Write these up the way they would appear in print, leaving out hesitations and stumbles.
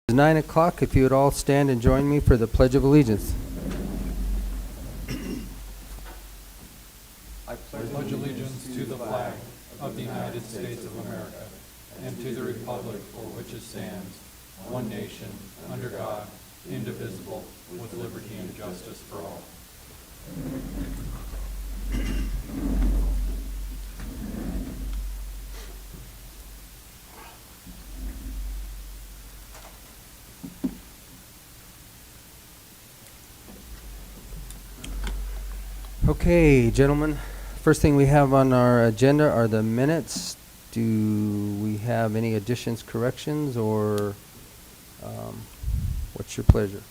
It's 9 o'clock. If you would all stand and join me for the Pledge of Allegiance. I pledge allegiance to the flag of the United States of America and to the republic for which it stands, one nation, under God, indivisible, with liberty and justice for all. Okay, gentlemen, first thing we have on our agenda are the minutes. Do we have any additions, corrections, or what's your pleasure?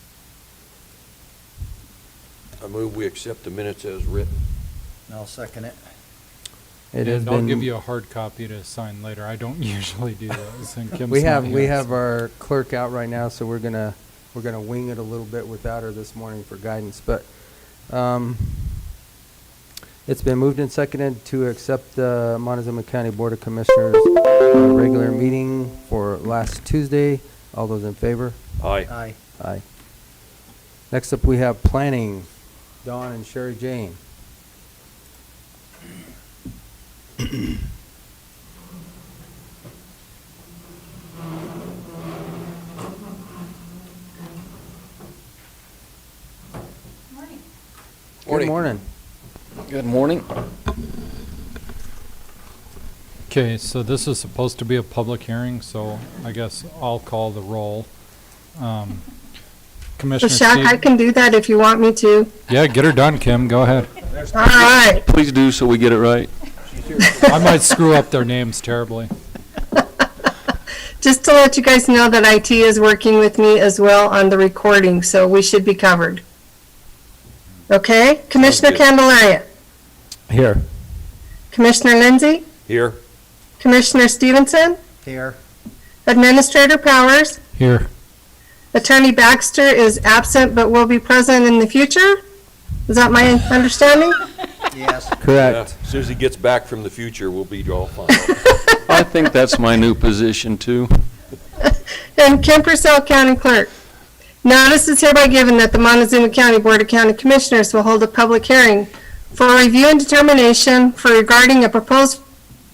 I move we accept the minutes as written. I'll second it. It has And I'll been. give you a hard copy to sign later. I don't usually do those. And Kim's we not have here, so- our clerk out right now, so we're gonna wing it a little bit without her this morning for guidance. But it's been moved and seconded to accept the Montezuma County Board of Commissioners regular meeting for last Tuesday. All those in favor? Aye. Aye. Aye. Next up, we have planning. Dawn and Sherry Jane. Good morning. Good morning. Okay, so this is supposed to be a public hearing, so I guess I'll call the roll. Commissioner Shaq, I Steve- can do that if you want me to. Yeah, get her done, Kim. Go ahead. All right. Please do so we get it right. I might screw up their names terribly. Just to let you guys know that IT is working with me as well on the recording, so we should be covered. Okay? Commissioner good. Candelaria, Here. Commissioner Lindsay, Here. Commissioner Stevenson, Here. Administrator Powers, Here. Attorney Baxter is absent but will be present in the future. Is that my understanding? Yes. Correct. As soon as he gets back from the future, we'll be all fine. I think that's my new position, too. And Kim Purcell, County Clerk. Notice is hereby given that the Montezuma County Board of County Commissioners will hold a public hearing for review and determination for regarding a proposed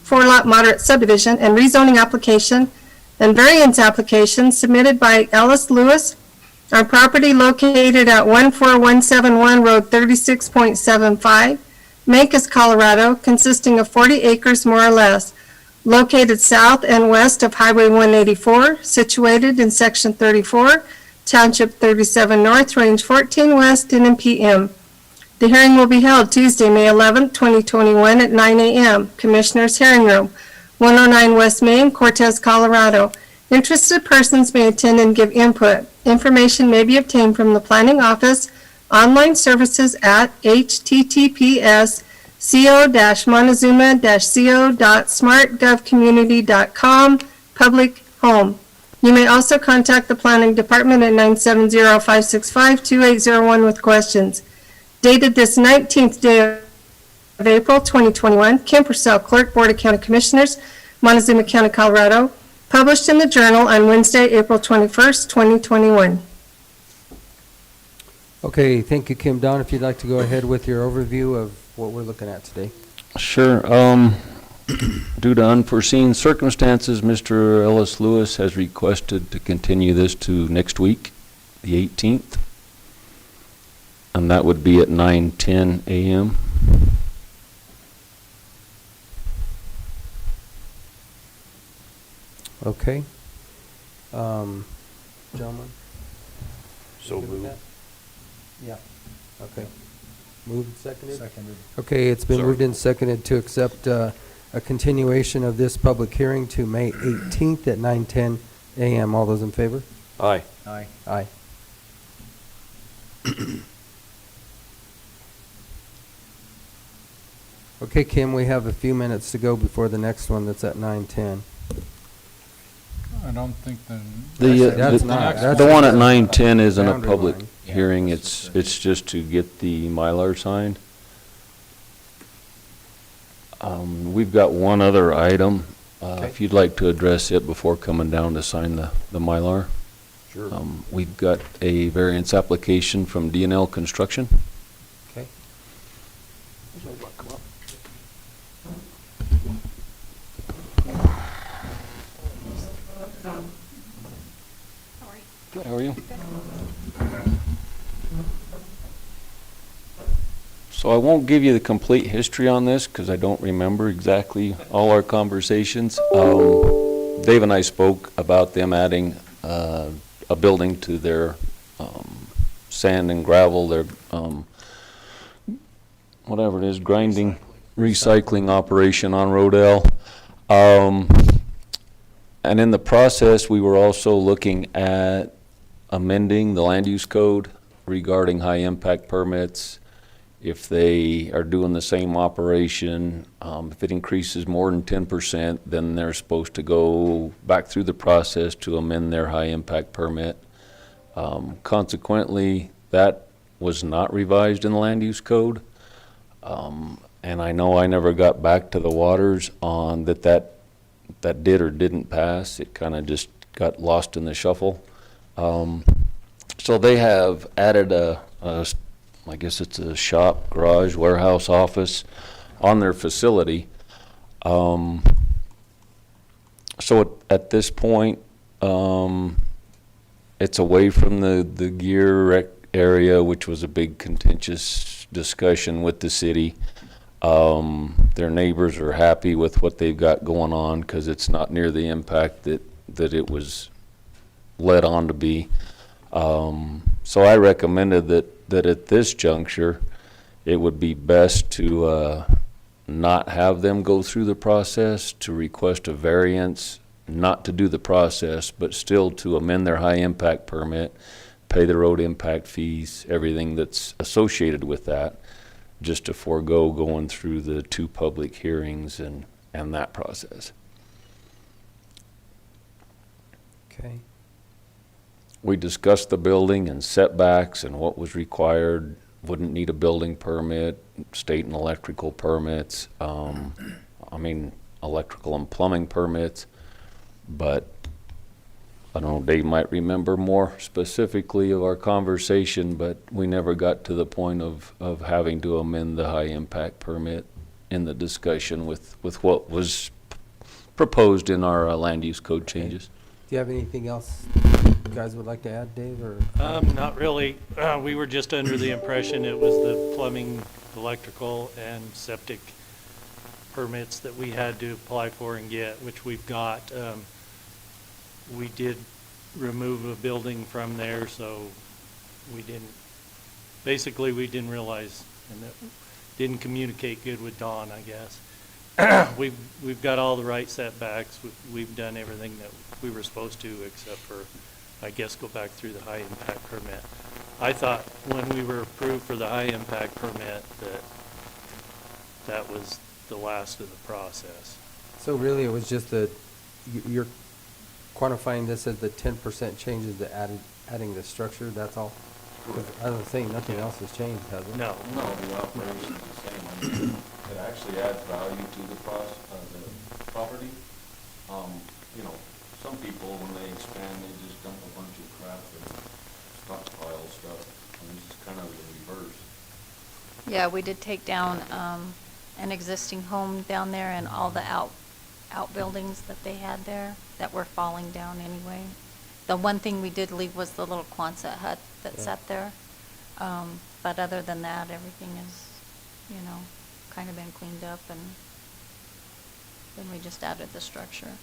four-lot moderate subdivision and rezoning application and variance application submitted by Ellis Lewis on property located at 14171 Road 36.75, Mancos, Colorado, consisting of 40 acres more or less, located south and west of Highway 184, situated in Section 34, Township 37 North, Range 14 West, N.M.P.M. The hearing will be held Tuesday, May 11, 2021 at 9 a.m. Commissioners' Hearing Room, 109 West Main, Cortez, Colorado. Interested persons may attend and give input. Information may be obtained from the Planning Office, online services at https://co.montezuma-co.smartgovcommunity.com, public home. You may also contact the Planning Department at 970-565-2801 with questions. Dated this 19th day of April 2021, Kim Purcell, Clerk, Board of County Commissioners, Montezuma County, Colorado. Published in the Journal on Wednesday, April 21st, 2021. Okay, thank you, Kim. Don, if you'd like to go ahead with your overview of what we're looking at today. Sure. Due to unforeseen circumstances, Mr. Ellis Lewis has requested to continue this to next week, the 18th. And that would be at 9:10 a.m. Okay. Gentlemen? So good with moved. that? Yeah. Okay. Moved and seconded? Seconded. Okay, it's been Sorry. moved and seconded to accept a continuation of this public hearing to May 18th at 9:10 a.m. All those in favor? Aye. Aye. Aye. Okay, Kim, we have a few minutes to go before the next one that's at 9:10. I don't think the. That's not- that's The one at a 9:10 isn't a boundary public line. hearing. It's just to get the Mylar signed. We've got one other item. Okay. If you'd like to address it before coming down to sign the Mylar. Sure. We've got a variance application from D&L Construction. Okay. Good, how are you? So I won't give you the complete history on this because I don't remember exactly all our conversations. Dave and I spoke about them adding a building to their sand and gravel, their whatever it is, grinding, recycling operation on Road L. And in the process, we were also looking at amending the land use code regarding high impact permits. If they are doing the same operation, if it increases more than 10%, then they're supposed to go back through the process to amend their high impact permit. Consequently, that was not revised in the land use code. And I know I never got back to the waters on that did or didn't pass. It kind of just got lost in the shuffle. So they have added I guess it's a shop, garage, warehouse, office on their facility. So at this point, it's away from the gear rec area, which was a big contentious discussion with the city. Their neighbors are happy with what they've got going on because it's not near the impact that it was led on to be. So I recommended that at this juncture, it would be best to not have them go through the process, to request a variance, not to do the process, but still to amend their high impact permit, pay the road impact fees, everything that's associated with that, just to forego going through the 2 public hearings and that process. Okay. We discussed the building and setbacks and what was required, wouldn't need a building permit, state and electrical permits, electrical and plumbing permits, but I don't know, Dave might remember more specifically of our conversation, but we never got to the point of having to amend the high impact permit in the discussion with what was proposed in our land use code changes. Do you have anything else you guys would like to add, Dave, or? Not really. We were just under the impression it was the plumbing, electrical, and septic permits that we had to apply for and get, which we've got. We did remove a building from there, so we didn't realize, and that didn't communicate good with Dawn, I guess. We've got all the right setbacks. We've done everything that we were supposed to, except for, I guess, go back through the high impact permit. I thought when we were approved for the high impact permit that was the last of the process. So really, it was just you're quantifying this as the 10% changes to adding the structure, that's all? Because I was saying, nothing else has changed, has it? No. No, the operation's the same. I mean, it actually adds value to the property. Some people, when they expand, they just dump a bunch of crap and stockpile stuff. I mean, it's kind of the reverse. Yeah, we did take down an existing home down there and all the outbuildings that they had there that were falling down anyway. The one thing we did leave was the little Quonset hut that sat there. But other than that, everything is, kind of been cleaned up, and then we just added the structure.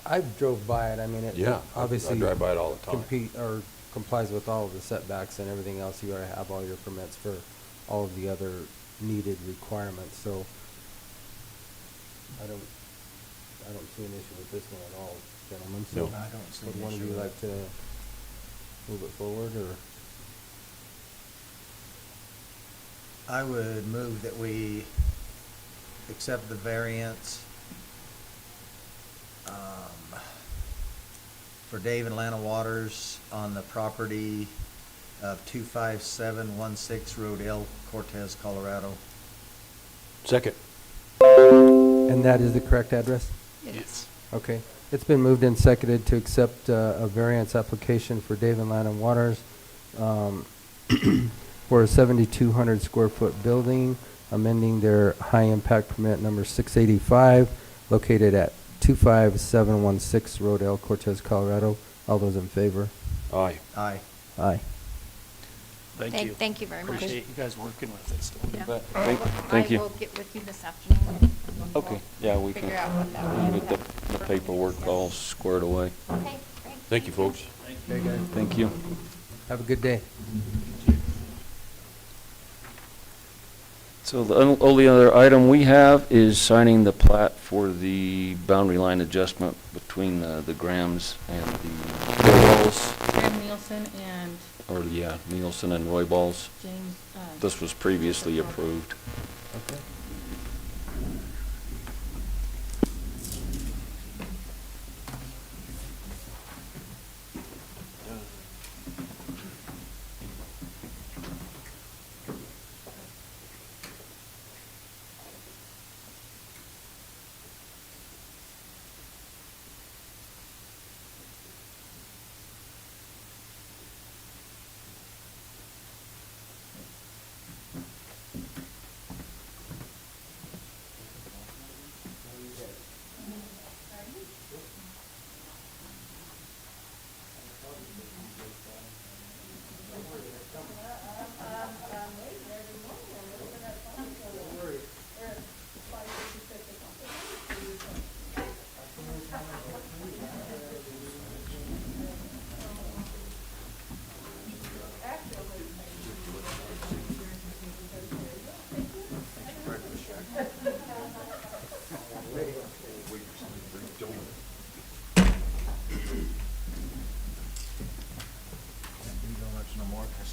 I drove by it, I mean, it Yeah, obviously. I drive by it all the time. Complies with all of the setbacks and everything else. You gotta have all your permits for all of the other needed requirements, so I don't see an issue with this one at all, gentlemen. So No. I don't see would an one of issue you with like to move it forward, or? I would move that we accept the variance for Dave and Lana Waters on the property of 25716 Road L, Cortez, Colorado. Second. And that is the correct address? Yes. Okay. It's been moved and seconded to accept a variance application for Dave and Land and Waters for a 7,200 square foot building, amending their high impact permit number 685, located at 25716 Road L, Cortez, Colorado. All those in favor? Aye. Aye. Aye. Thank you. Thank you very much. Appreciate you guys working with us. Yeah. bet. Thank you. I will get with you this afternoon. Okay, yeah, we can Figure out what that would get be. the paperwork all squared away. Okay, great. Thank you, folks. Okay, guys. Thank you. Have a good day. So the only other item we have is signing the plat for the boundary line adjustment between the Grahams and the Roybals, Graham Nielson and or yeah, Nielsen and Roybals. James. This was previously approved. Okay.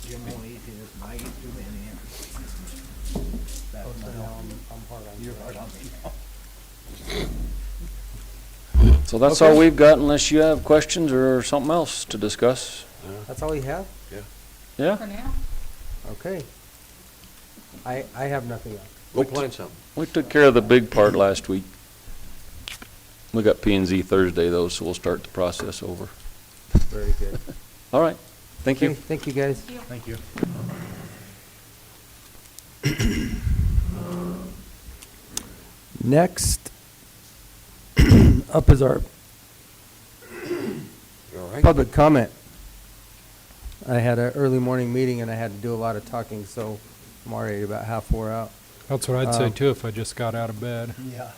Jim won't eat his, and I eat too many. You're hard on me. So that's Okay. all we've got unless you have questions or something else to discuss. That's all you have? Yeah. Yeah? For now. Okay. I have nothing else. Go plan something. We took care of the big part last week. We got P and Z Thursday though, so we'll start the process over. Very good. All right. Thank you. Okay, thank you, guys. Thank you. Next up is our You all right? public comment. I had an early morning meeting and I had to do a lot of talking, so I'm already about half wore out. That's what I'd say Um, too if I just got out of bed. Yeah.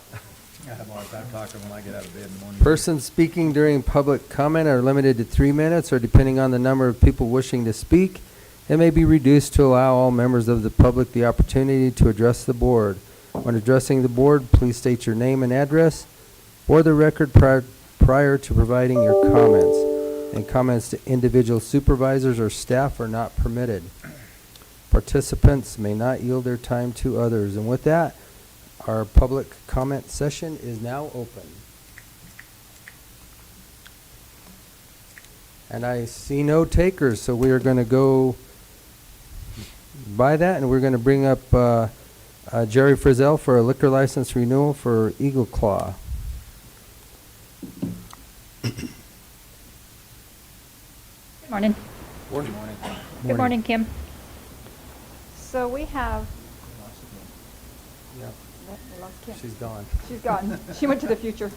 I have a hard time talking when I get out of bed in the morning. Persons speaking during public comment are limited to 3 minutes, or depending on the number of people wishing to speak, it may be reduced to allow all members of the public the opportunity to address the board. When addressing the board, please state your name and address for the record prior to providing your comments. And comments to individual supervisors or staff are not permitted. Participants may not yield their time to others. And with that, our public comment session is now open. And I see no takers, so we are going to go by that, and we're going to bring up Jerry Frizzell for a liquor license renewal for Eagle Claw. Good morning. Morning. Good morning, Kim. So we have, Yep, we lost Kim. she's gone. She's gone. She went to the future.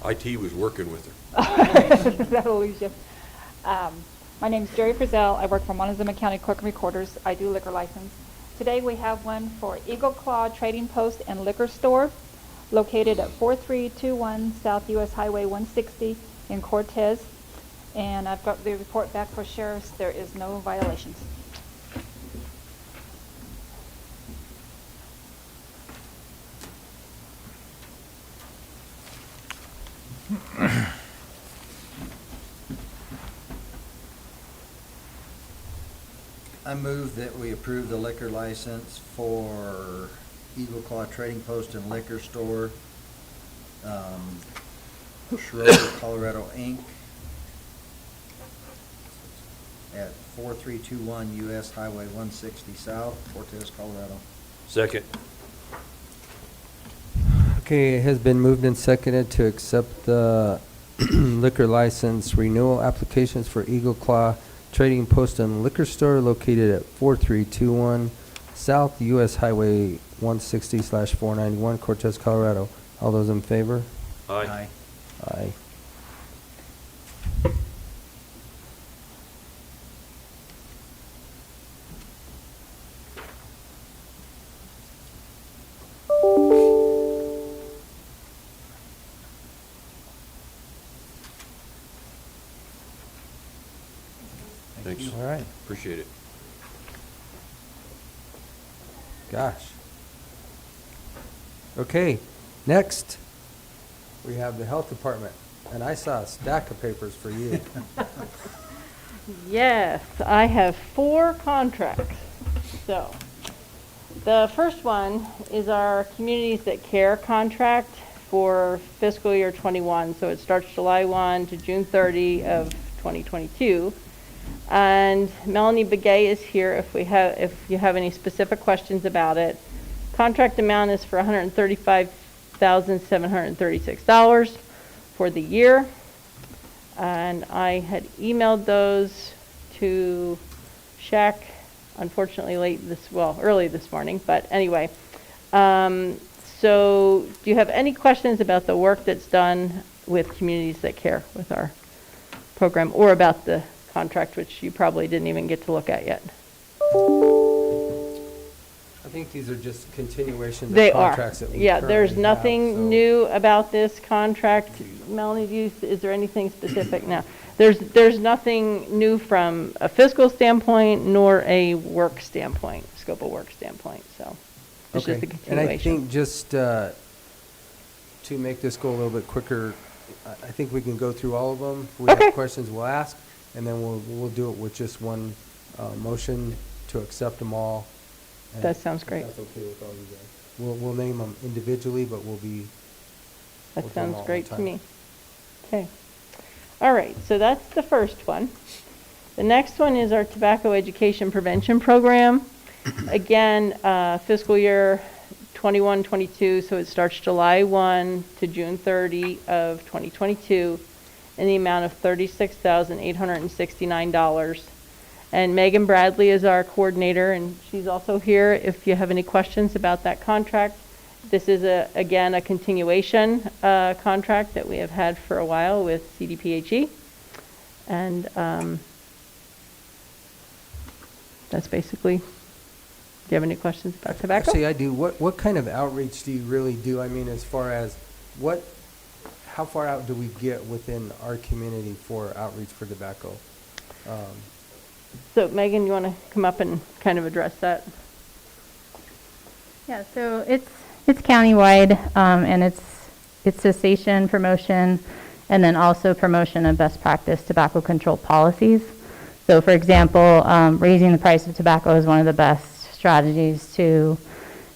IT was working with her. That'll lose you. My name's Jerry Frizzell. I work for Montezuma County Clerk and Recorders. I do liquor license. Today we have one for Eagle Claw Trading Post and Liquor Store located at 4321 South US Highway 160 in Cortez. And I've got the report back for sheriffs. There is no violations. I move that we approve the liquor license for Eagle Claw Trading Post and Liquor Store, Schroeder, Colorado, Inc., at 4321 US Highway 160 South, Cortez, Colorado. Second. Okay, it has been moved and seconded to accept the liquor license renewal applications for Eagle Claw Trading Post and Liquor Store located at 4321 South US Highway 160/491, Cortez, Colorado. All those in favor? Aye. Aye. Thanks. All right. Appreciate it. Gosh. Okay, next, we have the Health Department, and I saw a stack of papers for you. Yes, I have 4 contracts. So, the first one is our Communities That Care contract for fiscal year 21. So it starts July 1 to June 30 of 2022. And Melanie Begay is here if you have any specific questions about it. Contract amount is for $135,736 for the year. And I had emailed those to Shaq, unfortunately early this morning, but anyway. So do you have any questions about the work that's done with Communities That Care with our program, or about the contract, which you probably didn't even get to look at yet? I think these are just continuations They of are. contracts that we Yeah, there's currently have, nothing so- new about this contract. Melanie, is there anything specific now? There's nothing new from a fiscal standpoint nor a work standpoint, scope of work standpoint, so it's just a Okay, continuation. and I think just to make this go a little bit quicker, I think we can go through all of them. If we Okay. have questions, we'll ask, and then we'll do it with just one motion to accept them all. And That sounds if great. That's okay with all you guys. We'll name them individually, but we'll do That them all sounds at one great to time. me. Okay. All right, so that's the first one. The next one is our Tobacco Education Prevention Program. Again, fiscal year 21-22, so it starts July 1 to June 30 of 2022 in the amount of $36,869. And Megan Bradley is our coordinator, and she's also here if you have any questions about that contract. This is, again, a continuation contract that we have had for a while with CDPHE. And that's basically, do you have any questions about tobacco? Actually, I do. What kind of outreach do you really do? I mean, as far as how far out do we get within our community for outreach for tobacco? So Megan, you want to come up and kind of address that? Yeah, so it's countywide, and it's cessation, promotion, and then also promotion of best practice tobacco control policies. So for example, raising the price of tobacco is one of the best strategies to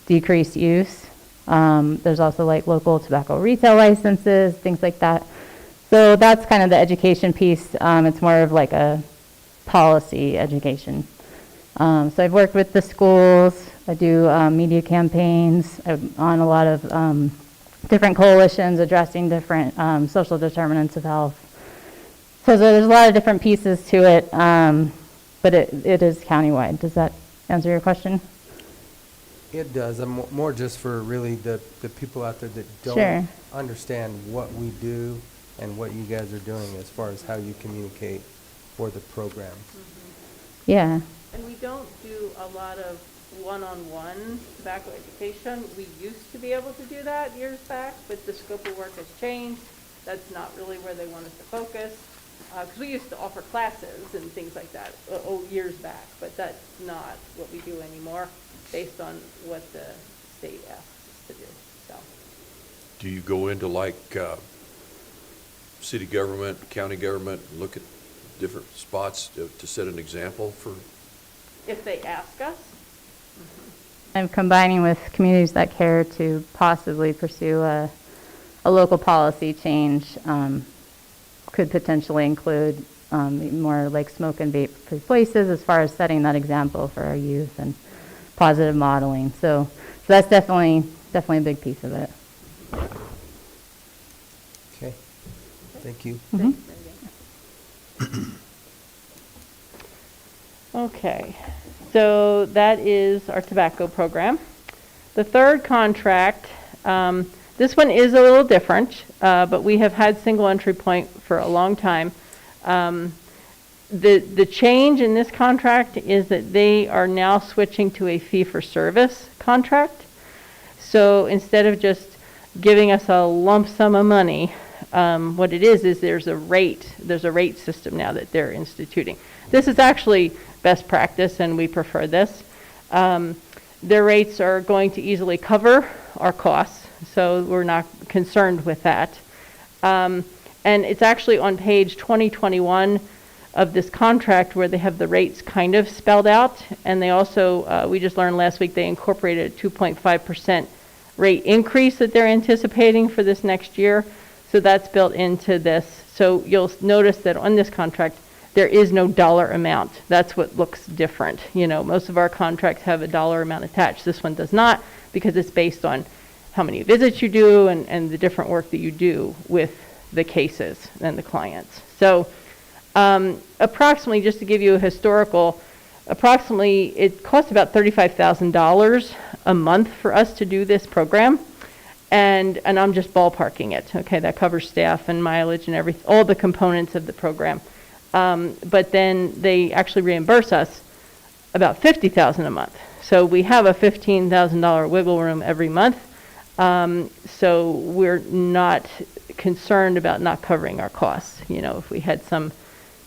decrease use. There's also like local tobacco retail licenses, things like that. So that's kind of the education piece. It's more of like a policy education. So I've worked with the schools. I do media campaigns. I'm on a lot of different coalitions addressing different social determinants of health. So there's a lot of different pieces to it, but it is countywide. Does that answer your question? It does. I'm more just for really the people out there that don't Sure. understand what we do and what you guys are doing as far as how you communicate for the program. Yeah. And we don't do a lot of one-on-one tobacco education. We used to be able to do that years back, but the scope of work has changed. That's not really where they want us to focus. Because we used to offer classes and things like that years back, but that's not what we do anymore based on what the state asks us to do. So. Do you go into like city government, county government, look at different spots to set an example for? If they ask us. I'm combining with Communities That Care to possibly pursue a local policy change. Could potentially include more like smoke and vape free places as far as setting that example for our youth and positive modeling. So that's definitely a big piece of it. Thank you. Okay, so that is our tobacco program. The third contract, this one is a little different, but we have had single entry point for a long time. The change in this contract is that they are now switching to a fee-for-service contract. So instead of just giving us a lump sum of money, what it is there's a rate system now that they're instituting. This is actually best practice, and we prefer this. Their rates are going to easily cover our costs, so we're not concerned with that. And it's actually on page 2021 of this contract where they have the rates kind of spelled out, and they also, we just learned last week, they incorporated a 2.5% rate increase that they're anticipating for this next year. So that's built into this. So you'll notice that on this contract, there is no dollar amount. That's what looks different. You know, most of our contracts have a dollar amount attached. This one does not, because it's based on how many visits you do and the different work that you do with the cases and the clients. So approximately, just to give you a historical, approximately it costs about $35,000 a month for us to do this program. And I'm just ballparking it. Okay, that covers staff and mileage and all the components of the program. But then they actually reimburse us about $50,000 a month. So we have a $15,000 wiggle room every month. So we're not concerned about not covering our costs. You know, if we had some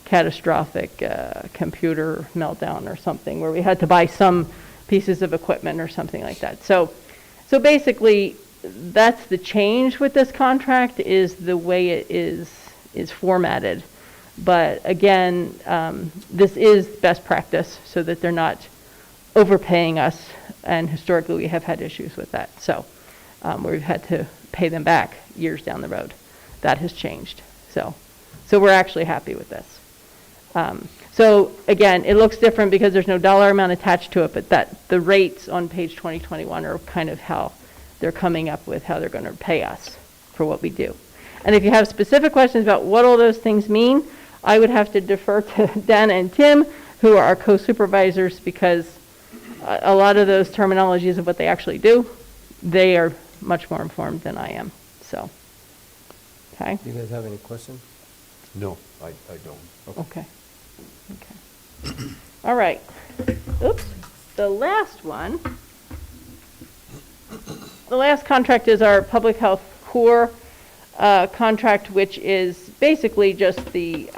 catastrophic computer meltdown or something where we had to buy some pieces of equipment or something like that. So basically, that's the change with this contract, is the way it is formatted. But again, this is best practice so that they're not overpaying us, and historically we have had issues with that. So we've had to pay them back years down the road. That has changed. So we're actually happy with this. So again, it looks different because there's no dollar amount attached to it, but the rates on page 2021 are kind of how they're coming up with how they're going to pay us for what we do. And if you have specific questions about what all those things mean, I would have to defer to Dan and Tim, who are our co-supervisors, because a lot of those terminologies of what they actually do, they are much more informed than I am. So, okay. Do you guys have any questions? No, I don't. Okay. All right. Oops. The last one. The last contract is our public health core contract, which is basically just the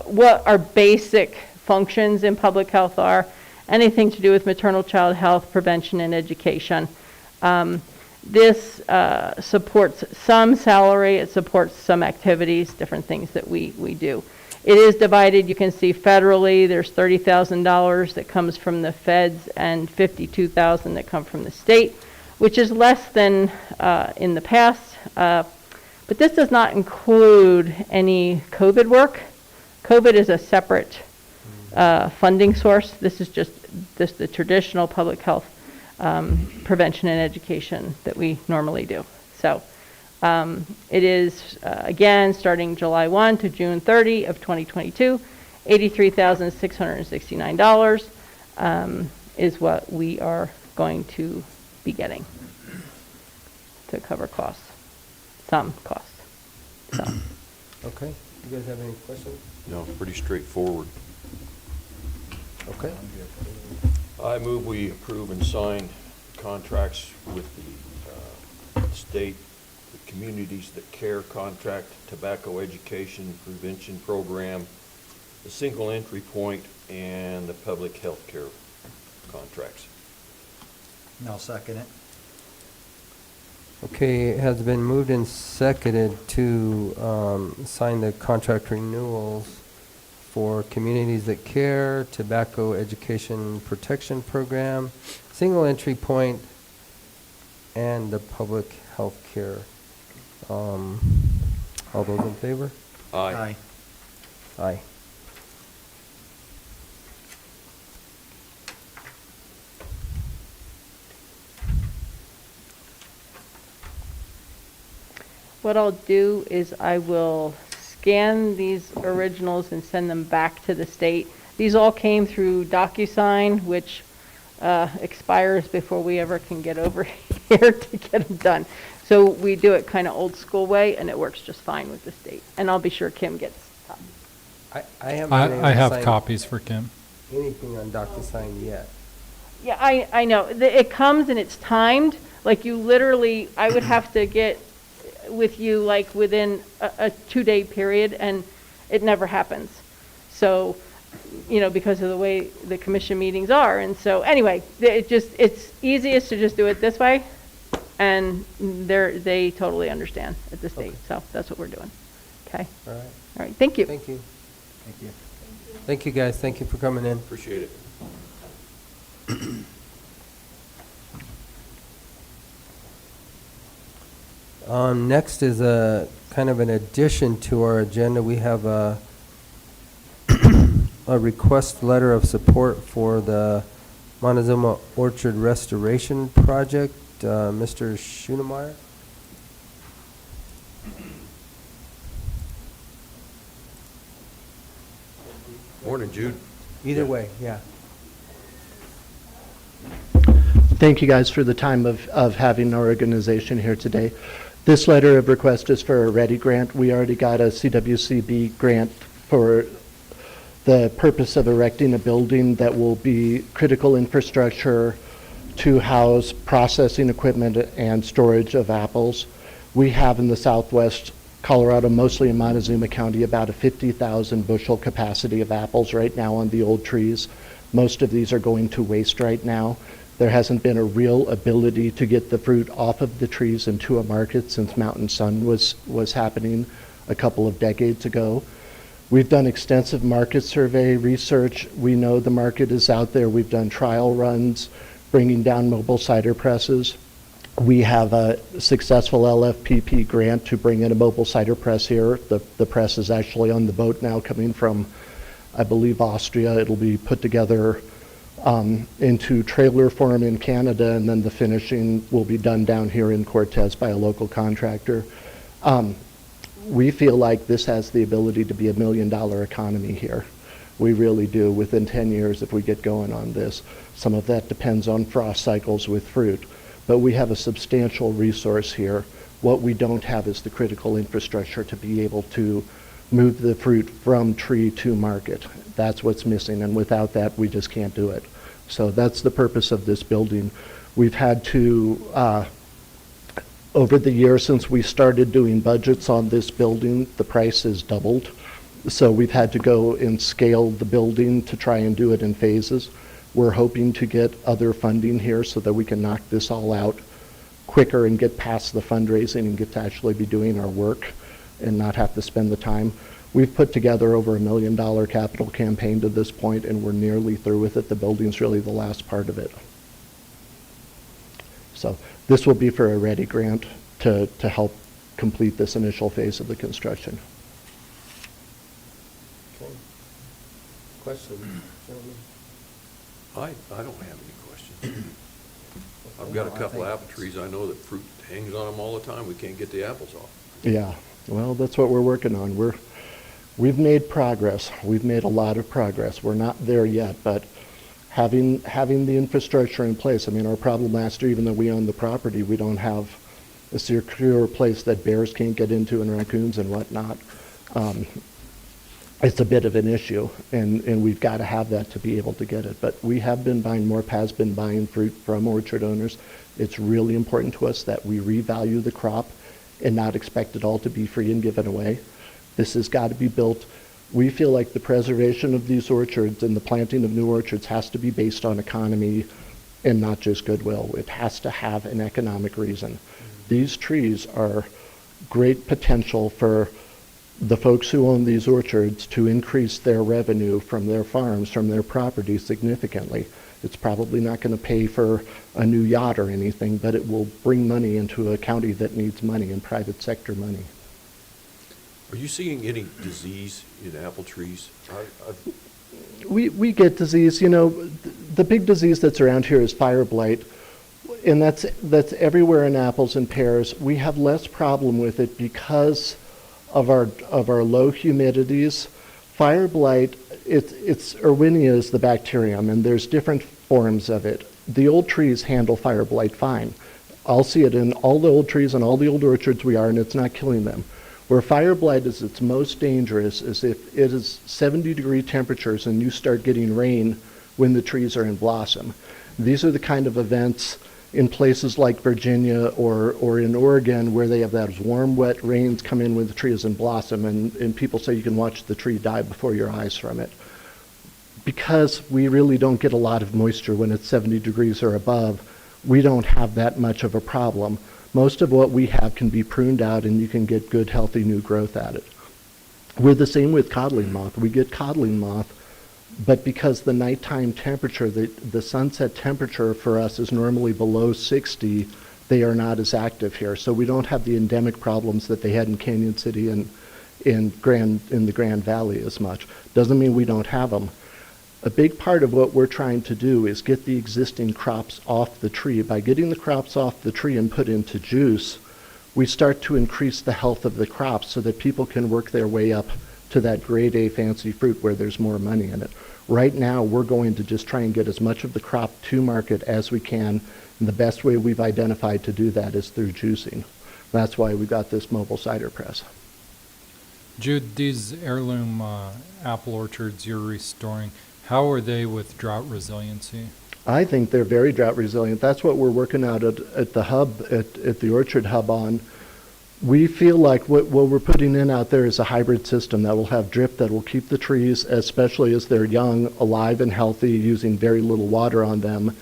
what our basic functions in public health are. Anything to do with maternal child health, prevention, and education. This supports some salary, it supports some activities, different things that we do. It is divided, you can see federally, there's $30,000 that comes from the feds and $52,000 that come from the state, which is less than in the past. But this does not include any COVID work. COVID is a separate funding source. This is just the traditional public health prevention and education that we normally do. So it is, again, starting July 1 to June 30 of 2022, $83,669 is what we are going to be getting to cover costs, some costs. So. Okay. You guys have any questions? No, pretty straightforward. Okay. I move we approve and sign contracts with the state, the Communities That Care contract, tobacco education prevention program, the single entry point, and the public health care contracts. And I'll second it. Okay, it has been moved and seconded to sign the contract renewals for Communities That Care, Tobacco Education Protection Program, Single Entry Point, and the Public Health Care. All those in favor? Aye. Aye. what I'll do is I will scan these originals and send them back to the state. These all came through DocuSign, which expires before we ever can get over here to get them done. So we do it kind of old school way, and it works just fine with the state. And I'll be sure Kim gets copies. I haven't been able I to have sign copies for Kim. anything on DocuSign yet. Yeah, I know. It comes and it's timed. Like you literally, I would have to get with you like within a 2-day period, and it never happens. So, you know, because of the way the commission meetings are. And so anyway, it's easiest to just do it this way. And they totally understand at the state. Okay. So that's what we're doing. Okay. All right. All right. Thank you. Thank you. Thank you. Thank you, guys. Thank you for coming in. Appreciate it. Next is a kind of an addition to our agenda. We have a request letter of support for the Montezuma Orchard Restoration Project. Mr. Schoenemeyer? Morning, Jude. Either way, yeah. Thank you guys for the time of having our organization here today. This letter of request is for a READY grant. We already got a CWCB grant for the purpose of erecting a building that will be critical infrastructure to house processing equipment and storage of apples. We have in the southwest Colorado, mostly in Montezuma County, about a 50,000 bushel capacity of apples right now on the old trees. Most of these are going to waste right now. There hasn't been a real ability to get the fruit off of the trees into a market since Mountain Sun was happening a couple of decades ago. We've done extensive market survey research. We know the market is out there. We've done trial runs, bringing down mobile cider presses. We have a successful LFPP grant to bring in a mobile cider press here. The press is actually on the boat now coming from, I believe, Austria. It'll be put together into trailer form in Canada, and then the finishing will be done down here in Cortez by a local contractor. We feel like this has the ability to be $1 million economy here. We really do within 10 years if we get going on this. Some of that depends on frost cycles with fruit, but we have a substantial resource here. What we don't have is the critical infrastructure to be able to move the fruit from tree to market. That's what's missing, and without that, we just can't do it. So that's the purpose of this building. We've had to, over the years since we started doing budgets on this building, the price has doubled. So we've had to go and scale the building to try and do it in phases. We're hoping to get other funding here so that we can knock this all out quicker and get past the fundraising and get to actually be doing our work and not have to spend the time. We've put together over $1 million capital campaign to this point, and we're nearly through with it. The building's really the last part of it. So this will be for a READY grant to help complete this initial phase of the construction. Okay. Questions, gentlemen? I don't have any questions. I've got a couple of apple trees. I know that fruit hangs on them all the time. We can't get the apples off. Yeah, well, that's what we're working on. We've made progress. We've made a lot of progress. We're not there yet, but having the infrastructure in place. I mean, our problem last year, even though we own the property, we don't have a secure place that bears can't get into and raccoons and whatnot. It's a bit of an issue, and we've got to have that to be able to get it. But we have been buying, MORP has been buying fruit from orchard owners. It's really important to us that we revalue the crop and not expect it all to be free and given away. This has got to be built. We feel like the preservation of these orchards and the planting of new orchards has to be based on economy and not just goodwill. It has to have an economic reason. These trees are great potential for the folks who own these orchards to increase their revenue from their farms, from their property significantly. It's probably not going to pay for a new yacht or anything, but it will bring money into a county that needs money and private sector money. Are you seeing any disease in apple trees? We get disease. You know, the big disease that's around here is fire blight. And that's everywhere in apples and pears. We have less problem with it because of our low humidities. Fire blight, it's Erwinia is the bacterium, and there's different forms of it. The old trees handle fire blight fine. I'll see it in all the old trees and all the old orchards we are, and it's not killing them. Where fire blight is its most dangerous is if it is 70-degree temperatures and you start getting rain when the trees are in blossom. These are the kind of events in places like Virginia or in Oregon where they have those warm, wet rains come in when the tree is in blossom, and people say you can watch the tree die before your eyes from it. Because we really don't get a lot of moisture when it's 70 degrees or above, we don't have that much of a problem. Most of what we have can be pruned out and you can get good, healthy new growth at it. We're the same with codling moth. We get codling moth, but because the nighttime temperature, the sunset temperature for us is normally below 60, they are not as active here. So we don't have the endemic problems that they had in Canyon City and in the Grand Valley as much. Doesn't mean we don't have them. A big part of what we're trying to do is get the existing crops off the tree. By getting the crops off the tree and put into juice, we start to increase the health of the crops so that people can work their way up to that grade A fancy fruit where there's more money in it. Right now, we're going to just try and get as much of the crop to market as we can, and the best way we've identified to do that is through juicing. That's why we got this mobile cider press. Jude, these heirloom apple orchards you're restoring, how are they with drought resiliency? I think they're very drought resilient. That's what we're working out at the hub, at the orchard hub on. We feel like what we're putting in out there is a hybrid system that will have drip, that will keep the trees, especially as they're young, alive and healthy, using very little water on them.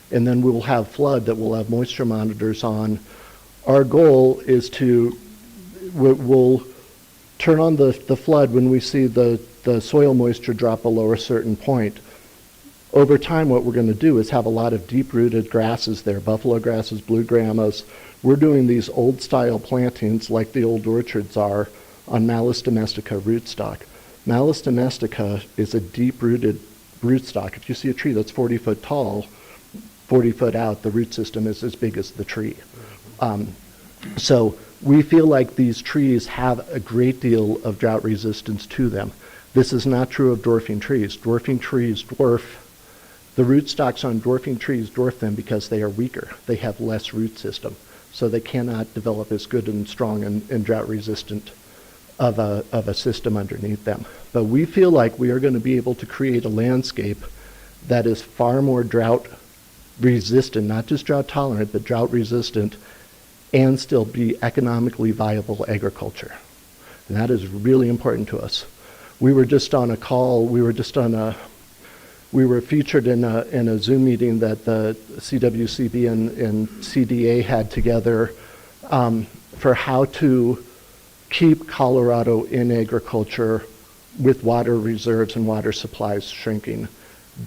And then we will have flood that will have moisture monitors on. Our goal is we'll turn on the flood when we see the soil moisture drop below a certain point. Over time, what we're going to do is have a lot of deep-rooted grasses there, buffalo grasses, blue grama. We're doing these old-style plantings like the old orchards are on Malus domestica rootstock. Malus domestica is a deep-rooted rootstock. If you see a tree that's 40 foot tall, 40 foot out, the root system is as big as the tree. So we feel like these trees have a great deal of drought resistance to them. This is not true of dwarfing trees. Dwarfing trees dwarf. The rootstocks on dwarfing trees dwarf them because they are weaker. They have less root system, so they cannot develop as good and strong and drought resistant of a system underneath them. But we feel like we are going to be able to create a landscape that is far more drought resistant, not just drought tolerant, but drought resistant, and still be economically viable agriculture. And that is really important to us. We were just on a call, we were featured in a Zoom meeting that the CWCB and CDA had together for how to keep Colorado in agriculture with water reserves and water supplies shrinking.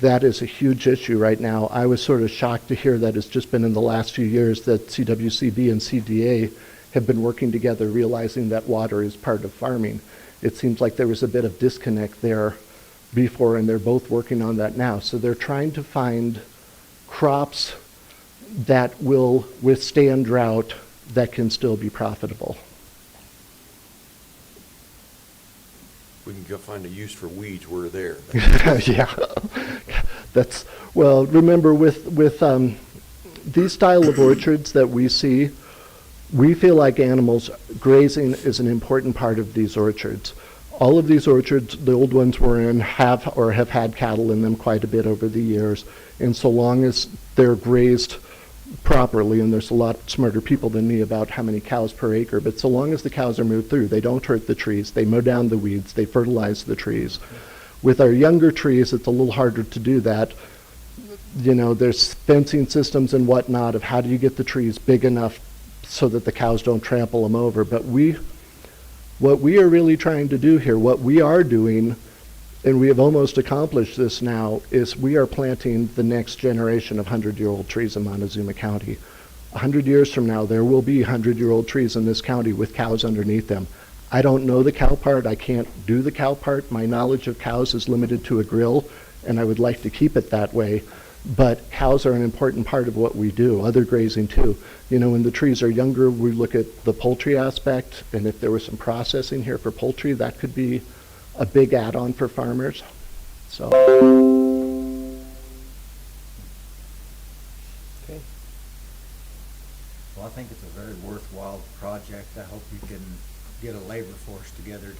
That is a huge issue right now. I was sort of shocked to hear that it's just been in the last few years that CWCB and CDA have been working together, realizing that water is part of farming. It seems like there was a bit of disconnect there before, and they're both working on that now. So they're trying to find crops that will withstand drought that can still be profitable. We can go find a use for weeds, we're there. Yeah, well, remember with these style of orchards that we see, we feel like animals, grazing is an important part of these orchards. All of these orchards, the old ones we're in, have had cattle in them quite a bit over the years, and so long as they're grazed properly, and there's a lot smarter people than me about how many cows per acre, but so long as the cows are moved through, they don't hurt the trees, they mow down the weeds, they fertilize the trees. With our younger trees, it's a little harder to do that. You know, there's fencing systems and whatnot of how do you get the trees big enough so that the cows don't trample them over. But what we are really trying to do here, what we are doing, and we have almost accomplished this now, is we are planting the next generation of 100-year-old trees in Montezuma County. 100 years from now, there will be 100-year-old trees in this county with cows underneath them. I don't know the cow part. I can't do the cow part. My knowledge of cows is limited to a grill, and I would like to keep it that way. But cows are an important part of what we do, other grazing too. You know, when the trees are younger, we look at the poultry aspect, and if there was some processing here for poultry, that could be a big add-on for farmers. So. Okay. Well, I think it's a very worthwhile project. I hope you can get a labor force together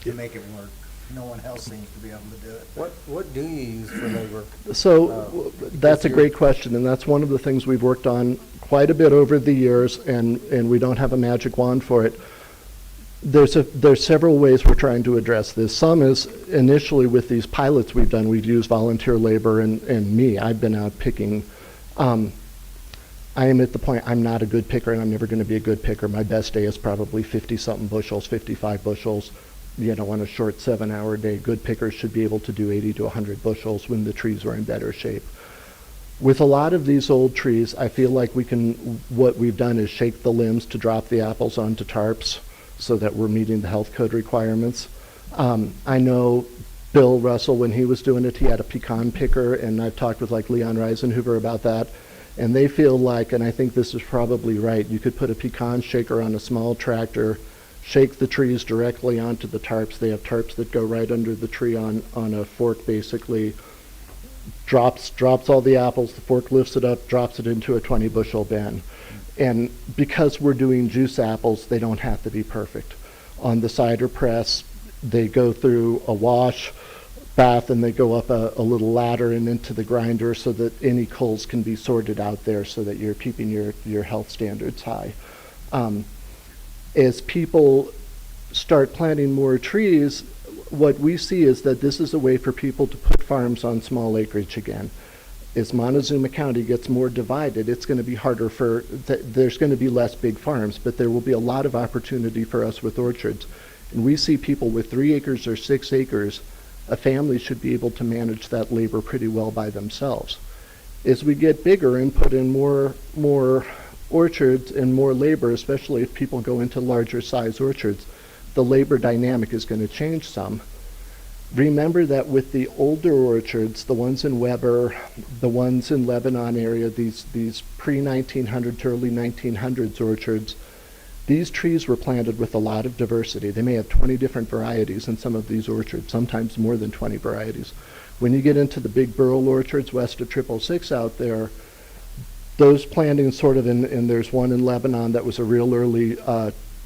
to make it work. No one else seems to be able to do it. What do you use for labor? So that's a great question, and that's one of the things we've worked on quite a bit over the years, and we don't have a magic wand for it. There's several ways we're trying to address this. Some is initially with these pilots we've done, we've used volunteer labor and me. I've been out picking. I am at the point I'm not a good picker, and I'm never going to be a good picker. My best day is probably 50-something bushels, 55 bushels. You know, on a short 7-hour day, good pickers should be able to do 80 to 100 bushels when the trees are in better shape. With a lot of these old trees, I feel like what we've done is shake the limbs to drop the apples onto tarps so that we're meeting the health code requirements. I know Bill Russell, when he was doing it, he had a pecan picker, and I've talked with like Leon Reisenhuber about that, and they feel like, and I think this is probably right, you could put a pecan shaker on a small tractor, shake the trees directly onto the tarps. They have tarps that go right under the tree on a fork, basically. Drops all the apples, the fork lifts it up, drops it into a 20 bushel bin. And because we're doing juice apples, they don't have to be perfect. On the cider press, they go through a wash, bath, and they go up a little ladder and into the grinder so that any culls can be sorted out there so that you're keeping your health standards high. As people start planting more trees, what we see is that this is a way for people to put farms on small acreage again. As Montezuma County gets more divided, it's going to be harder there's going to be less big farms, but there will be a lot of opportunity for us with orchards. And we see people with 3 acres or 6 acres, a family should be able to manage that labor pretty well by themselves. As we get bigger and put in more orchards and more labor, especially if people go into larger size orchards, the labor dynamic is going to change some. Remember that with the older orchards, the ones in Weber, the ones in Lebanon area, these pre-1900 to early 1900s orchards, these trees were planted with a lot of diversity. They may have 20 different varieties in some of these orchards, sometimes more than 20 varieties. When you get into the big burl orchards west of 666 out there, those plantings sort of, and there's one in Lebanon that was a real early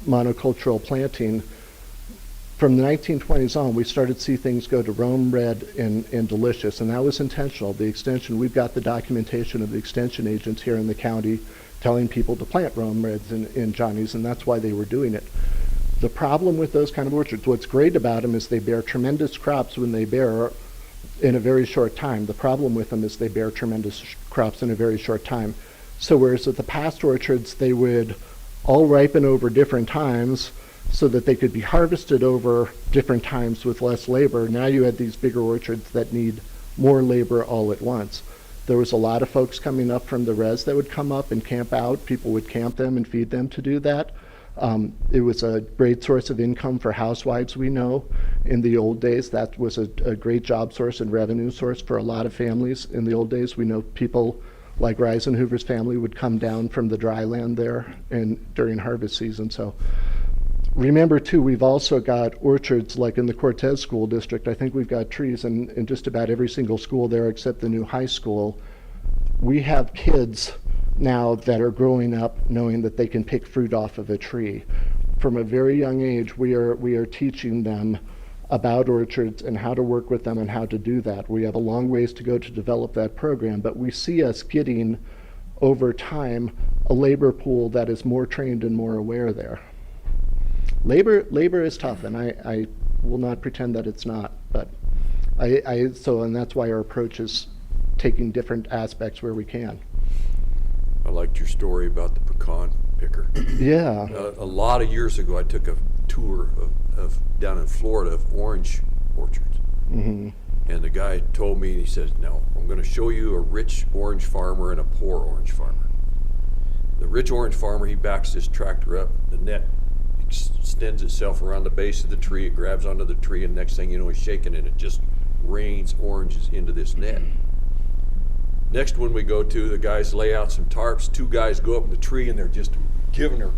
monocultural planting. From the 1920s on, we started to see things go to Rome Red and Delicious, and that was intentional. The extension, we've got the documentation of the extension agents here in the county telling people to plant Rome Reds in Johnny's, and that's why they were doing it. The problem with those kind of orchards, what's great about them is they bear tremendous crops when they bear in a very short time. The problem with them is they bear tremendous crops in a very short time. So whereas at the past orchards, they would all ripen over different times so that they could be harvested over different times with less labor, now you had these bigger orchards that need more labor all at once. There was a lot of folks coming up from the res that would come up and camp out. People would camp them and feed them to do that. It was a great source of income for housewives, we know. In the old days, that was a great job source and revenue source for a lot of families. In the old days, we know people like Reisenhuber's family would come down from the dry land there and during harvest season. So remember too, we've also got orchards like in the Cortez School District. I think we've got trees in just about every single school there except the new high school. We have kids now that are growing up knowing that they can pick fruit off of a tree. From a very young age, we are teaching them about orchards and how to work with them and how to do that. We have a long ways to go to develop that program, but we see us getting, over time, a labor pool that is more trained and more aware there. Labor is tough, and I will not pretend that it's not, but and that's why our approach is taking different aspects where we can. I liked your story about the pecan picker. Yeah. A lot of years ago, I took a tour of down in Florida of orange orchards. Mm-hmm. And the guy told me, he says, no, I'm going to show you a rich orange farmer and a poor orange farmer. The rich orange farmer, he backs his tractor up, the net extends itself around the base of the tree, it grabs onto the tree, and next thing you know, he's shaking it, it just rains oranges into this net. Next one we go to, the guys lay out some tarps. 2 guys go up in the tree and they're just giving her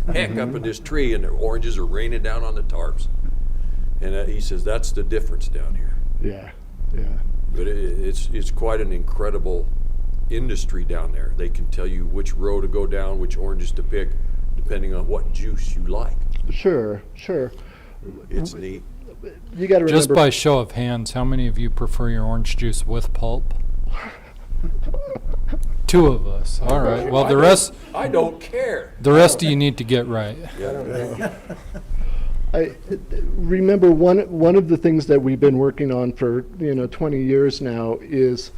heck up in this tree, and the oranges are raining down on the tarps. And he says, that's the difference down here. Yeah, yeah. But it's quite an incredible industry down there. They can tell you which row to go down, which oranges to pick, depending on what juice you like. Sure, sure. It's neat. You got to remember. Just by show of hands, how many of you prefer your orange juice with pulp? 2 of us. All right. Well, the rest. I don't care. The rest of you need to get right. I remember one of the things that we've been working on for 20 years now is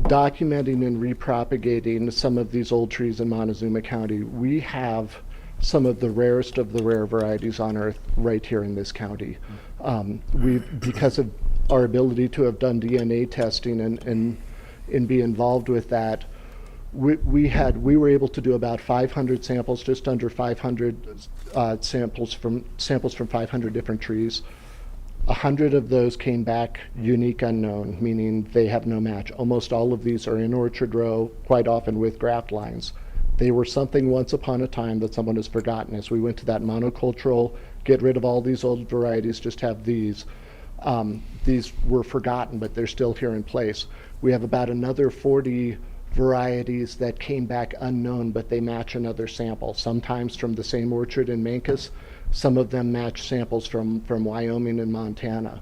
documenting and repropagating some of these old trees in Montezuma County. We have some of the rarest of the rare varieties on earth right here in this county. Because of our ability to have done DNA testing and be involved with that, we were able to do about 500 samples, just under 500 samples from 500 different trees. 100 of those came back unique unknown, meaning they have no match. Almost all of these are in orchard row, quite often with graft lines. They were something once upon a time that someone has forgotten. As we went to that monocultural, get rid of all these old varieties, just have these. These were forgotten, but they're still here in place. We have about another 40 varieties that came back unknown, but they match another sample, sometimes from the same orchard in Mancos. Some of them match samples from Wyoming and Montana.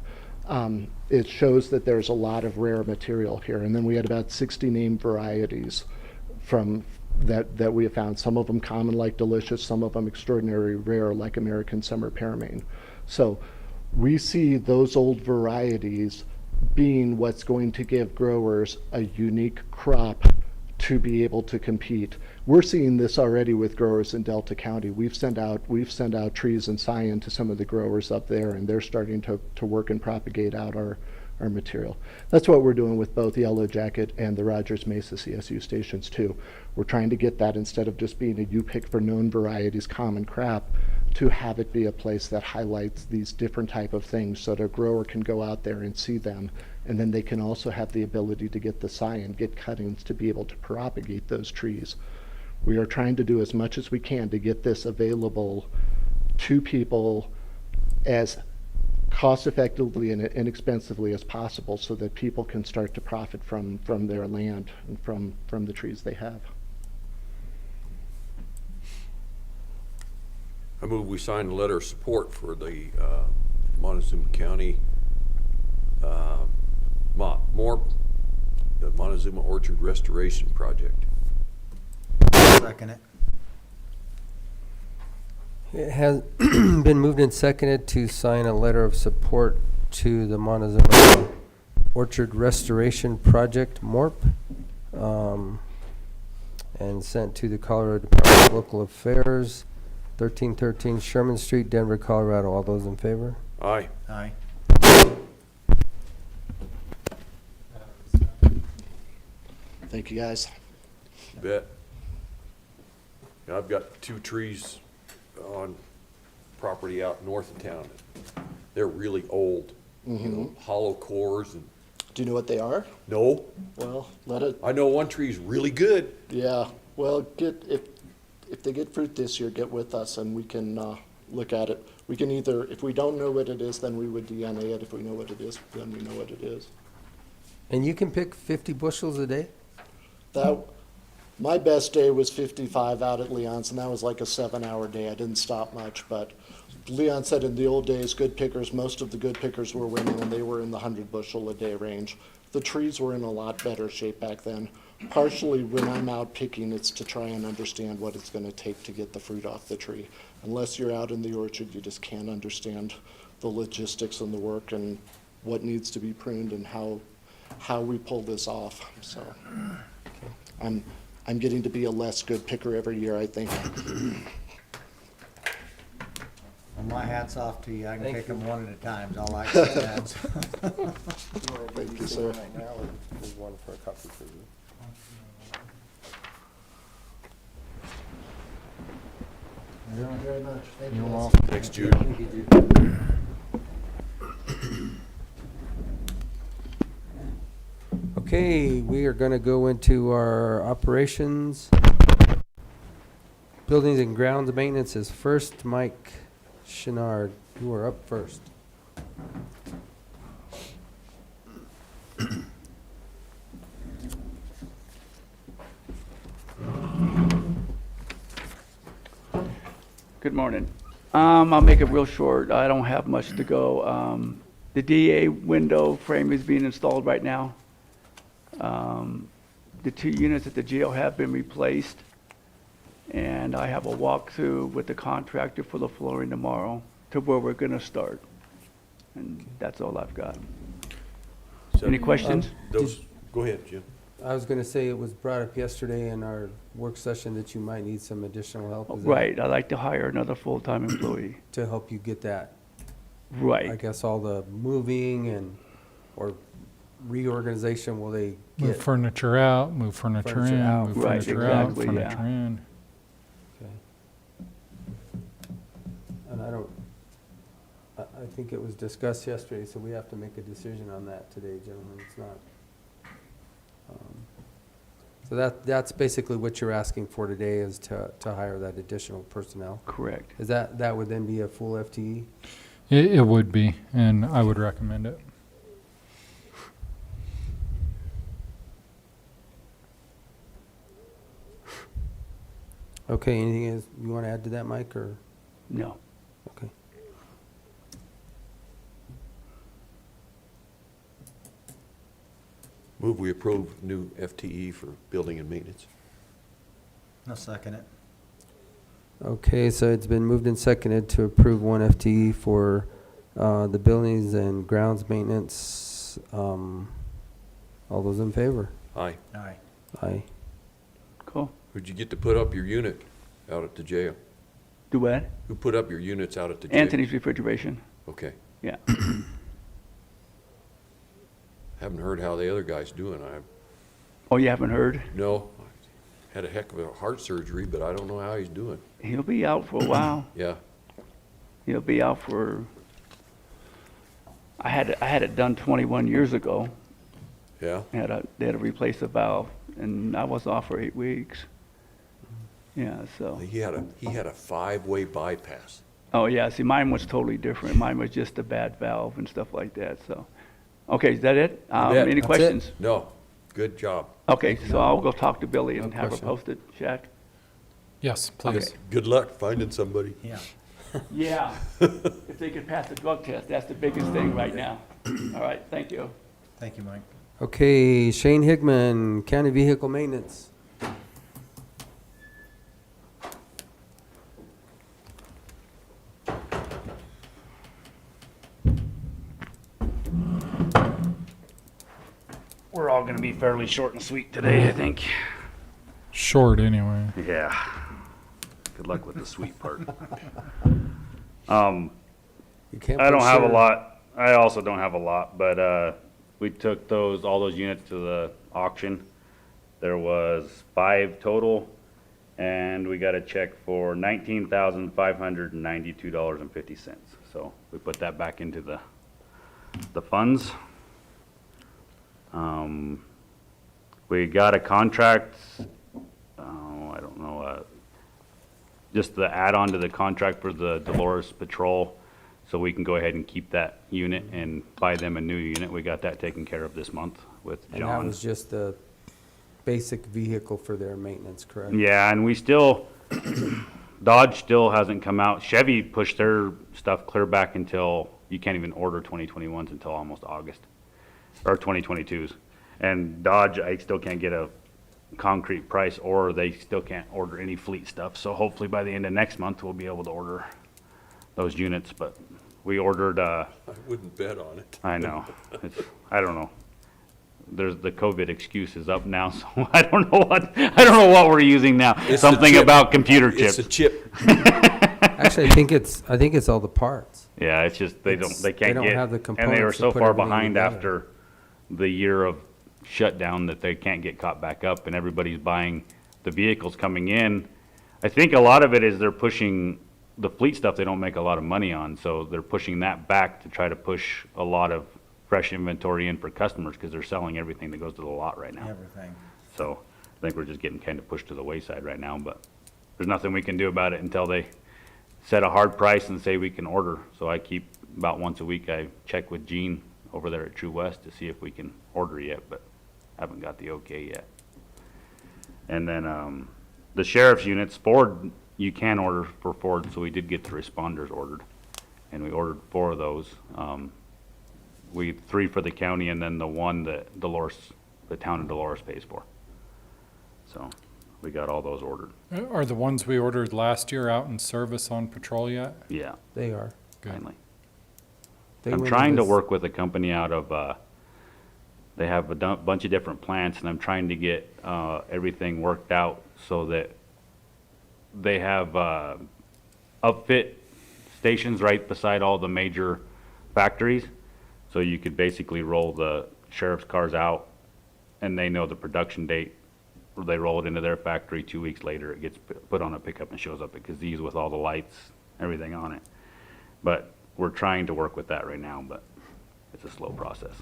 It shows that there's a lot of rare material here. And then we had about 60 named varieties from that we have found. Some of them common like delicious, some of them extraordinary rare like American summer pearmain. So we see those old varieties being what's going to give growers a unique crop to be able to compete. We're seeing this already with growers in Delta County. We've sent out trees and scion to some of the growers up there, and they're starting to work and propagate out our material. That's what we're doing with both Yellow Jacket and the Rogers Mesa CSU stations too. We're trying to get that, instead of just being a you pick for known varieties common crop, to have it be a place that highlights these different type of things so that a grower can go out there and see them, and then they can also have the ability to get the scion, get cuttings to be able to propagate those trees. We are trying to do as much as we can to get this available to people as cost effectively and inexpensively as possible, so that people can start to profit from their land and from the trees they have. I move we sign a letter of support for the Montezuma County MORP, the Montezuma Orchard Restoration Project. Second it. It has been moved and seconded to sign a letter of support to the Montezuma Orchard Restoration Project, MORP, and sent to the Colorado Department of Local Affairs, 1313 Sherman Street, Denver, Colorado. All those in favor? Aye. Aye. Thank you, guys. You bet. I've got 2 trees on property out north of town. They're really old, hollow cores. And Do you know what they are? no, Well, let it. I know one tree's really good. Yeah. Well, if they get fruit this year, get with us and we can look at it. We can either, if we don't know what it is, then we would DNA it. If we know what it is, then we know what it is. And you can pick 50 bushels a day? My best day was 55 out at Leon's, and that was like a 7-hour day. I didn't stop much, but Leon said in the old days, good pickers, most of the good pickers were winning, and they were in the 100 bushel a day range. The trees were in a lot better shape back then. Partially, when I'm out picking, it's to try and understand what it's going to take to get the fruit off the tree. Unless you're out in the orchard, you just can't understand the logistics and the work and what needs to be pruned and how we pull this off. So I'm getting to be a less good picker every year, I think. Well, my hat's off to you. I can Thank pick you. them one at a time, is all I can say. Thank you, sir. There's one for a copy for you. Thank you very much. Thank you. You're welcome. Thanks, Jude. Okay, we are gonna go into our operations. Buildings and grounds maintenance is first. Mike Chenard, you are up first. Good morning. I'll make it real short. I don't have much to go. The DA window frame is being installed right now. The 2 units at the jail have been replaced. And I have a walkthrough with the contractor for the flooring tomorrow to where we're gonna start. And that's all I've got. So- Any questions? Go ahead, Jim. I was gonna say it was brought up yesterday in our work session that you might need some additional help. Is that Right, I'd like to hire another full-time employee. to help you get that, I Right, guess, all the moving and, or reorganization, will they Move get? furniture out, move furniture Furniture in, out. move Right, furniture out, exactly, furniture yeah. in. Okay. And I think it was discussed yesterday, so we have to make a decision on that today, gentlemen. It's not. So that's basically what you're asking for today, is to hire that additional personnel. correct. Is that would then be a full FTE? It would be, and I would recommend it. Okay, anything else you want to add to that, Mike, or? No. Okay. Move we approve new FTE for building and maintenance. I'll second it. Okay, so it's been moved and seconded to approve 1 FTE for the buildings and grounds maintenance. All those in favor? Aye. Aye. Aye. Cool. Who'd you get to put up your unit out at the jail? Do what? Who put up your units out at the jail? Anthony's Refrigeration. Okay. Yeah. Haven't heard how the other guy's doing. Oh, you haven't heard? No, had a heck of a heart surgery, but I don't know how he's doing. He'll be out for a while. Yeah. He'll be out for, I had it done 21 years ago. Yeah. They had to replace a valve, and I was off for 8 weeks. Yeah, so. He had a 5-way bypass. Oh, yeah, see, mine was totally different. Mine was just a bad valve and stuff like that, so. Okay, is that it? bet. Any That's it. questions? No, good job. Okay, so I'll go talk to Billy and No have her question. post it, Shaq. Yes, please. Okay. Good luck finding somebody. Yeah. Yeah, if they could pass the drug test, that's the biggest thing right now. All right, thank you. Thank you, Mike. Okay, Shane Hickman, County Vehicle Maintenance. We're all gonna be fairly short and sweet today, I think. Short, anyway. Yeah. Good luck with the sweet part. You can't I put don't have a sure. lot. I also don't have a lot, but we took all those units to the auction. There was 5 total, and we got a check for $19,592.50. So we put that back into the funds. We got a contract, I don't know, just the add-on to the contract for the Dolores patrol, so we can go ahead and keep that unit and buy them a new unit. We got that taken care of this month with And that John. was just a basic vehicle for their maintenance, correct? Yeah, and we still, Dodge still hasn't come out. Chevy pushed their stuff clear back until, you can't even order 2021s until almost August, or 2022s. And Dodge, I still can't get a concrete price, or they still can't order any fleet stuff. So hopefully by the end of next month, we'll be able to order those units, but we ordered, I wouldn't bet on it. I know, I don't know. There's the COVID excuse is up now, so I don't know what we're using now. It's the Something chip. about computer chips. It's a chip. Actually, I think it's all the parts. Yeah, it's just they can't They don't get, have the and they were components to so put far everything behind together. after the year of shutdown that they can't get caught back up, and everybody's buying the vehicles coming in. I think a lot of it is they're pushing the fleet stuff they don't make a lot of money on, so they're pushing that back to try to push a lot of fresh inventory in for customers because they're selling everything that goes to the lot right now. Everything. So I think we're just getting kind of pushed to the wayside right now, but there's nothing we can do about it until they set a hard price and say we can order. So I keep, about once a week, I check with Gene over there at True West to see if we can order yet, but haven't got the okay yet. And then the sheriff's units, Ford, you can order for Ford, so we did get the responders ordered. And we ordered 4 of those. 3 for the county and then the one that Dolores, the town of Dolores pays for. So we got all those ordered. Are the ones we ordered last year out in service on patrol yet? Yeah, They are. finally. They I'm went trying to with- work with a company out of, they have a bunch of different plants, and I'm trying to get everything worked out so that they have upfit stations right beside all the major factories. So you could basically roll the sheriff's cars out, and they know the production date. They roll it into their factory, 2 weeks later, it gets put on a pickup and shows up at Kazee with all the lights, everything on it. But we're trying to work with that right now, but it's a slow process.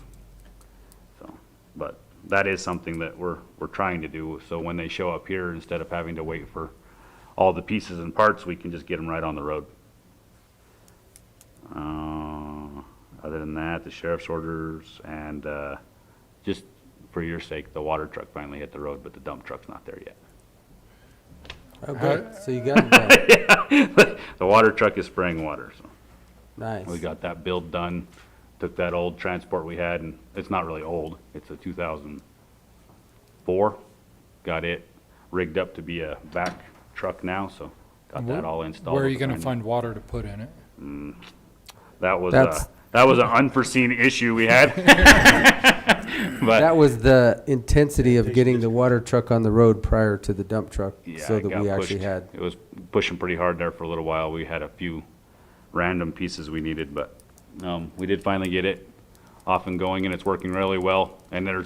So, but that is something that we're trying to do. So when they show up here, instead of having to wait for all the pieces and parts, we can just get them right on the road. Other than that, the sheriff's orders and just for your sake, the water truck finally hit the road, but the dump truck's not there yet. Oh, good. So you got it done. Yeah. The water truck is spraying water, so. Nice. We got that build done, took that old transport we had, and it's not really old, it's a 2004. Got it rigged up to be a back truck now, so got that all installed. Where are you with gonna brand- find water to put in it? That was That's- that was an unforeseen issue we had. But That was the intensity of getting the water truck on the road prior to the dump truck, yeah, so it that got we actually pushed. had. It was pushing pretty hard there for a little while. We had a few random pieces we needed, but we did finally get it off and going, and it's working really well. And there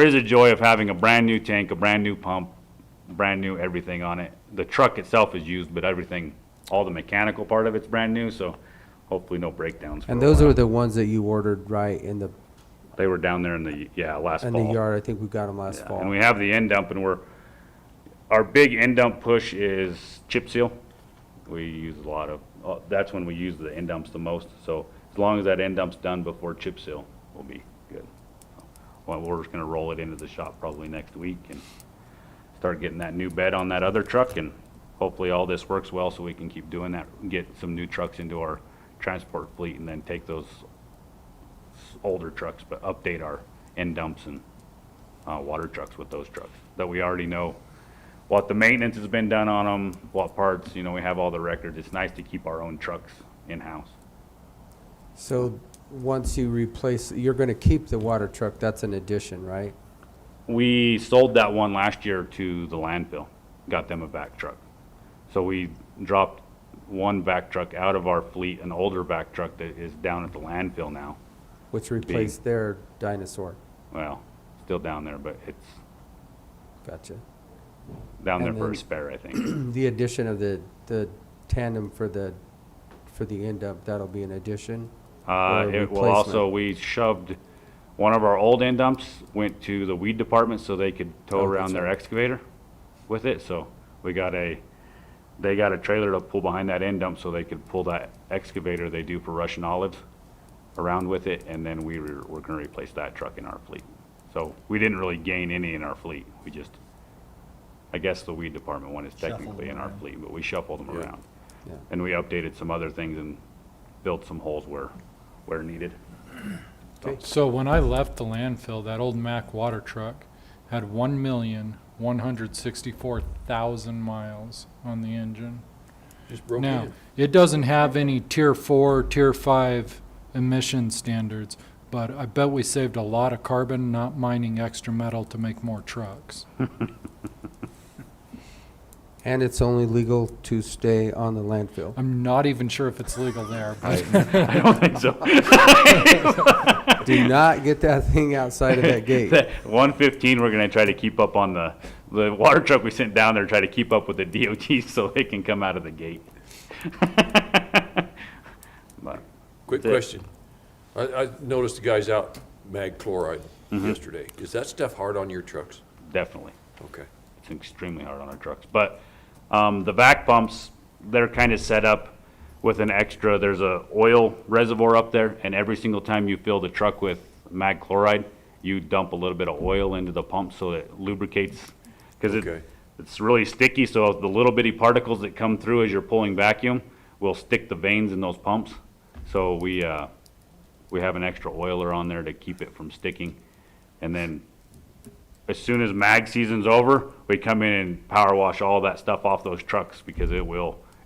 is a joy of having a brand new tank, a brand new pump, brand new everything on it. The truck itself is used, but everything, all the mechanical part of it's brand new, so hopefully no breakdowns. And those are the ones that you ordered right in the They were down there in the, last fall. yard. I think we got them last Yeah, fall. and we have the end dump, and our big end dump push is chip seal. We use a lot of, that's when we use the end dumps the most. So as long as that end dump's done before chip seal, we'll be good. Well, we're just gonna roll it into the shop probably next week and start getting that new bed on that other truck, and hopefully all this works well so we can keep doing that, and get some new trucks into our transport fleet, and then take those older trucks, but update our end dumps and water trucks with those trucks, that we already know what the maintenance has been done on them, what parts, we have all the records. It's nice to keep our own trucks in-house. So once you replace, you're gonna keep the water truck, that's an addition, right? We sold that one last year to the landfill, got them a vac truck. So we dropped one vac truck out of our fleet, an older vac truck that is down at the landfill now. Which replaced their dinosaur. Well, still down there, but it's Gotcha. down there And for a then- spare, I think. The addition of the tandem for the end dump, that'll be an addition? or a It will also, replacement? we shoved, one of our old end dumps went to the weed department so they could tow Oh, around that's their right. excavator with it. So they got a trailer to pull behind that end dump so they could pull that excavator they do for Russian olives around with it, and then we're gonna replace that truck in our fleet. So we didn't really gain any in our fleet. We just, I guess the weed department one is Shuffled technically them in our around. fleet, but we shuffled them around. Yeah. And we updated some other things and built some holes where needed. So when I left the landfill, that old Mack water truck had 1,164,000 miles on the engine. Just broke Now, in. it doesn't have any Tier 4, Tier 5 emission standards, but I bet we saved a lot of carbon not mining extra metal to make more trucks. And it's only legal to stay on the landfill. I'm not even sure if it's legal there, but I don't think so. Do not get that thing outside of that gate. That 115, we're gonna try to keep up on the water truck we sent down there, try to keep up with the DOT so they can come out of the gate. But Quick that's it. question. I noticed the guys out mag chloride Mhm. yesterday. Is that stuff hard on your trucks? Definitely. Okay. It's extremely hard on our trucks. But the vac pumps, they're kind of set up with an extra, there's a oil reservoir up there, and every single time you fill the truck with mag chloride, you dump a little bit of oil into the pump so it lubricates. Because Okay. it's really sticky, so the little bitty particles that come through as you're pulling vacuum will stick the veins in those pumps. So we have an extra oiler on there to keep it from sticking. And then as soon as mag season's over, we come in and power wash all that stuff off those trucks because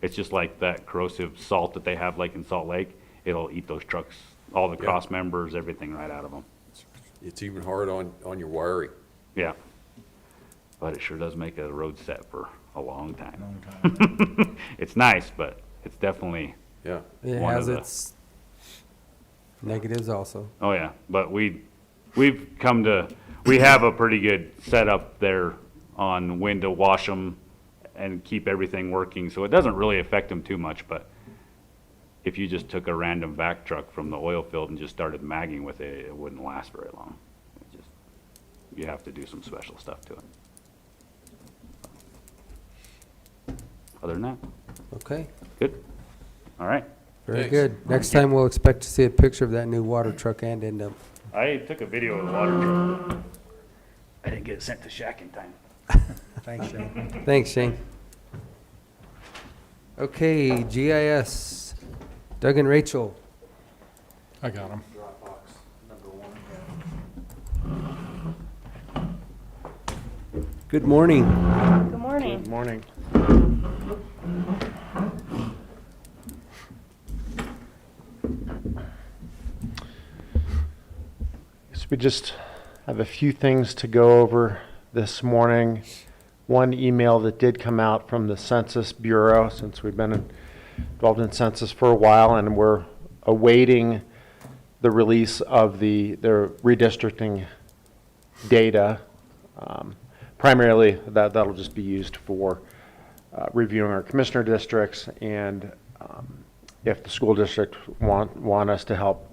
it's just like that corrosive salt that they have like in Salt Lake. It'll eat those trucks, all the Yeah. cross members, everything right out of them. It's even hard on your wiring. Yeah. But it sure does make a road set for a long time. Long time. It's nice, but it's definitely, Yeah. It One has of the- its negatives also. oh yeah. But we have a pretty good setup there on when to wash them and keep everything working. So it doesn't really affect them too much, but if you just took a random vac truck from the oil field and just started magging with it, it wouldn't last very long. You have to do some special stuff to it. Other than that, Okay, good. All right. very Thanks. good. Next time we'll expect to see a picture of that new water truck and N.M.P.M. I took a video of the water truck. I didn't get it sent to Shaq in time. Thanks, Shane. Thanks, Shane. Okay, GIS. Doug and Rachel. I got them. Good morning. Good morning. Good morning. So we just have a few things to go over this morning. One email that did come out from the Census Bureau, since we've been involved in census for a while, and we're awaiting the release of their redistricting data. Primarily, that'll just be used for reviewing our commissioner districts, and if the school district want us to help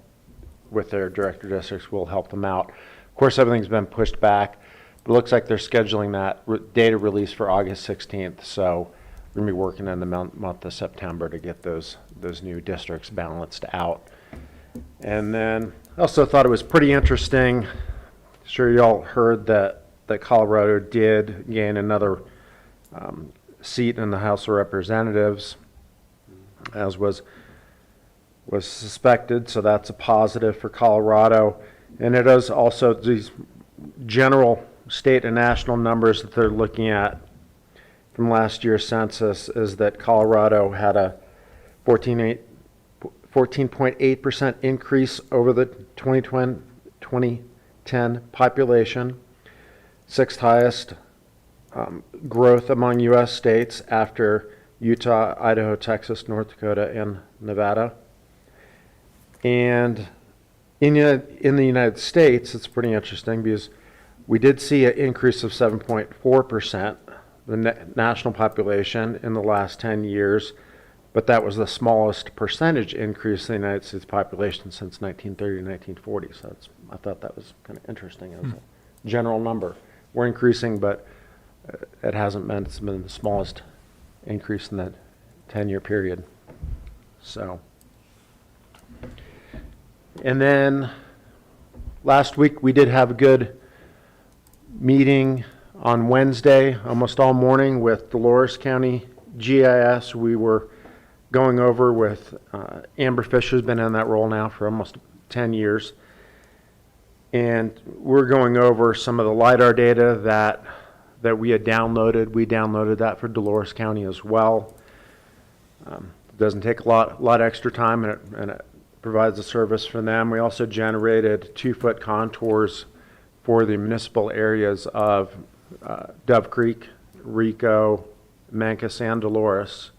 with their director districts, we'll help them out. Of course, everything's been pushed back, but it looks like they're scheduling that data release for August 16th, so we're going to be working in the month of September to get those new districts balanced out. And then I also thought it was pretty interesting, sure y'all heard that Colorado did gain another seat in the House of Representatives, as was suspected, so that's a positive for Colorado. And it is also these general state and national numbers that they're looking at from last year's census is that Colorado had a 14.8% increase over the 2010 population, sixth highest growth among U.S. states after Utah, Idaho, Texas, North Dakota, and Nevada. And in the United States, it's pretty interesting because we did see an increase of 7.4%, the national population in the last 10 years, but that was the smallest percentage increase in the United States population since 1930 to 1940. So I thought that was kind of interesting as a general number. We're increasing, but it hasn't been, it's been the smallest increase in that 10-year period. So, and then last week we did have a good meeting on Wednesday, almost all morning, with Dolores County GIS. We were going over with Amber Fisher's been in that role now for almost 10 years. And we're going over some of the LiDAR data that we had downloaded. We downloaded that for Dolores County as well. It doesn't take a lot extra time, and it provides a service for them. We also generated 2-foot contours for the municipal areas of Dove Creek, Rico, Mancos, and Dolores.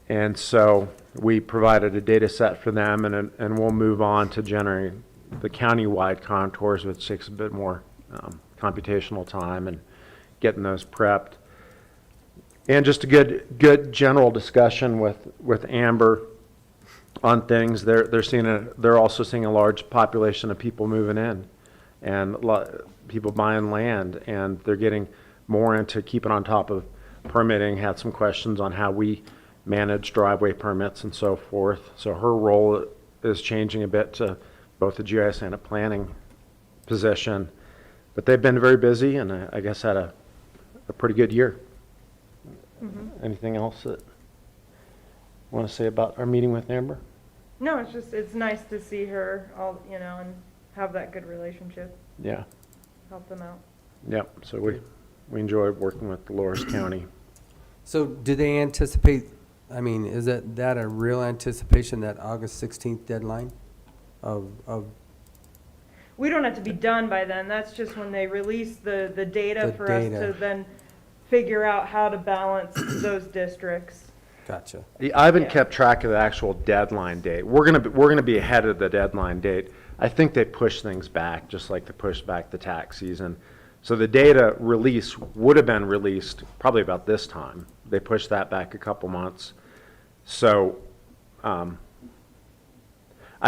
And so we provided a data set for them, and we'll move on to generating the county-wide contours, which takes a bit more computational time and getting those prepped. And just a good general discussion with Amber. on things. They're also seeing a large population of people moving in, and people buying land, and they're getting more into keeping on top of permitting. Had some questions on how we manage driveway permits and so forth. So her role is changing a bit to both the GIS and a planning position. But they've been very busy, and I guess had a pretty good year. Anything else that you want to say about our meeting with Amber? No, it's nice to see her and have that good relationship. Yeah. Help them out. Yep. So we enjoyed working with Dolores County. So do they anticipate, I mean, is that a real anticipation, that August 16th deadline of? We don't have to be done by then. That's just when they release the data for us to then figure out how to balance those districts. Gotcha. I haven't kept track of the actual deadline date. We're gonna be ahead of the deadline date. I think they push things back, just like they pushed back the tax season. So the data release would have been released probably about this time. They pushed that back a couple months. So I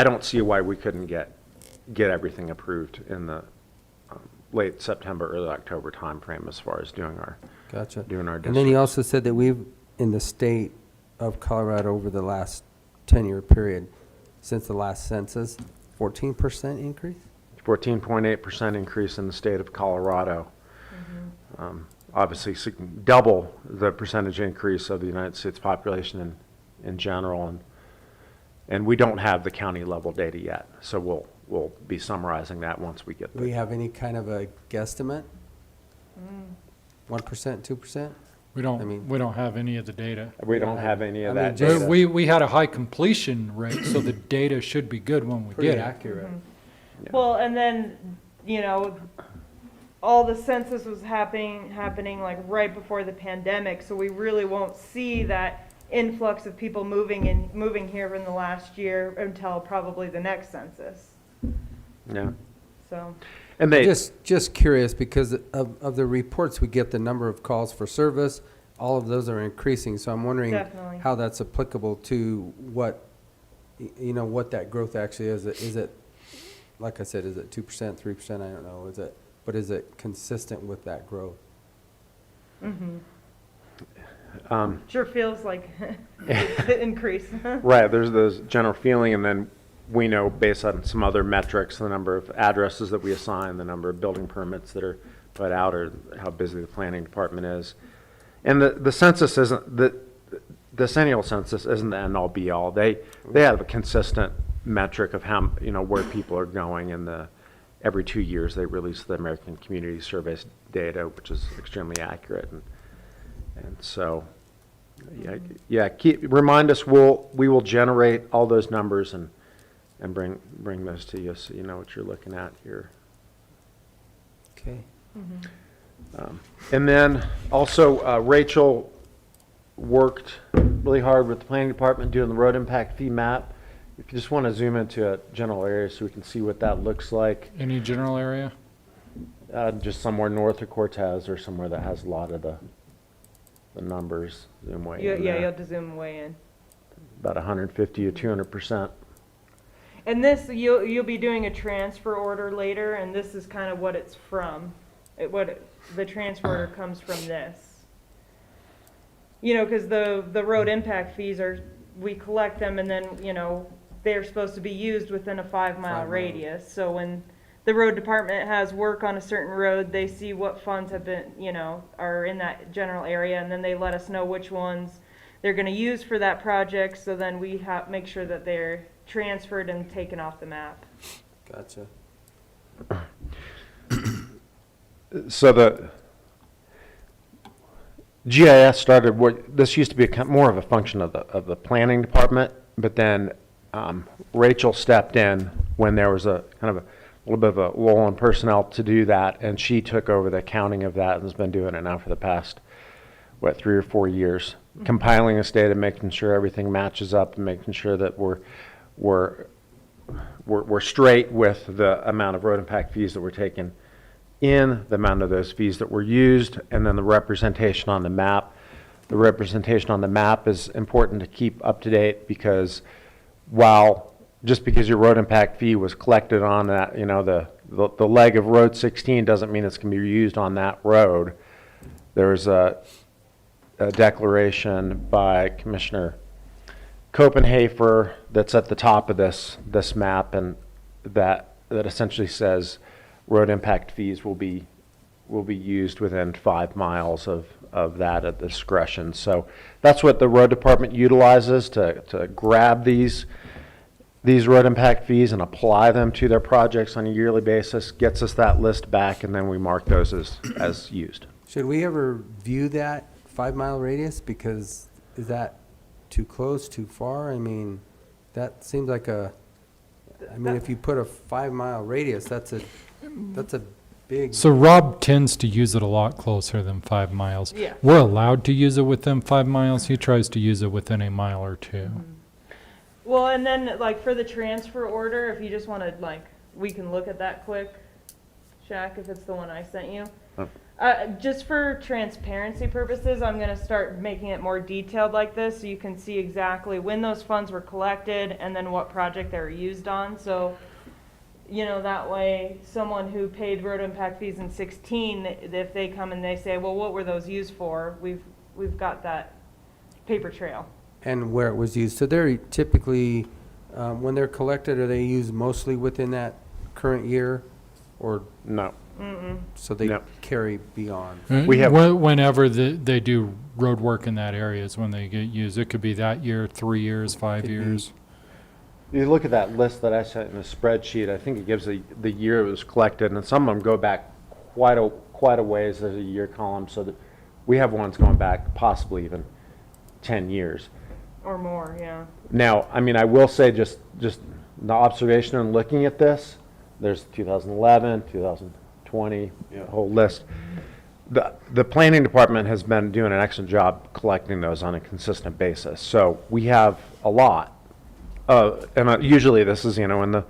don't see why we couldn't get everything approved in the late September, early October timeframe as far as doing our districts. And then he also said that we've, in the state of Colorado over the last 10-year period, since the last census, 14% increase? 14.8% increase in the state of Colorado. Obviously, double the percentage increase of the United States population in general. And we don't have the county level data yet, so we'll be summarizing that once we get there. Do we have any kind of a guesstimate? 1%, 2%? We don't have any of the data. We don't have any of that data. We had a high completion rate, so the data should be good when we Pretty get it. accurate. Yeah. Well, and then, all the census was happening like right before the pandemic, so we really won't see that influx of people moving here in the last year until probably the next census. Yeah. So. And they just curious, because of the reports we get, the number of calls for service, all of those are increasing. So I'm wondering Definitely. how that's applicable to what that growth actually is. Is it, like I said, is it 2%, 3%? I don't know. But is it consistent with that growth? Sure feels like the increase. Right. There's this general feeling, and then we know based on some other metrics, the number of addresses that we assign, the number of building permits that are put out, or how busy the planning department is. And the census isn't, the decennial census isn't the end all be all. They have a consistent metric of how, where people are going, and every 2 years they release the American Community Survey's data, which is extremely accurate. And so, remind us, we will generate all those numbers and bring those to you, so you know what you're looking at here. Okay. And then also Rachel worked really hard with the planning department doing the road impact fee map. If you just want to zoom into a general area so we can see what that looks like. Any general area? Just somewhere north of Cortez, or somewhere that has a lot of the numbers. Zoom way in Yeah, there. you'll have to zoom way in. About 150 to 200%. And this, you'll be doing a transfer order later, and this is kind of what it's from. The transfer order comes from this. Because the road impact fees we collect them, and then, they're supposed to be used within a 5-mile radius. So when the road department has work on a certain road, they see what funds have been, are in that general area, and then they let us know which ones they're going to use for that project. So then we make sure that they're transferred and taken off the map. Gotcha. So the GIS started, this used to be more of a function of the planning department, but then Rachel stepped in when there was a kind of a little bit of a lull in personnel to do that, and she took over the accounting of that and has been doing it now for the past 3 or 4 years, compiling this data, making sure everything matches up, and making sure that we're straight with the amount of road impact fees that we're taking in, the amount of those fees that were used, and then the representation on the map. The representation on the map is important to keep up to date, because while, just because your road impact fee was collected on that, you know, the leg of Road 16 doesn't mean it's going to be used on that road. There's a declaration by Commissioner Copenhaver that's at the top of this map, and that essentially says road impact fees will be used within 5 miles of that at the discretion. So that's what the road department utilizes to grab these road impact fees and apply them to their projects on a yearly basis, gets us that list back, and then we mark those as used. Should we ever view that 5 mile radius? Because is that too close, too far? I mean, that seems like if you put a 5 mile radius, that's a big. So Rob tends to use it a lot closer than 5 miles. Yeah. We're allowed to use it within 5 miles. He tries to use it within a mile or two. Well, and then like for the transfer order, if you just want to we can look at that quick, Shaq, if it's the one I sent you. Just for transparency purposes, I'm going to start making it more detailed like this so you can see exactly when those funds were collected and then what project they were used on. So, you know, that way someone who paid road impact fees in 16, if they come and they say, well, what were those used for? We've got that paper trail. And where it was used. So they're typically, when they're collected, are they used mostly within that current year, or no? So they carry beyond. We have whenever they do road work in that area is when they get used. It could be that year, 3 years, 5 years. You look at that list that I sent in the spreadsheet, I think it gives the year it was collected, and some of them go back quite a ways. There's a year column, so that we have ones going back possibly even 10 years. Or more, yeah. Now, I mean, I will say just the observation and looking at this, there's 2011, 2020, a whole list. The planning department has been doing an excellent job collecting those on a consistent basis. So we have a lot. And usually this is, you know, in the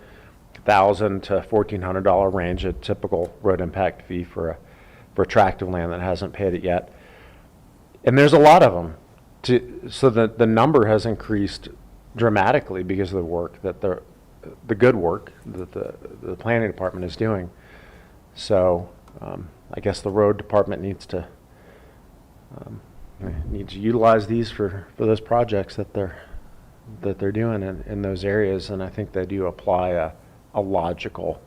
$1,000 to $1,400 range, a typical road impact fee for a tract of land that hasn't paid it yet. And there's a lot of them. So that the number has increased dramatically because of the work that the good work that the planning department is doing. So I guess the road department needs to utilize these for those projects that they're doing in those areas, and I think they do apply a logical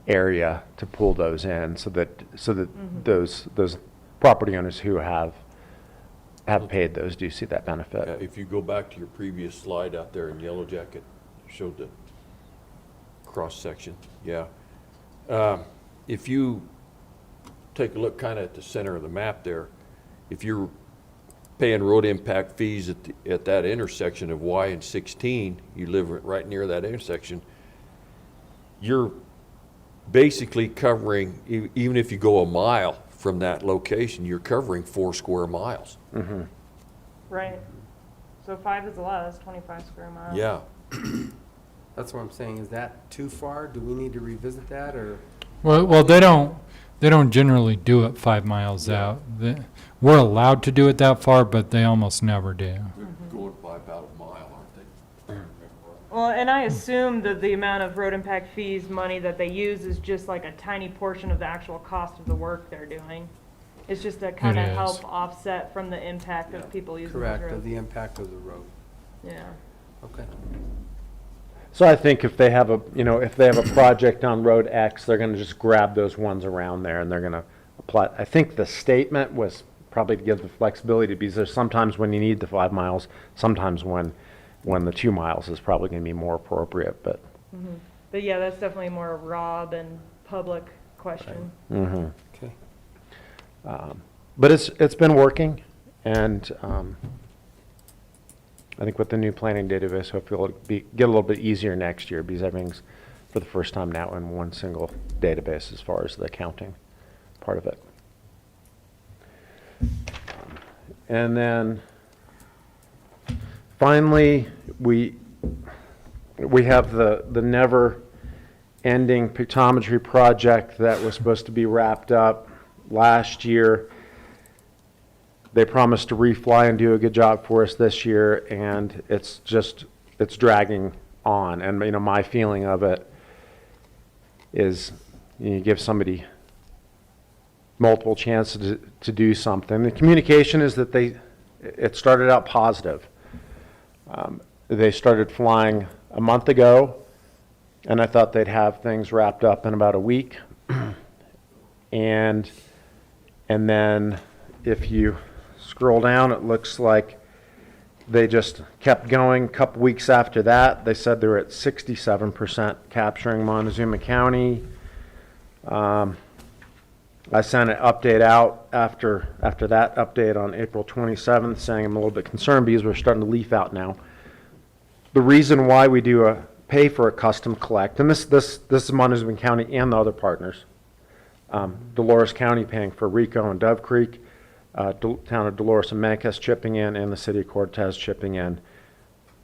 area to pull those in, so that those property owners who have paid those do see that benefit. If you go back to your previous slide out there in Yellow Jacket, showed the cross section. Yeah. If you take a look kind of at the center of the map there, if you're paying road impact fees at that intersection of Y and 16, you live right near that intersection, you're basically covering, even if you go a mile from that location, you're covering 4 square miles. Mm-hmm. Right. So 5 is a lot, that's 25 square miles. Yeah. That's what I'm saying. Is that too far? Do we need to revisit that, or? Well, they don't generally do it 5 miles out. We're allowed to do it that far, but they almost never do. They're going by about a mile, aren't they? Well, and I assume that the amount of road impact fees money that they use is just like a tiny portion of the actual cost of the work they're doing. It's just to kind of It is. help offset from the impact of people using the road. Correct, of the impact of the road. Yeah. Okay. So I think if they have a project on Road X, they're going to just grab those ones around there and they're going to apply. I think the statement was probably to give the flexibility, because there's sometimes when you need the 5 miles, sometimes when the 2 miles is probably going to be more appropriate. But But yeah, that's definitely more a Rob and public question. mm-hmm. Okay. But it's been working, and I think with the new planning database, hopefully it'll get a little bit easier next year, because everything's for the first time now in one single database as far as the accounting part of it. And then finally, we have the never-ending pictometry project that was supposed to be wrapped up last year. They promised to refly and do a good job for us this year, and it's it's dragging on. And, my feeling of it is you give somebody multiple chances to do something. The communication is that it started out positive. They started flying a month ago, and I thought they'd have things wrapped up in about a week. And then if you scroll down, it looks like they just kept going. A couple weeks after that, they said they were at 67% capturing Montezuma County. I sent an update out after that update on April 27th saying I'm a little bit concerned because we're starting to leaf out now. The reason why we do pay for a custom collect, and this is Montezuma County and the other partners. Dolores County paying for Rico and Dove Creek, town of Dolores and Mancos chipping in, and the city of Cortez chipping in.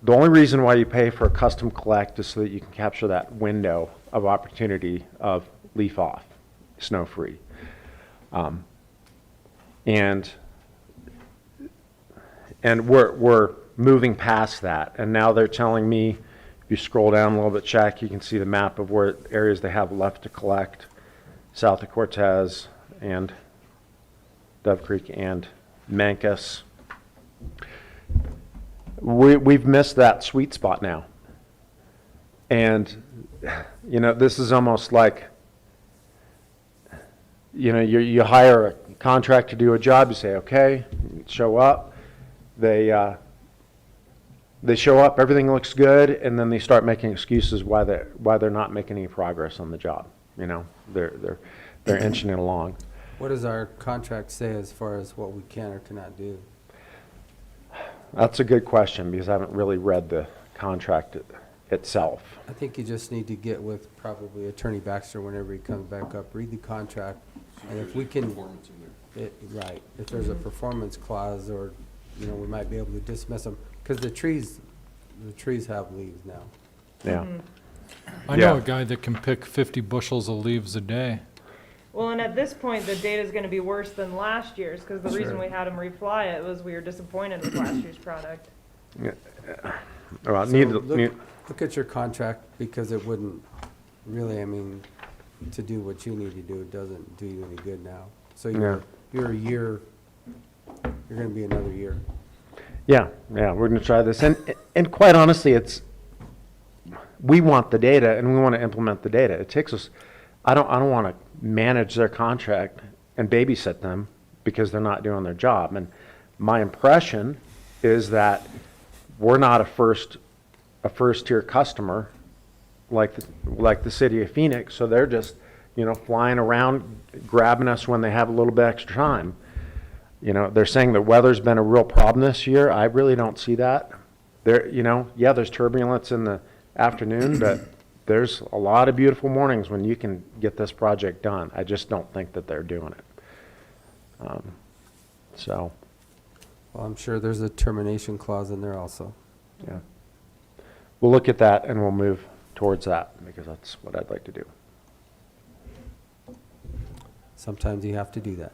The only reason why you pay for a custom collect is so that you can capture that window of opportunity of leaf off, snow free. And we're moving past that, and now they're telling me, if you scroll down a little bit, Jack, you can see the map of where areas they have left to collect, south of Cortez and Dove Creek and Mancos. We've missed that sweet spot now, and this is almost like, you hire a contractor to do a job. You say, okay, show up. They show up, everything looks good, and then they start making excuses why they're not making any progress on the job. They're inching it along. What does our contract say as far as what we can or cannot do? That's a good question because I haven't really read the contract itself. I think you just need to get with probably Attorney Baxter whenever he comes back up, read the contract, and if we can, right, if there's a performance clause, or we might be able to dismiss them, because the trees have leaves now. Yeah. I know a guy that can pick 50 bushels of leaves a day. Well, and at this point, the data's gonna be worse than last year's, because the reason Sure. we had them refly it was we were disappointed with last year's product. Yeah. Well, So look at your contract, because it wouldn't really, to do what you need to do, it doesn't do you any good now. So you're a year, you're gonna be another year. Yeah, we're going to try this, and quite honestly, we want the data and we want to implement the data. It takes us. I don't want to manage their contract and babysit them because they're not doing their job. And my impression is that we're not a first tier customer like the city of Phoenix. So they're just flying around, grabbing us when they have a little bit extra time. They're saying the weather's been a real problem this year. I really don't see that. There's turbulence in the afternoon, but there's a lot of beautiful mornings when you can get this project done. I just don't think that they're doing it. Well, I'm sure there's a termination clause in there also. Yeah. We'll look at that and we'll move towards that because that's what I'd like to do. Sometimes you have to do that.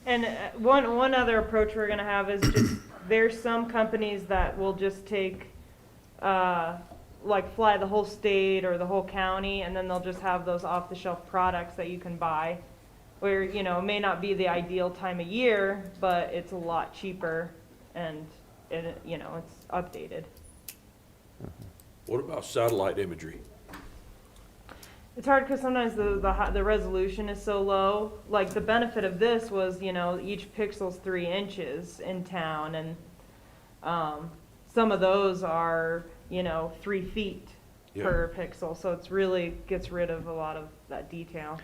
And one other approach we're gonna have is just, there's some companies that will just take, fly the whole state or the whole county, and then they'll just have those off-the-shelf products that you can buy, where, it may not be the ideal time of year, but it's a lot cheaper, and, it's updated. What about satellite imagery? It's hard because sometimes the resolution is so low. Like, the benefit of this was, each pixel's 3 inches in town, and some of those are, 3 feet per pixel. So it's really gets rid of a lot of that detail.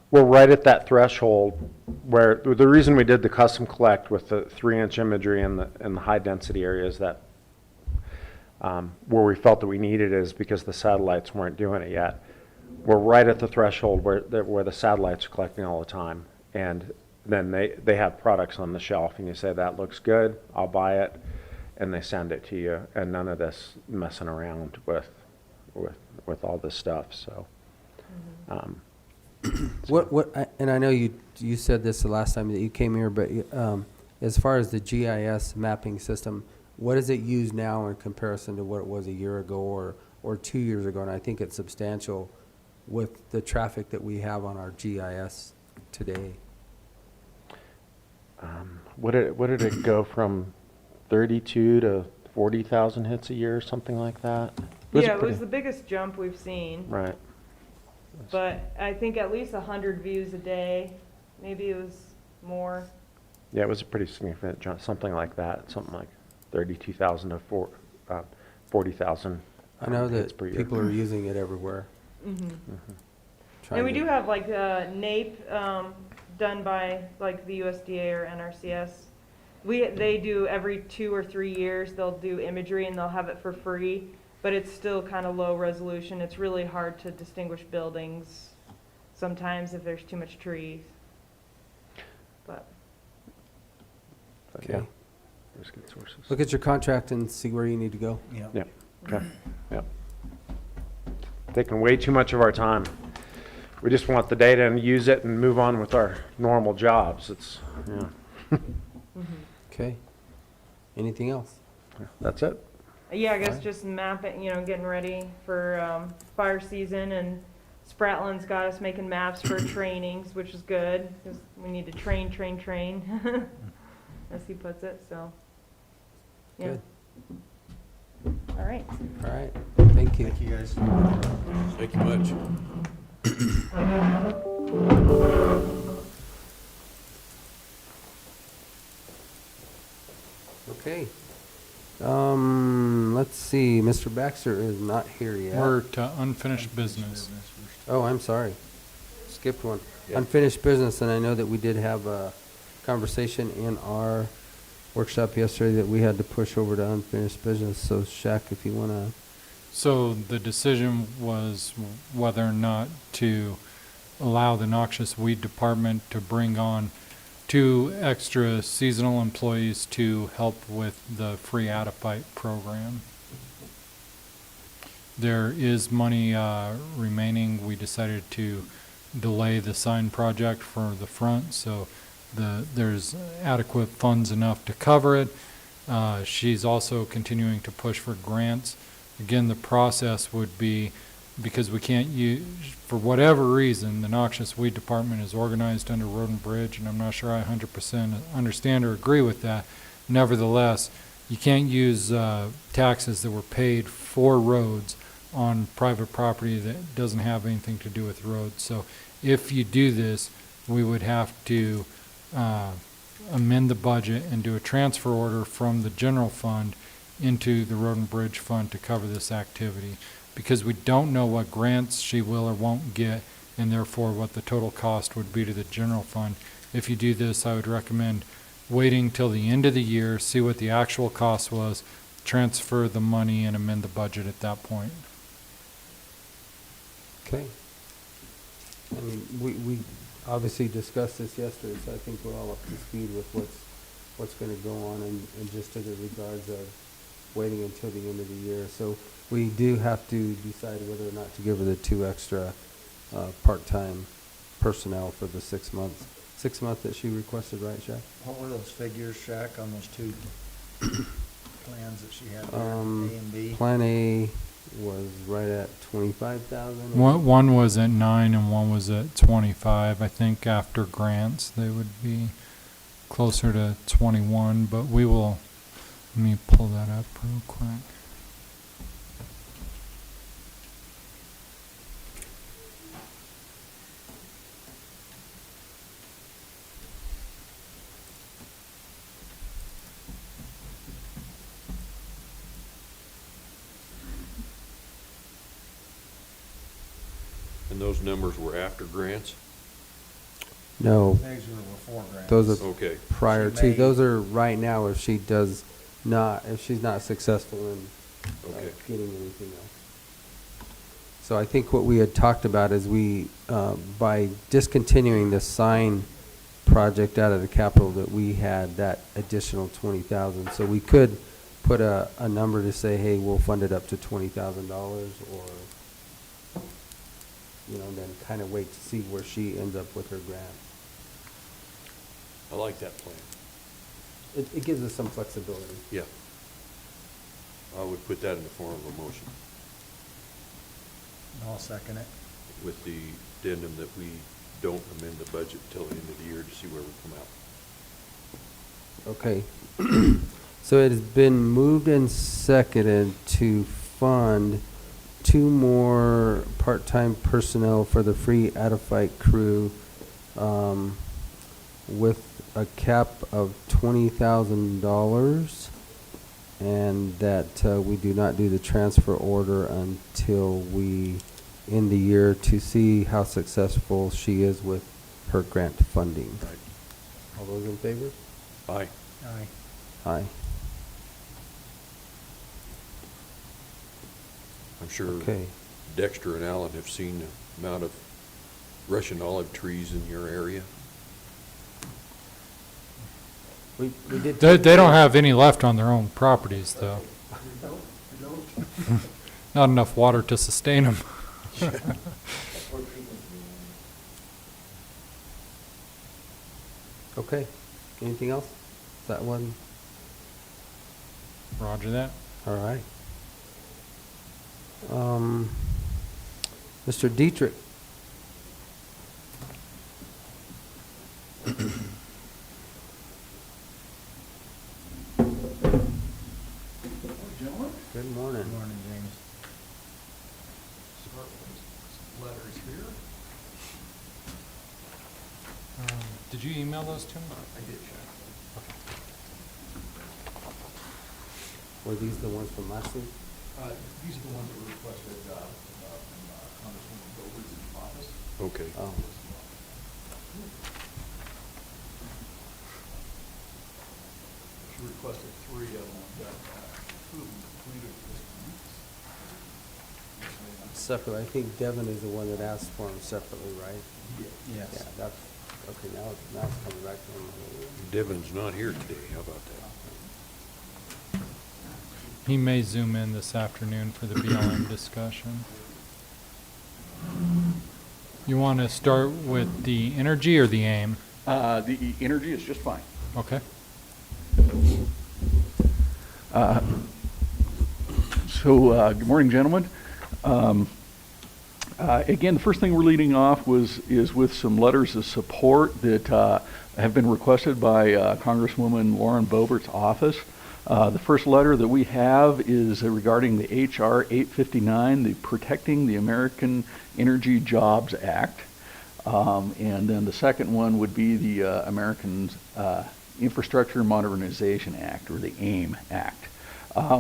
We're right at that threshold where the reason we did the custom collect with the 3-inch imagery in the high density areas that where we felt that we needed it is because the satellites weren't doing it yet. We're right at the threshold where the satellites are collecting all the time, and then they have products on the shelf, and you say that looks good, I'll buy it, and they send it to you, and none of this messing around with all this stuff. So, and I know you said this the last time that you came here, but as far as the GIS mapping system, what is it used now in comparison to what it was a year ago or 2 years ago? And I think it's substantial with the traffic that we have on our GIS today. What did it go from 32 to 40,000 hits a year or something like that? Yeah, it was the biggest jump we've seen. Right. But I think at least 100 views a day. Maybe it was more. Yeah, it was a pretty significant jump, something like that, something like 32,000 to 40,000 I know hits that per year. people are using it everywhere. And we do have like N.M.P. Done by like the USDA or NRCS. They do every 2 or 3 years, they'll do imagery and they'll have it for free, but it's still kind of low resolution. It's really hard to distinguish buildings sometimes if there's too much trees. But Yeah, there's good sources. Look at your contract and see where you need to go. Yeah, okay, yep. Taking way too much of our time. We just want the data and use it and move on with our normal jobs. It's, yeah. Okay. Anything else? That's it. yeah, I guess just mapping, getting ready for fire season, and Spratlin's got us making maps for trainings, which is good, because we need to train, as he puts it, so, yeah. Good. All right. All right. Thank you. Thank you, guys. Thank you much. Okay. Let's see, Mr. Baxter is not here yet. We're to unfinished business. Oh, I'm sorry. Skipped one. Yeah. Unfinished business, and I know that we did have a conversation in our workshop yesterday that we had to push over to unfinished business. So Shaq, if you want to. So the decision was whether or not to allow the noxious weed department to bring on 2 extra seasonal employees to help with the free Adafite program. There is money remaining. We decided to delay the sign project for the front, so there's adequate funds enough to cover it. She's also continuing to push for grants. Again, the process would be, because we can't use, for whatever reason, the noxious weed department is organized under Road and Bridge, and I'm not sure I 100% understand or agree with that. Nevertheless, you can't use taxes that were paid for roads on private property that doesn't have anything to do with roads. So if you do this, we would have to amend the budget and do a transfer order from the general fund into the Road and Bridge Fund to cover this activity, because we don't know what grants she will or won't get, and therefore what the total cost would be to the general fund. If you do this, I would recommend waiting till the end of the year, see what the actual cost was, transfer the money, and amend the budget at that point. Okay. I mean, we obviously discussed this yesterday, so I think we're all up to speed with what's going to go on, and just to the regards of waiting until the end of the year. So we do have to decide whether or not to give her the 2 extra part-time personnel for the 6 months. 6 months that she requested, right, Shaq? What were those figures, Shaq, on those 2 plans that she had there, A and B? Plan A was right at 25,000. One was at 9 and one was at 25. I think after grants they would be closer to 21, but we will, let me pull that up real quick. And those numbers were after grants? No. These were before grants. Those are Okay. prior She to. may- Those are right now if she does not, if she's not successful in Okay. getting anything else. So I think what we had talked about is we, by discontinuing the sign project out of the capital, that we had that additional 20,000. So we could put a number to say, hey, we'll fund it up to $20,000, or, and then kind of wait to see where she ends up with her grant. I like that plan. It gives us some flexibility. Yeah. I would put that in the form of a motion I'll second it. with the addendum that we don't amend the budget until the end of the year to see where we come out. Okay. So it has been moved and seconded to fund 2 more part-time personnel for the free Adafite crew, with a cap of $20,000, and that we do not do the transfer order until we end the year to see how successful she is with her grant funding. Right. All those in favor? Aye. Aye. Aye. I'm sure Okay. Dexter and Allen have seen the amount of Russian olive trees in your area. We did. They don't have any left on their own properties, though. Not enough water to sustain them. Okay. Anything else? That one? Roger that. All right. Mr. Dietrich. Good morning. Good morning, James. Letters here. Did you email those to me? I did, Were these the ones from last week? These are the ones that were requested from Congresswoman Bobert's office. Okay. Oh. She requested 3 of them, got 2 of them completed this week. Separately. I think Devin is the one that asked for them separately, right? Yes. Yeah, that's, okay, now it's coming back to him. Devon's not here today. How about that? He may zoom in this afternoon for the BLM discussion. You want to start with the energy or the aim? The energy is just fine. Okay. Good morning, gentlemen. Again, the first thing we're leading off is with some letters of support that have been requested by Congresswoman Lauren Boebert's office. The first letter that we have is regarding the H.R. 859, the Protecting the American Energy Jobs Act. And then the second one would be the American Infrastructure Modernization Act, or the AIM Act.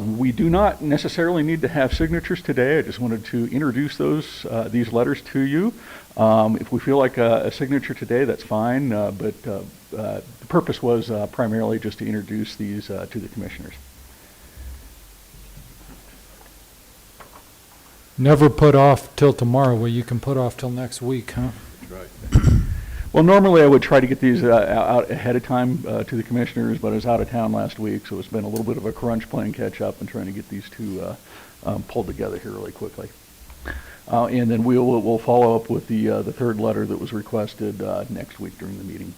We do not necessarily need to have signatures today. I just wanted to introduce these letters to you. If we feel like a signature today, that's fine, but the purpose was primarily just to introduce these to the commissioners. Never put off till tomorrow, well, you can put off till next week, huh? That's right. Well, normally I would try to get these out ahead of time to the commissioners, but I was out of town last week, so it's been a little bit of a crunch playing catch up and trying to get these two pulled together here really quickly. And then we'll follow up with the third letter that was requested next week during the meeting.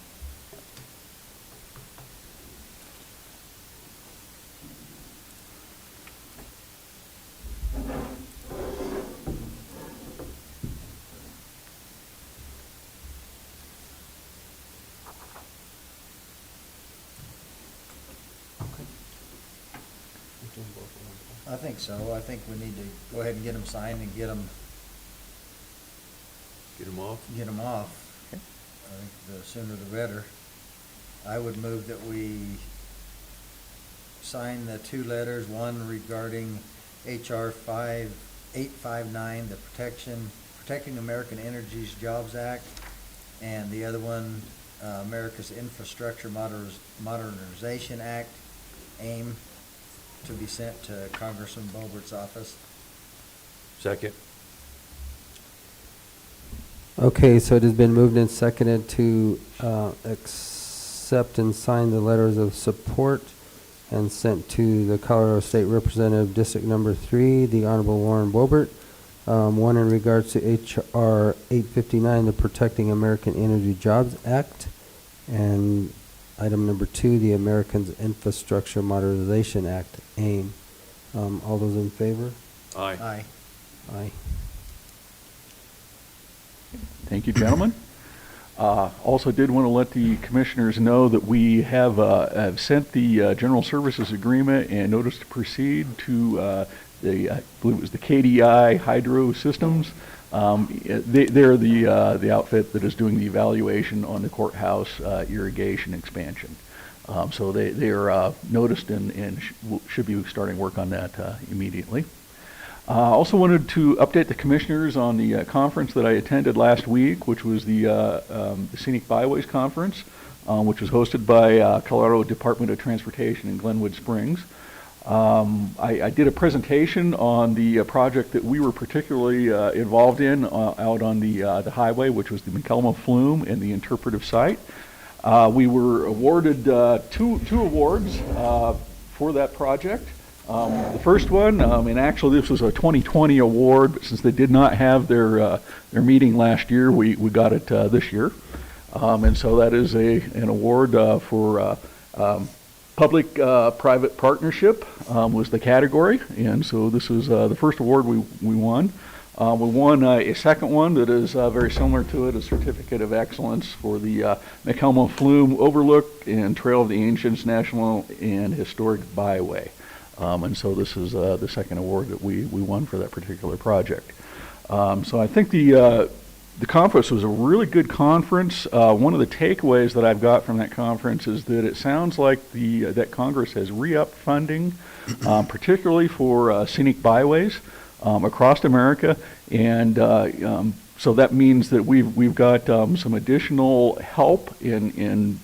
I think so. I think we need to go ahead and get them signed and get them off? Get them off. I think the sooner the better. I would move that we sign the 2 letters, one regarding H.R. 859, the Protecting American Energy's Jobs Act, and the other one, America's Infrastructure Modernization Act, AIM, to be sent to Congressman Boebert's office. Second. Okay, so it has been moved and seconded to accept and sign the letters of support and sent to the Colorado State Representative District Number 3, the Honorable Lauren Boebert. One in regards to H.R. 859, the Protecting American Energy Jobs Act, and item number 2, the Americans Infrastructure Modernization Act, AIM. All those in favor? Aye. Aye. Aye. Thank you, gentlemen. Also did want to let the commissioners know that we have sent the general services agreement and notice to proceed to I believe it was the KDI Hydro Systems. They're the outfit that is doing the evaluation on the courthouse irrigation expansion. So they are noticed and should be starting work on that immediately. Also wanted to update the commissioners on the conference that I attended last week, which was the Scenic Byways Conference, which was hosted by Colorado Department of Transportation in Glenwood Springs. I did a presentation on the project that we were particularly involved in out on the highway, which was the McElmo Flume and the interpretive site. We were awarded two awards for that project. The first one, and actually this was a 2020 award, but since they did not have their meeting last year, we got it this year. And so that is an award for public-private partnership was the category, and so this is the first award we won. We won a second one that is very similar to it, a Certificate of Excellence for the McElmo Flume Overlook and Trail of the Ancients National and Historic Byway. And so this is the second award that we won for that particular project. So I think the conference was a really good conference. One of the takeaways that I've got from that conference is that it sounds like that Congress has re-upped funding, particularly for scenic byways across America, and so that means that we've got some additional help in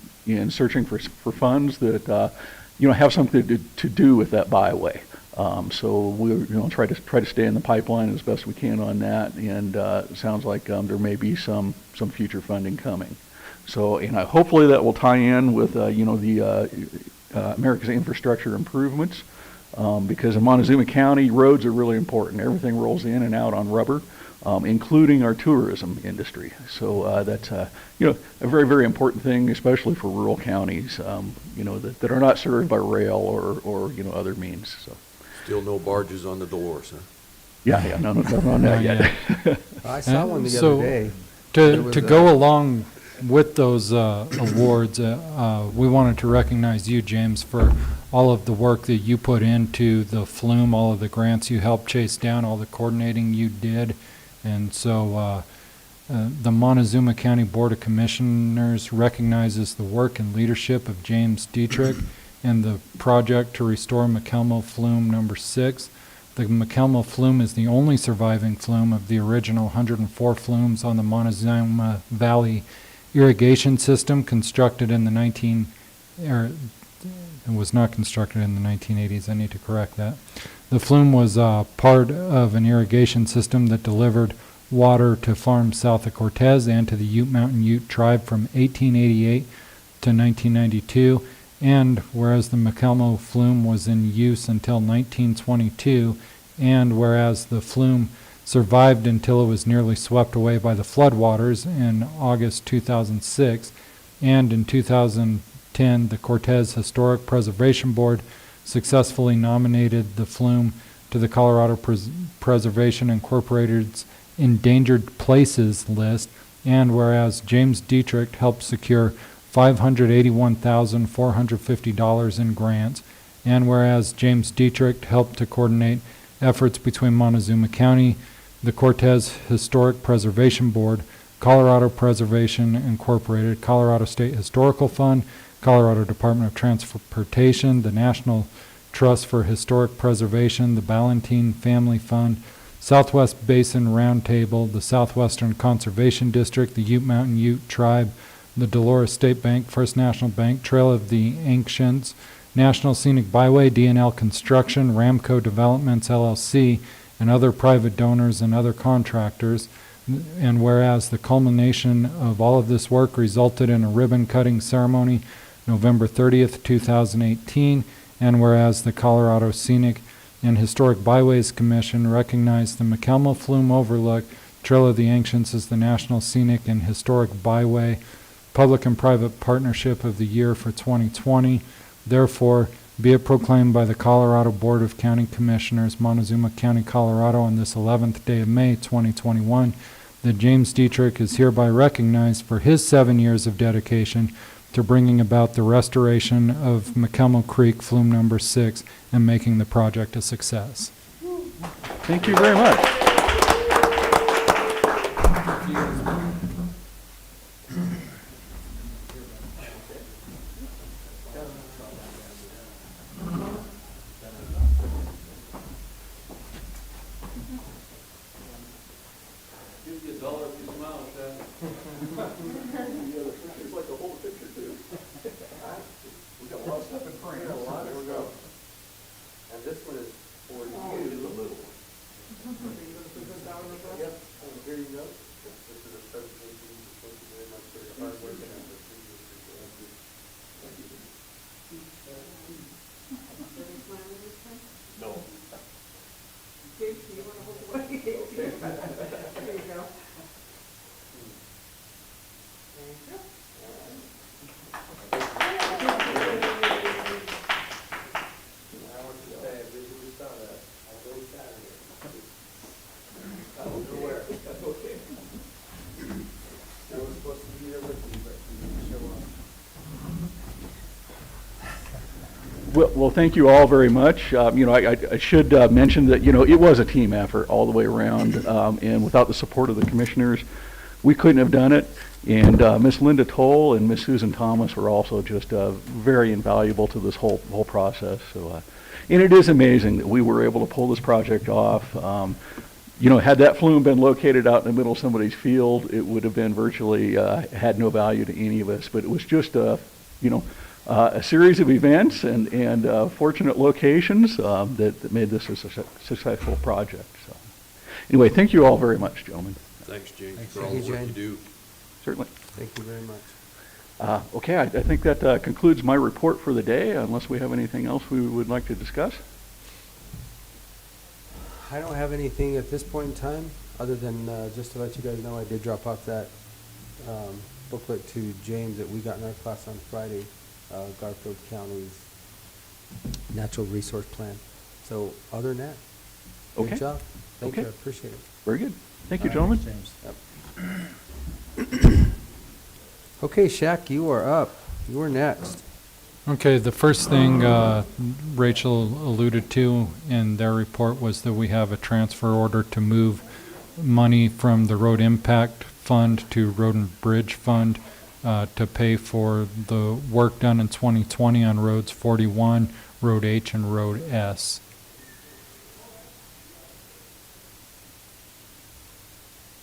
searching for funds that have something to do with that byway. So we'll try to stay in the pipeline as best we can on that, and it sounds like there may be some future funding coming. So, and hopefully that will tie in with the America's infrastructure improvements, because in Montezuma County, roads are really important. Everything rolls in and out on rubber, including our tourism industry. So that's a very, very important thing, especially for rural counties, that are not served by rail or other means. So. Still no barges on the Dolores, huh? Yeah, no, not that yet. I saw one the So, other day. To go along with those awards, we wanted to recognize you, James, for all of the work that you put into the flume, all of the grants you helped chase down, all the coordinating you did. And so the Montezuma County Board of Commissioners recognizes the work and leadership of James Dietrich and the project to restore McElmo Flume number 6. The McElmo Flume is the only surviving flume of the original 104 flumes on the Montezuma Valley irrigation system constructed in it was not constructed in the 1980s. I need to correct that. The flume was part of an irrigation system that delivered water to farms south of Cortez and to the Ute Mountain Ute tribe from 1888 to 1992. And whereas the McElmo Flume was in use until 1922, and whereas the flume survived until it was nearly swept away by the floodwaters in August 2006, and in 2010 the Cortez Historic Preservation Board successfully nominated the flume to the Colorado Preservation Incorporated's Endangered Places list, and whereas James Dietrich helped secure $581,450 in grants, and whereas James Dietrich helped to coordinate efforts between Montezuma County, the Cortez Historic Preservation Board, Colorado Preservation Incorporated, Colorado State Historical Fund, Colorado Department of Transportation, the National Trust for Historic Preservation, the Ballantine Family Fund, Southwest Basin Roundtable, the Southwestern Conservation District, the Ute Mountain Ute Tribe, the Dolores State Bank, First National Bank, Trail of the Ancients, National Scenic Byway, DNL Construction, Ramco Developments, LLC, and other private donors and other contractors. And whereas the culmination of all of this work resulted in a ribbon-cutting ceremony November 30th, 2018, and whereas the Colorado Scenic and Historic Byways Commission recognized the McElmo Flume Overlook, Trail of the Ancients as the National Scenic and Historic Byway Public and Private Partnership of the Year for 2020. Therefore, Be it proclaimed by the Colorado Board of County Commissioners, Montezuma County, Colorado, on this 11th day of May, 2021, that James Dietrich is hereby recognized for his 7 years of dedication to bringing about the restoration of McCummel Creek Flume Number 6 and making the project a success. Thank you very much. Well, thank you all very much. I should mention that, it was a team effort all the way around, and without the support of the commissioners, we couldn't have done it. And Miss Linda Toll and Miss Susan Thomas were also just very invaluable to this whole process. So, and it is amazing that we were able to pull this project off. Had that flume been located out in the middle of somebody's field, it would have been virtually had no value to any of us. But it was just a series of events and fortunate locations that made this a successful project. So, anyway, thank you all very much, gentlemen. Thanks, James, Thanks. for all the work you do. Certainly. Thank you very much. Okay, I think that concludes my report for the day, unless we have anything else we would like to discuss. I don't have anything at this point in time, other than just to let you guys know I did drop off that booklet to James that we got in our class on Friday, Garfield County's Natural Resource Plan. So other than that, Okay. good job. Thank Okay. you, I appreciate it. Very good. Thank you, All right, gentlemen. James. Okay, Shaq, you are up. You are next. Okay, the first thing Rachel alluded to in their report was that we have a transfer order to move money from the Road Impact Fund to Road and Bridge Fund to pay for the work done in 2020 on Roads 41, Road H, and Road S.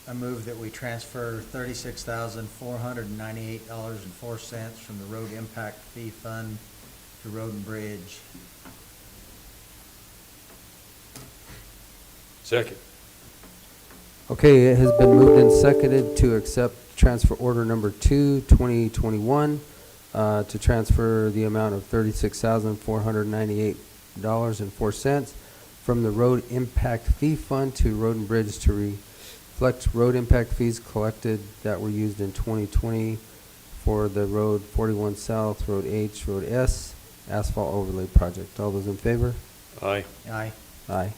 I move that we transfer $36,498.04 from the Road Impact Fee Fund to Road and Bridge. Second. Okay, it has been moved and seconded to accept transfer order number 2, 2021, to transfer the amount of $36,498.04 from the Road Impact Fee Fund to Road and Bridge to reflect road impact fees collected that were used in 2020 for the Road 41 South, Road H, Road S asphalt overlay project. All those in favor? Aye. Aye. Aye.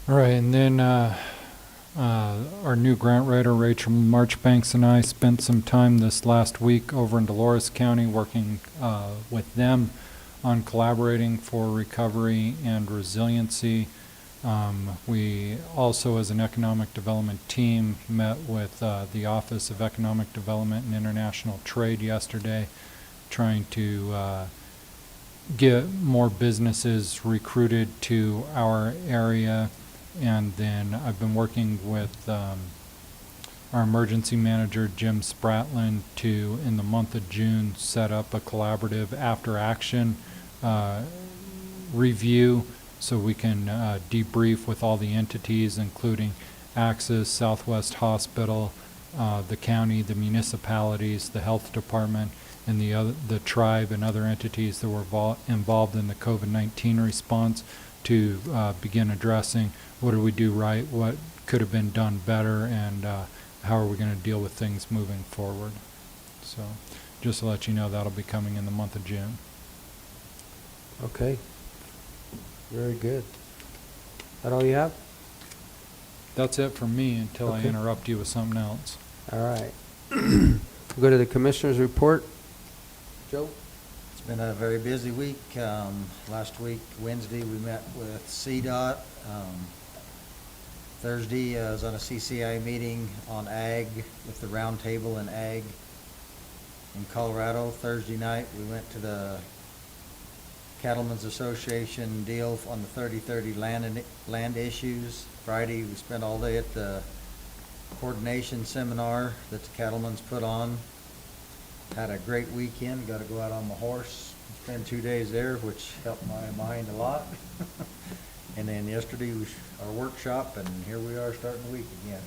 All right, and then our new grant writer, Rachel Marchbanks, and I spent some time this last week over in Dolores County working with them on collaborating for recovery and resiliency. We also, as an economic development team, met with the Office of Economic Development and International Trade yesterday, trying to get more businesses recruited to our area. And then I've been working with our emergency manager, Jim Spratlin, to, in the month of June, set up a collaborative after-action review so we can debrief with all the entities, including Axis, Southwest Hospital, the county, the municipalities, the health department, and the tribe and other entities that were involved in the COVID-19 response, to begin addressing what did we do right, what could have been done better, and how are we going to deal with things moving forward. So just to let you know that'll be coming in the month of June. Okay. Very good. That all you have? That's it from me until I Okay. interrupt you with something else. All right. We'll go to the commissioner's report. Joe? It's been a very busy week. Last week, Wednesday, we met with CDOT. Thursday, I was on a CCI meeting on ag with the roundtable in ag in Colorado. Thursday night, we went to the Cattlemen's Association deal on the 30/30 land issues. Friday, we spent all day at the coordination seminar that the cattlemen's put on. Had a great weekend. Got to go out on my horse, spend 2 days there, which helped my mind a lot. And then yesterday was our workshop, and here we are starting the week again.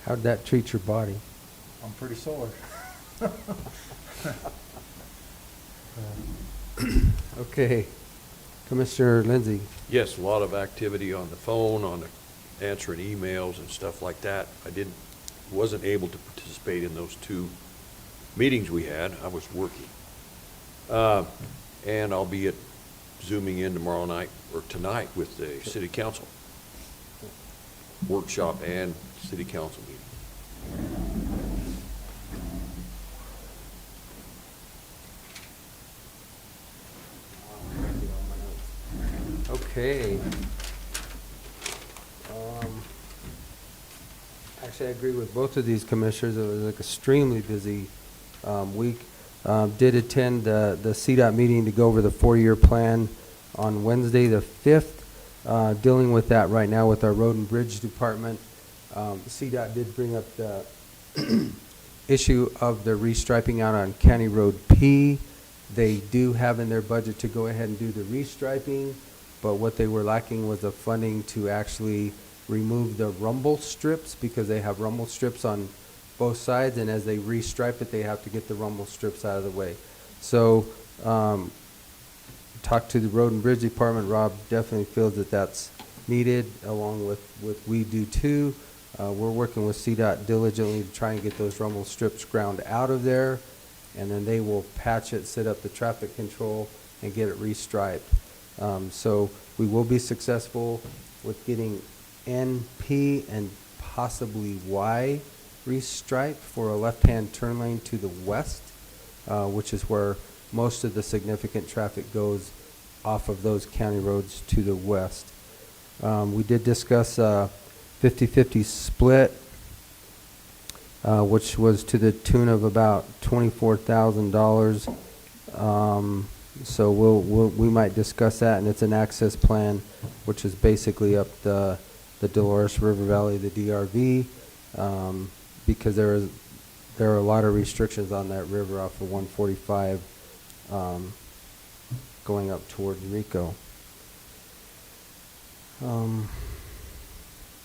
How'd that treat your body? I'm pretty sore. Okay. Commissioner Lindsay? Yes, a lot of activity on the phone, on the answering emails and stuff like that. Wasn't able to participate in those 2 meetings we had. I was working. And I'll be zooming in tomorrow night, or tonight, with the city council workshop and city council meeting. Okay. Actually, I agree with both of these commissioners. It was like extremely busy week. Did attend the CDOT meeting to go over the 4-year plan on Wednesday the 5th. Dealing with that right now with our Road and Bridge Department. CDOT did bring up the issue of the restriping out on County Road P. They do have in their budget to go ahead and do the restriping, but what they were lacking was the funding to actually remove the rumble strips, because they have rumble strips on both sides, and as they restripe it, they have to get the rumble strips out of the way. So, talked to the Road and Bridge Department. Rob definitely feels that that's needed, along with we do too. We're working with CDOT diligently to try and get those rumble strips ground out of there, and then they will patch it, set up the traffic control, and get it restriped. So we will be successful with getting N.P. and possibly Y restriped for a left-hand turn lane to the west, which is where most of the significant traffic goes off of those county roads to the west. We did discuss 50-50 split, which was to the tune of about $24,000. So we might discuss that, and it's an access plan, which is basically up the Dolores River Valley, the DRV, because there are a lot of restrictions on that river off of 145 going up toward Rico.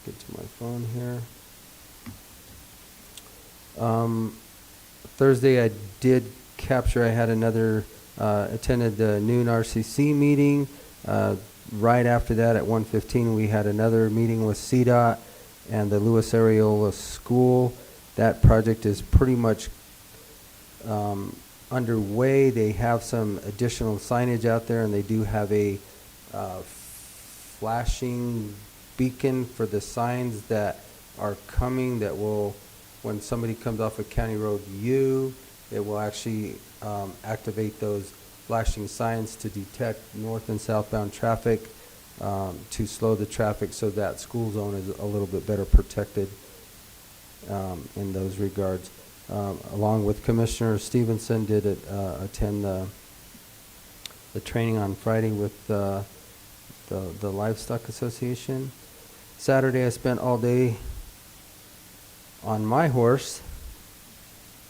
Get to my phone here. Thursday I did capture, I had another, attended the noon RCC meeting. Right after that at 1:15 we had another meeting with CDOT and the Lewis Areola School. That project is pretty much underway. They have some additional signage out there, and they do have a flashing beacon for the signs that are coming that will, when somebody comes off of County Road U, it will actually activate those flashing signs to detect north and southbound traffic, to slow the traffic so that school zone is a little bit better protected in those regards. Along with Commissioner Stevenson, did attend the training on Friday with the Livestock Association. Saturday I spent all day on my horse,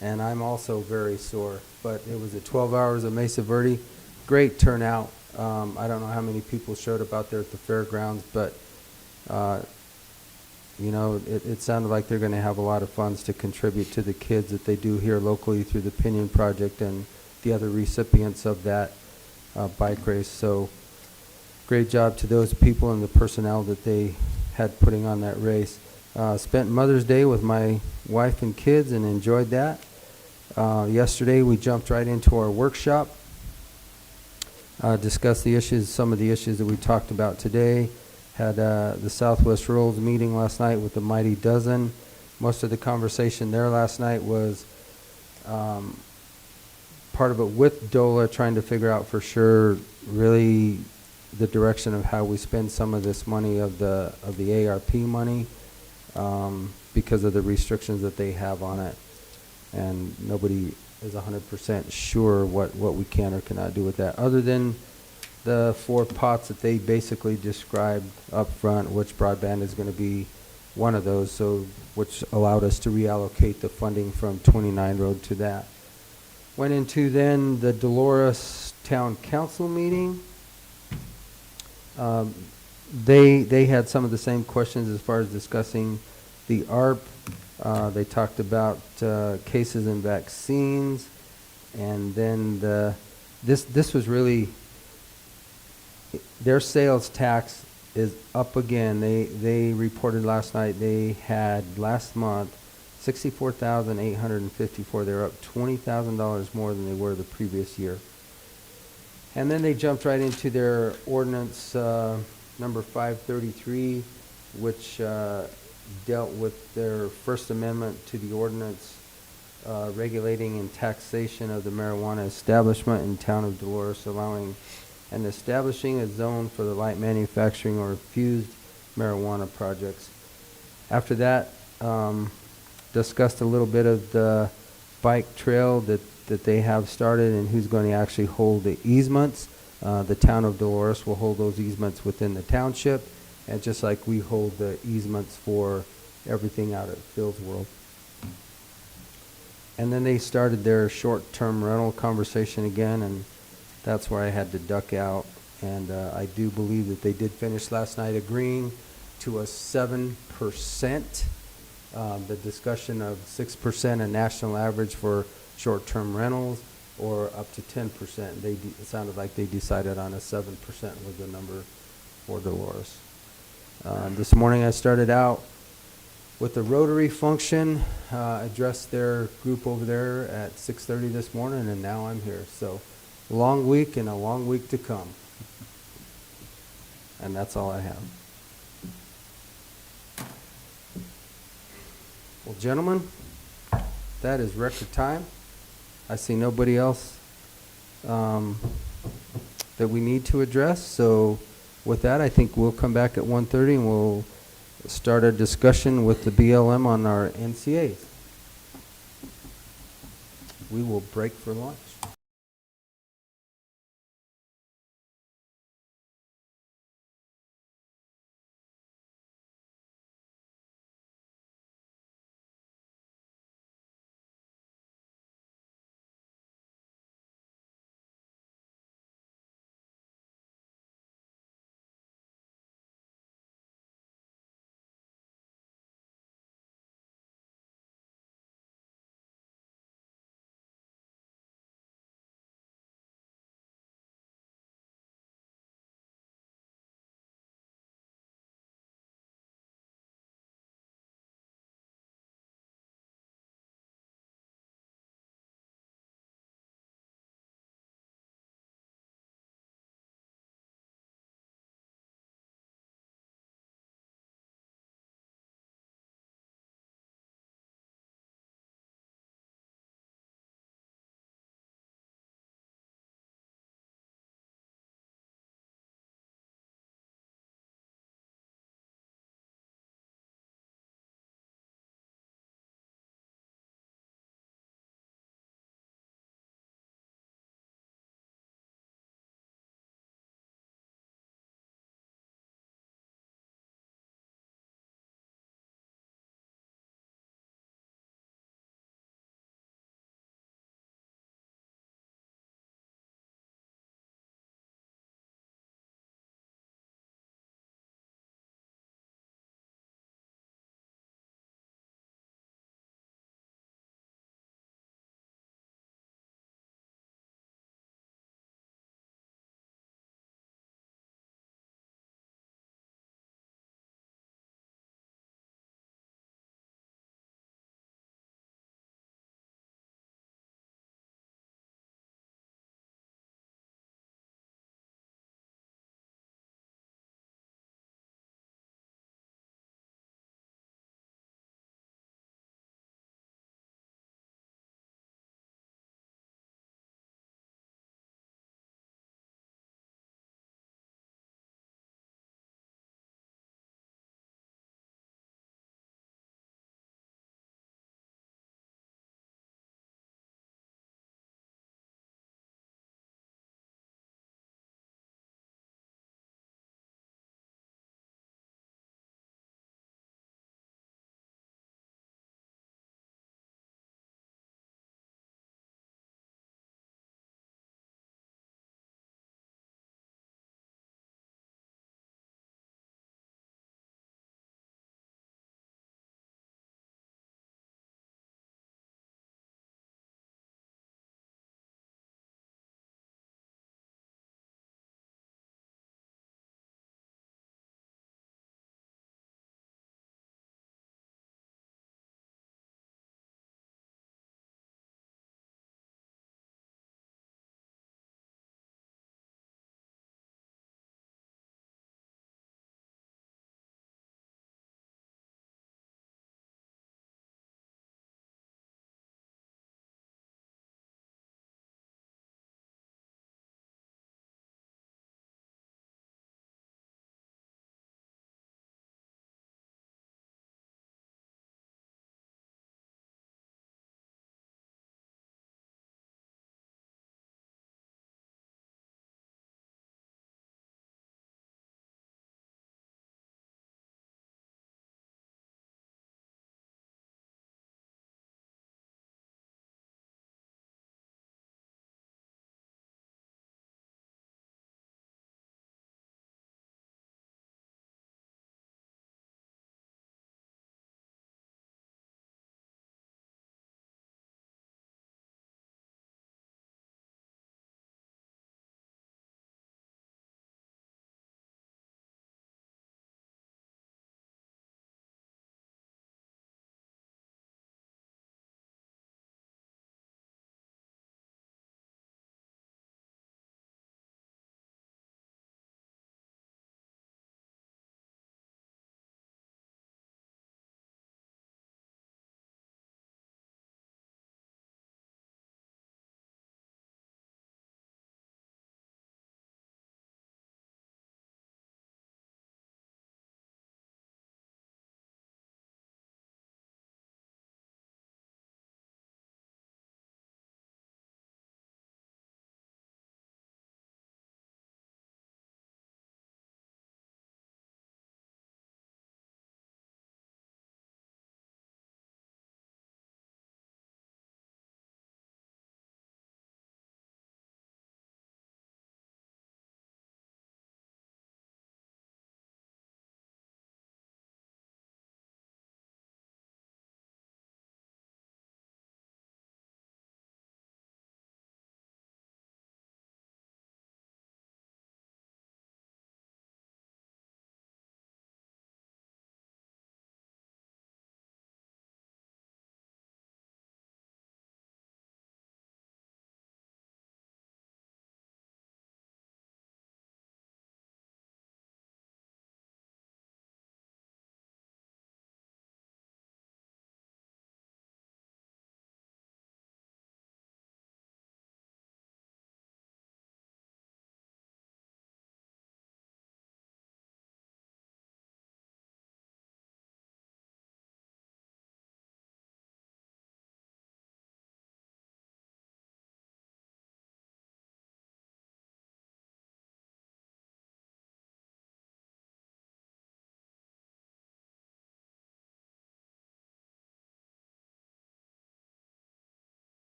and I'm also very sore, but it was at 12 hours of Mesa Verde. Great turnout. I don't know how many people showed up out there at the fairgrounds, but you know, it sounded like they're going to have a lot of funds to contribute to the kids that they do here locally through the Pinion Project and the other recipients of that bike race. So great job to those people and the personnel that they had putting on that race. Spent Mother's Day with my wife and kids and enjoyed that. Yesterday, we jumped right into our workshop, discussed the issues, some of the issues that we talked about today. Had the Southwest Rules meeting last night with the Mighty Dozen. Most of the conversation there last night was part of it with DOLA, trying to figure out for sure really the direction of how we spend some of this money of the ARP money, because of the restrictions that they have on it. And nobody is 100% sure what we can or cannot do with that, other than the 4 pots that they basically described up front, which broadband is going to be one of those, so which allowed us to reallocate the funding from 29 Road to that. Went into then the Dolores Town Council meeting. They had some of the same questions as far as discussing the ARP. They talked about cases and vaccines, and then this was really, their sales tax is up again. They reported last night they had last month 64,854. They're up $20,000 more than they were the previous year. And then they jumped right into their ordinance number 533, which dealt with their First Amendment to the ordinance regulating and taxation of the marijuana establishment in town of Dolores, allowing and establishing a zone for the light manufacturing or infused marijuana projects. After that, discussed a little bit of the bike trail that they have started and who's going to actually hold the easements. The town of Dolores will hold those easements within the township, and just like we hold the easements for everything out at Phil's World. And then they started their short-term rental conversation again, and that's where I had to duck out. And I do believe that they did finish last night agreeing to a 7%, the discussion of 6% a national average for short-term rentals, or up to 10%. It sounded like they decided on a 7% was the number for Dolores. This morning I started out with the Rotary function, addressed their group over there at 6:30 this morning, and now I'm here. So, long week and a long week to come. And that's all I have. Well, gentlemen, that is record time. I see nobody else that we need to address. So with that, I think we'll come back at 1:30 and we'll start a discussion with the BLM on our NCAs. We will break for lunch.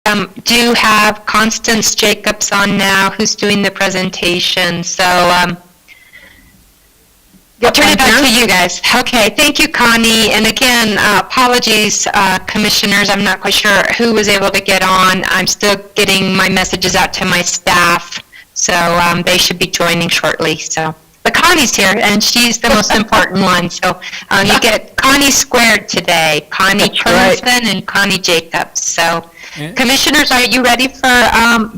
do have Constance Jacobs on now, who's doing the presentation. So I'll turn it back to you guys. Okay, thank you, Connie. And again, apologies, commissioners. I'm not quite sure who was able to get on. I'm still getting my messages out to my staff, so they should be joining shortly. So, but Connie's here, and she's the most important one. So you get Connie squared today, Connie Turnson and Connie Jacobs. So, commissioners, are you ready for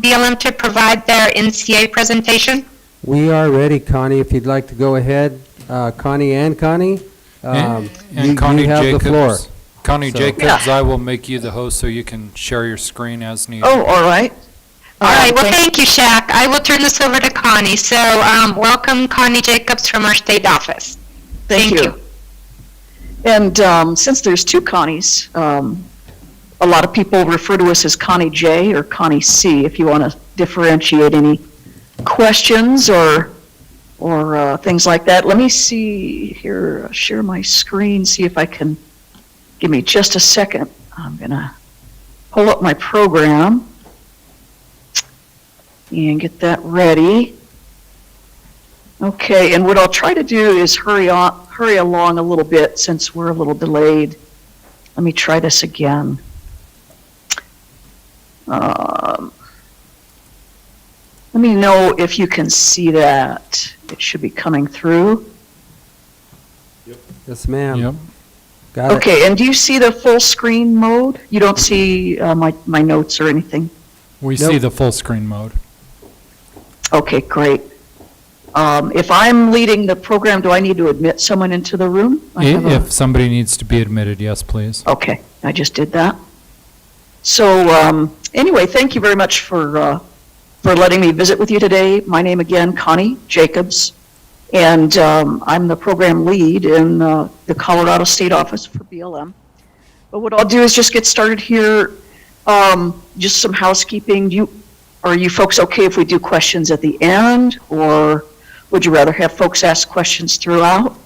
BLM to provide their NCA presentation? We are ready, Connie, if you'd like to go ahead. Connie and Connie, And you Connie have Jacobs. the floor. Connie So- Jacobs, I will make you the host so you can share your screen as needed. Oh, all right. All right, well, thank you, Shaq. I will turn this over to Connie. So welcome, Connie Jacobs from our state office. Thank you. And since there's two Connies, a lot of people refer to us as Connie J or Connie C, if you want to differentiate any questions or things like that. Let me see here, share my screen, see if I can, give me just a second. I'm going to pull up my program and get that ready. Okay, and what I'll try to do is hurry along a little bit since we're a little delayed. Let me try this again. Let me know if you can see that. It should be coming through. Yes, ma'am. Yep. Got it. Okay, and do you see the full screen mode? You don't see my notes or anything? We see the full screen mode. Okay, great. If I'm leading the program, do I need to admit someone into the room? If somebody needs to be admitted, yes, please. Okay, I just did that. So anyway, thank you very much for letting me visit with you today. My name again, Connie Jacobs, and I'm the program lead in the Colorado State Office for BLM. But what I'll do is just get started here. Just some housekeeping. Are you folks okay if we do questions at the end, or would you rather have folks ask questions throughout?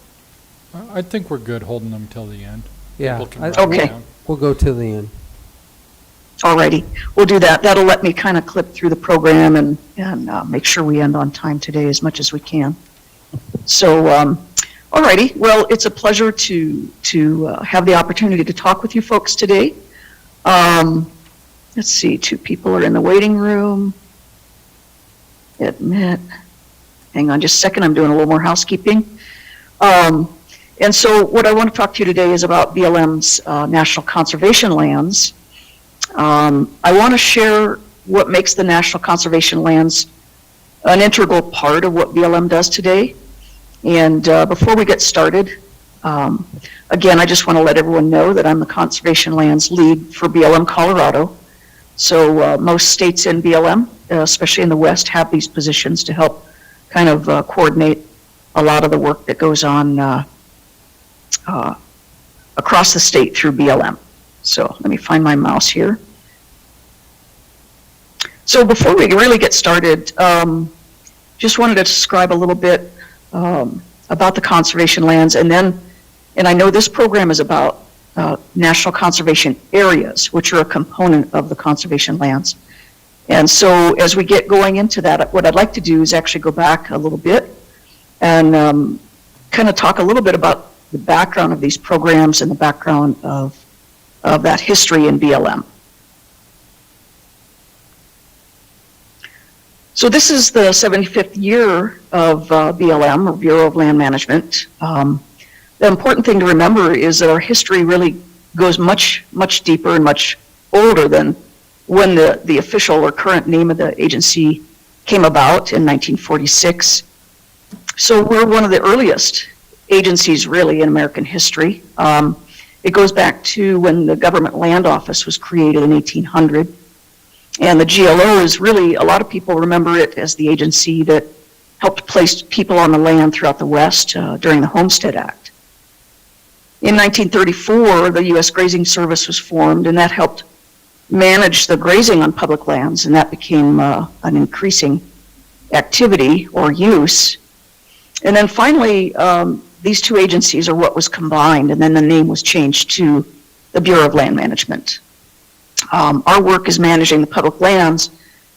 I think we're good holding them till the end. Yeah. People can write them Okay. down. We'll go to the end. Alrighty, we'll do that. That'll let me kind of clip through the program and make sure we end on time today as much as we can. So, alrighty, well, it's a pleasure to have the opportunity to talk with you folks today. Let's see, 2 people are in the waiting room. Admit. Hang on just a second, I'm doing a little more housekeeping. And so what I want to talk to you today is about BLM's National Conservation Lands. I want to share what makes the National Conservation Lands an integral part of what BLM does today. And before we get started, again, I just want to let everyone know that I'm the Conservation Lands lead for BLM Colorado. So most states in BLM, especially in the West, have these positions to help kind of coordinate a lot of the work that goes on across the state through BLM. So let me find my mouse here. So before we really get started, just wanted to describe a little bit about the conservation lands, and I know this program is about national conservation areas, which are a component of the conservation lands. And so as we get going into that, what I'd like to do is actually go back a little bit and kind of talk a little bit about the background of these programs and the background of that history in BLM. So this is the 75th year of BLM, or Bureau of Land Management. The important thing to remember is that our history really goes much, much deeper and much older than when the official or current name of the agency came about in 1946. So we're one of the earliest agencies really in American history. It goes back to when the Government Land Office was created in 1800. And the GLO is really, a lot of people remember it as the agency that helped place people on the land throughout the West during the Homestead Act. In 1934, the U.S. Grazing Service was formed, and that helped manage the grazing on public lands, and that became an increasing activity or use. And then finally, these two agencies are what was combined, and then the name was changed to the Bureau of Land Management. Our work is managing the public lands,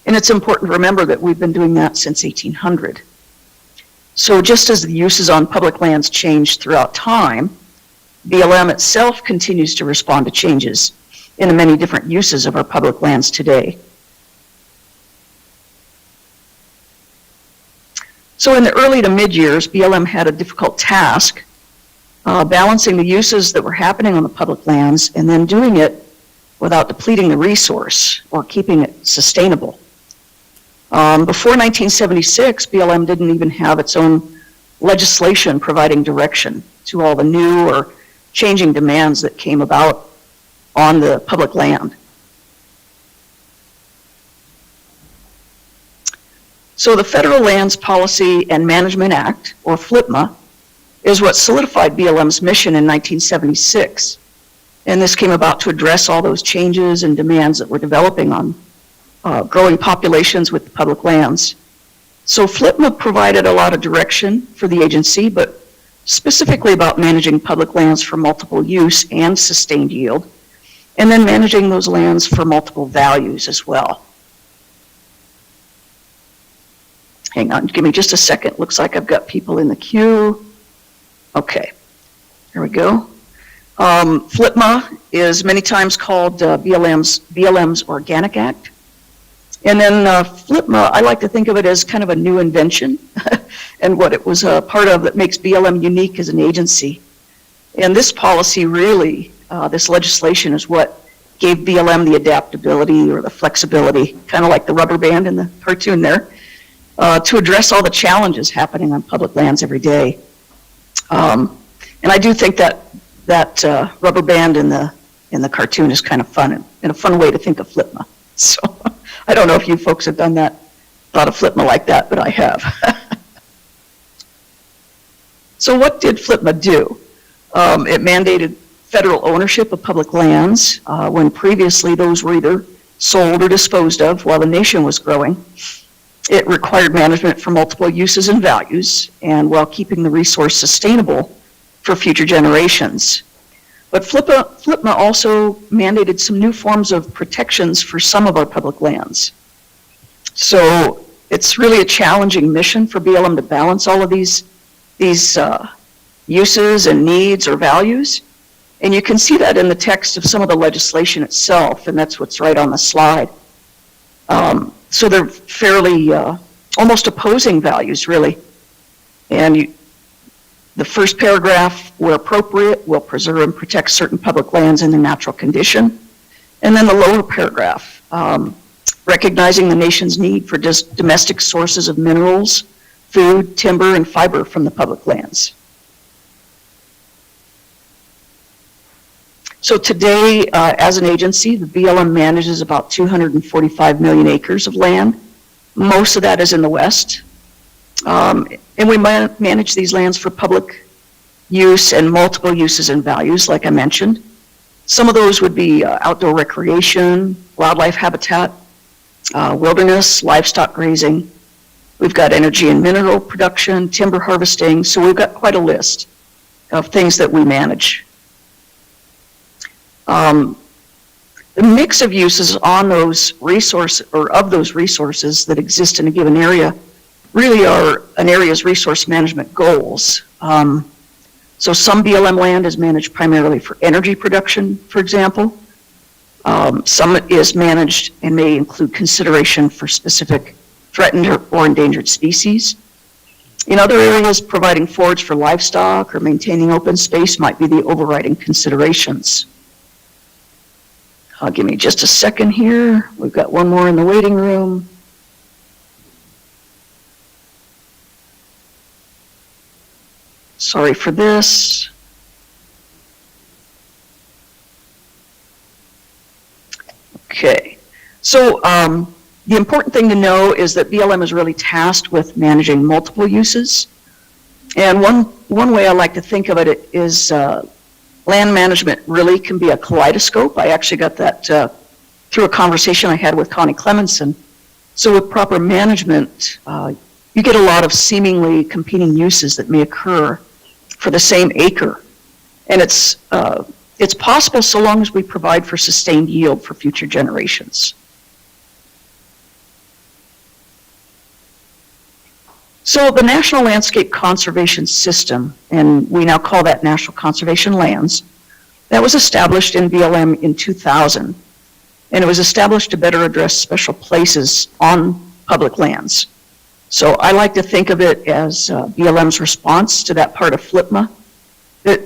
and it's important to remember that we've been doing that since 1800. So just as the uses on public lands change throughout time, BLM itself continues to respond to changes in the many different uses of our public lands today. So in the early to mid years, BLM had a difficult task balancing the uses that were happening on the public lands and then doing it without depleting the resource or keeping it sustainable. Before 1976, BLM didn't even have its own legislation providing direction to all the new or changing demands that came about on the public land. So the Federal Lands Policy and Management Act, or FLPMA, is what solidified BLM's mission in 1976. And this came about to address all those changes and demands that were developing on growing populations with the public lands. So FLPMA provided a lot of direction for the agency, but specifically about managing public lands for multiple use and sustained yield, and then managing those lands for multiple values as well. Hang on, give me just a second. Looks like I've got people in the queue. Okay, here we go. FLPMA is many times called BLM's Organic Act. And then FLPMA, I like to think of it as kind of a new invention and what it was a part of that makes BLM unique as an agency. And this policy really, this legislation is what gave BLM the adaptability or the flexibility, kind of like the rubber band in the cartoon there, to address all the challenges happening on public lands every day. And I do think that rubber band in the cartoon is kind of fun and a fun way to think of FLPMA. So I don't know if you folks have done that, thought of FLPMA like that, but I have. So what did FLPMA do? It mandated federal ownership of public lands when previously those were either sold or disposed of while the nation was growing. It required management for multiple uses and values, and while keeping the resource sustainable for future generations. But FLPMA also mandated some new forms of protections for some of our public lands. So it's really a challenging mission for BLM to balance all of these uses and needs or values. And you can see that in the text of some of the legislation itself, and that's what's right on the slide. So they're fairly almost opposing values, really. And the first paragraph, where appropriate, will preserve and protect certain public lands in their natural condition. And then the lower paragraph, recognizing the nation's need for domestic sources of minerals, food, timber, and fiber from the public lands. So today, as an agency, the BLM manages about 245 million acres of land. Most of that is in the West. And we manage these lands for public use and multiple uses and values, like I mentioned. Some of those would be outdoor recreation, wildlife habitat, wilderness, livestock grazing. We've got energy and mineral production, timber harvesting, so we've got quite a list of things that we manage. The mix of uses on those resources, or of those resources that exist in a given area, really are an area's resource management goals. So some BLM land is managed primarily for energy production, for example. Some is managed and may include consideration for specific threatened or endangered species. In other areas, providing forage for livestock or maintaining open space might be the overriding considerations. Give me just a second here. We've got one more in the waiting room. Sorry for this. Okay, so the important thing to know is that BLM is really tasked with managing multiple uses. And one way I like to think of it is land management really can be a kaleidoscope. I actually got that through a conversation I had with Connie Clemenson. So with proper management, you get a lot of seemingly competing uses that may occur for the same acre. And it's It's possible so long as we provide for sustained yield for future generations. So the National Landscape Conservation System, and we now call that National Conservation Lands, that was established in BLM in 2000, and it was established to better address special places on public lands. So I like to think of it as BLM's response to that part of FLPMA that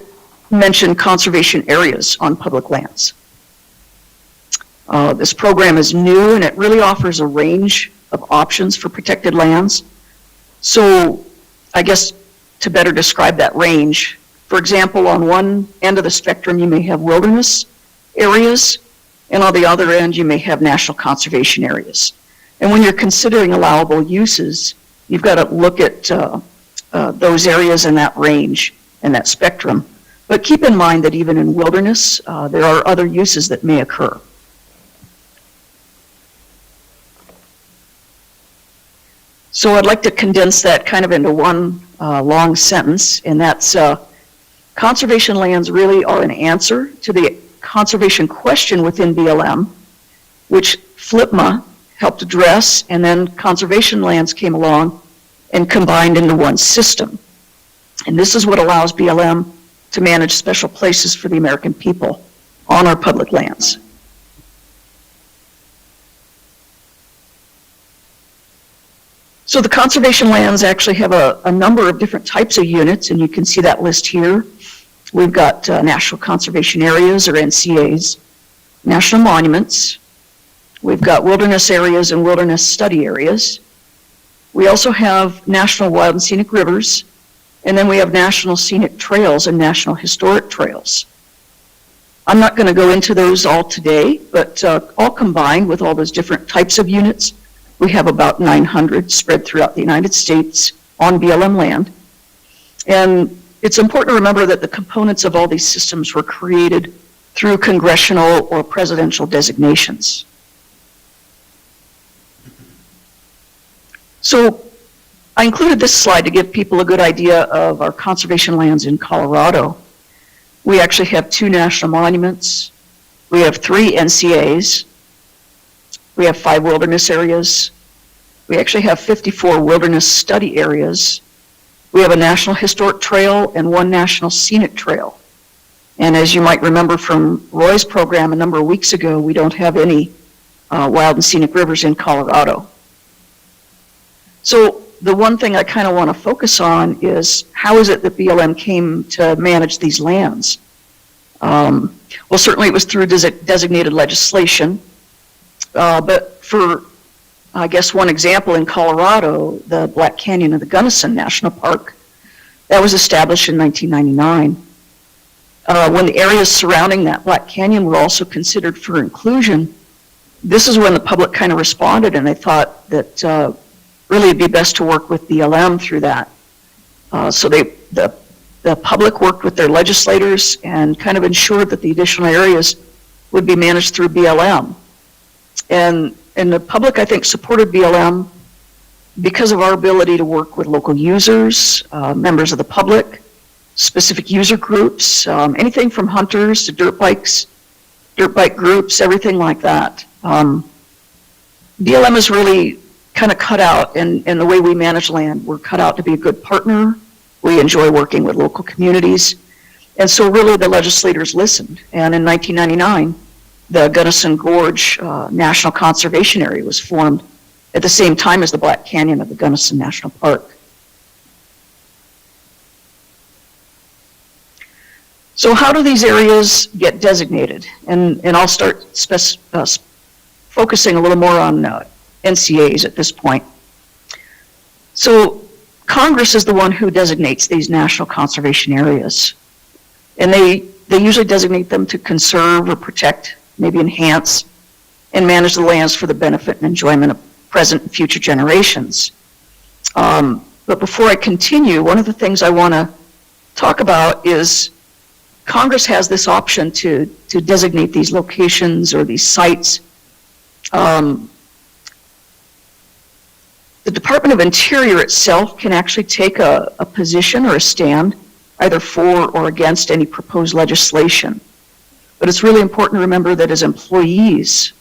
mentioned conservation areas on public lands. This program is new, and it really offers a range of options for protected lands. So I guess to better describe that range, for example, on one end of the spectrum, you may have wilderness areas, and on the other end, you may have national conservation areas. And when you're considering allowable uses, you've got to look at those areas in that range and that spectrum. But keep in mind that even in wilderness, there are other uses that may occur. So I'd like to condense that kind of into one long sentence, and that's conservation lands really are an answer to the conservation question within BLM, which FLPMA helped address, and then conservation lands came along and combined into one system. And this is what allows BLM to manage special places for the American people on our public lands. So the conservation lands actually have a number of different types of units, and you can see that list here. We've got National Conservation Areas, or NCAs, National Monuments. We've got Wilderness Areas and Wilderness Study Areas. We also have National Wild and Scenic Rivers, and then we have National Scenic Trails and National Historic Trails. I'm not going to go into those all today, but all combined with all those different types of units, we have about 900 spread throughout the United States on BLM land. And it's important to remember that the components of all these systems were created through congressional or presidential designations. So I included this slide to give people a good idea of our conservation lands in Colorado. We actually have 2 national monuments. We have 3 NCAs. We have 5 wilderness areas. We actually have 54 wilderness study areas. We have a National Historic Trail and 1 National Scenic Trail. And as you might remember from Roy's program a number of weeks ago, we don't have any wild and scenic rivers in Colorado. So the one thing I kind of want to focus on is how is it that BLM came to manage these lands? Well, certainly it was through designated legislation, but for, I guess, one example in Colorado, the Black Canyon of the Gunnison National Park, that was established in 1999. When the areas surrounding that Black Canyon were also considered for inclusion, this is when the public kind of responded, and they thought that really it'd be best to work with BLM through that. So the public worked with their legislators and kind of ensured that the additional areas would be managed through BLM. And the public, I think, supported BLM because of our ability to work with local users, members of the public, specific user groups, anything from hunters to dirt bike groups, everything like that. BLM is really kind of cut out, and the way we manage land, we're cut out to be a good partner. We enjoy working with local communities. And so really the legislators listened. And in 1999, the Gunnison Gorge National Conservation Area was formed at the same time as the Black Canyon of the Gunnison National Park. So how do these areas get designated? And I'll start focusing a little more on NCAs at this point. So Congress is the one who designates these national conservation areas. And they usually designate them to conserve or protect, maybe enhance, and manage the lands for the benefit and enjoyment of present and future generations. But before I continue, one of the things I want to talk about is Congress has this option to designate these locations or these sites. The Department of Interior itself can actually take a position or a stand either for or against any proposed legislation. But it's really important to remember that as employees,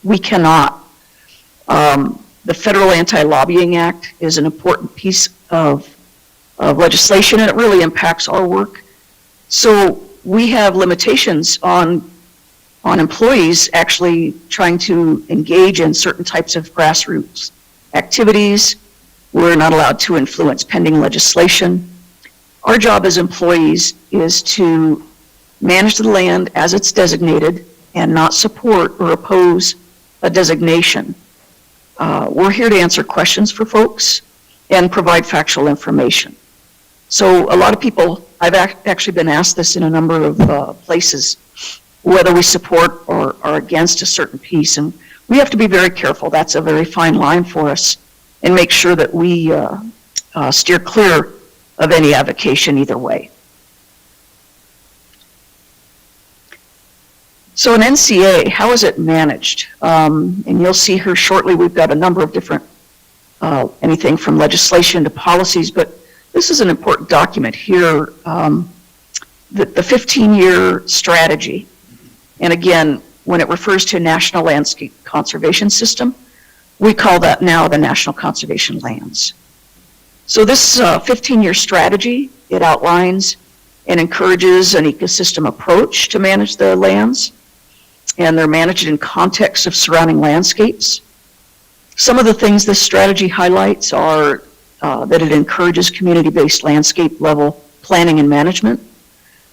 we cannot. The Federal Anti-Lobbying Act is an important piece of legislation, and it really impacts our work. So we have limitations on employees actually trying to engage in certain types of grassroots activities. We're not allowed to influence pending legislation. Our job as employees is to manage the land as it's designated and not support or oppose a designation. We're here to answer questions for folks and provide factual information. So a lot of people, I've actually been asked this in a number of places, whether we support or are against a certain piece, and we have to be very careful. That's a very fine line for us, and make sure that we steer clear of any avocation either way. So an NCA, how is it managed? And you'll see here shortly, we've got a number of different, anything from legislation to policies, but this is an important document here, the 15-year strategy. And again, when it refers to National Landscape Conservation System, we call that now the National Conservation Lands. So this 15-year strategy, it outlines and encourages an ecosystem approach to manage the lands, and they're managed in context of surrounding landscapes. Some of the things this strategy highlights are that it encourages community-based landscape level planning and management.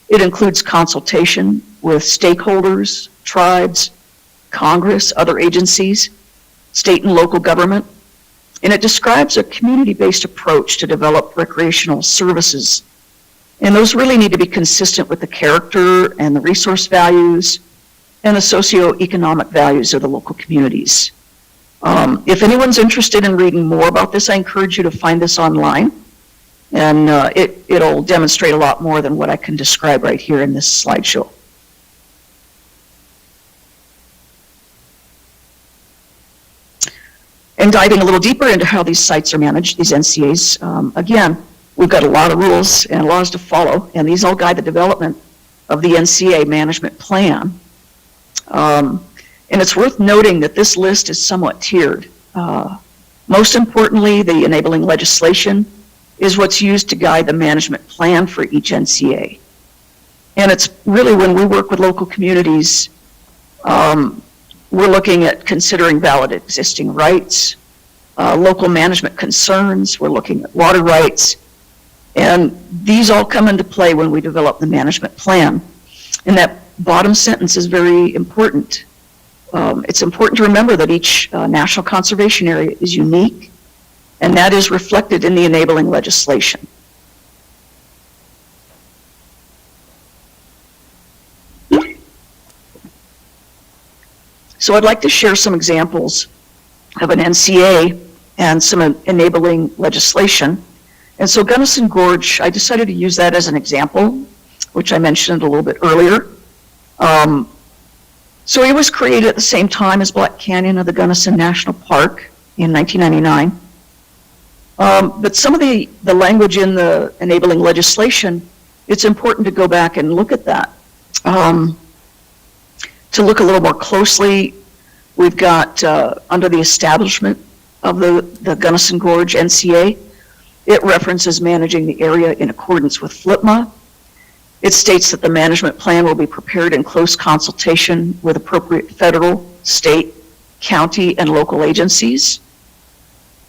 It includes consultation with stakeholders, tribes, Congress, other agencies, state and local government, and it describes a community-based approach to develop recreational services. And those really need to be consistent with the character and the resource values and the socioeconomic values of the local communities. If anyone's interested in reading more about this, I encourage you to find this online, and it'll demonstrate a lot more than what I can describe right here in this slideshow. And diving a little deeper into how these sites are managed, these NCAs, again, we've got a lot of rules and laws to follow, and these all guide the development of the NCA management plan. And it's worth noting that this list is somewhat tiered. Most importantly, the enabling legislation is what's used to guide the management plan for each NCA. And it's really when we work with local communities, we're looking at considering valid existing rights, local management concerns, we're looking at water rights, and these all come into play when we develop the management plan. And that bottom sentence is very important. It's important to remember that each national conservation area is unique, and that is reflected in the enabling legislation. So I'd like to share some examples of an NCA and some enabling legislation. And so Gunnison Gorge, I decided to use that as an example, which I mentioned a little bit earlier. So it was created at the same time as Black Canyon of the Gunnison National Park in 1999. But some of the language in the enabling legislation, it's important to go back and look at that. To look a little more closely, we've got under the establishment of the Gunnison Gorge NCA, it references managing the area in accordance with FLPMA. It states that the management plan will be prepared in close consultation with appropriate federal, state, county, and local agencies.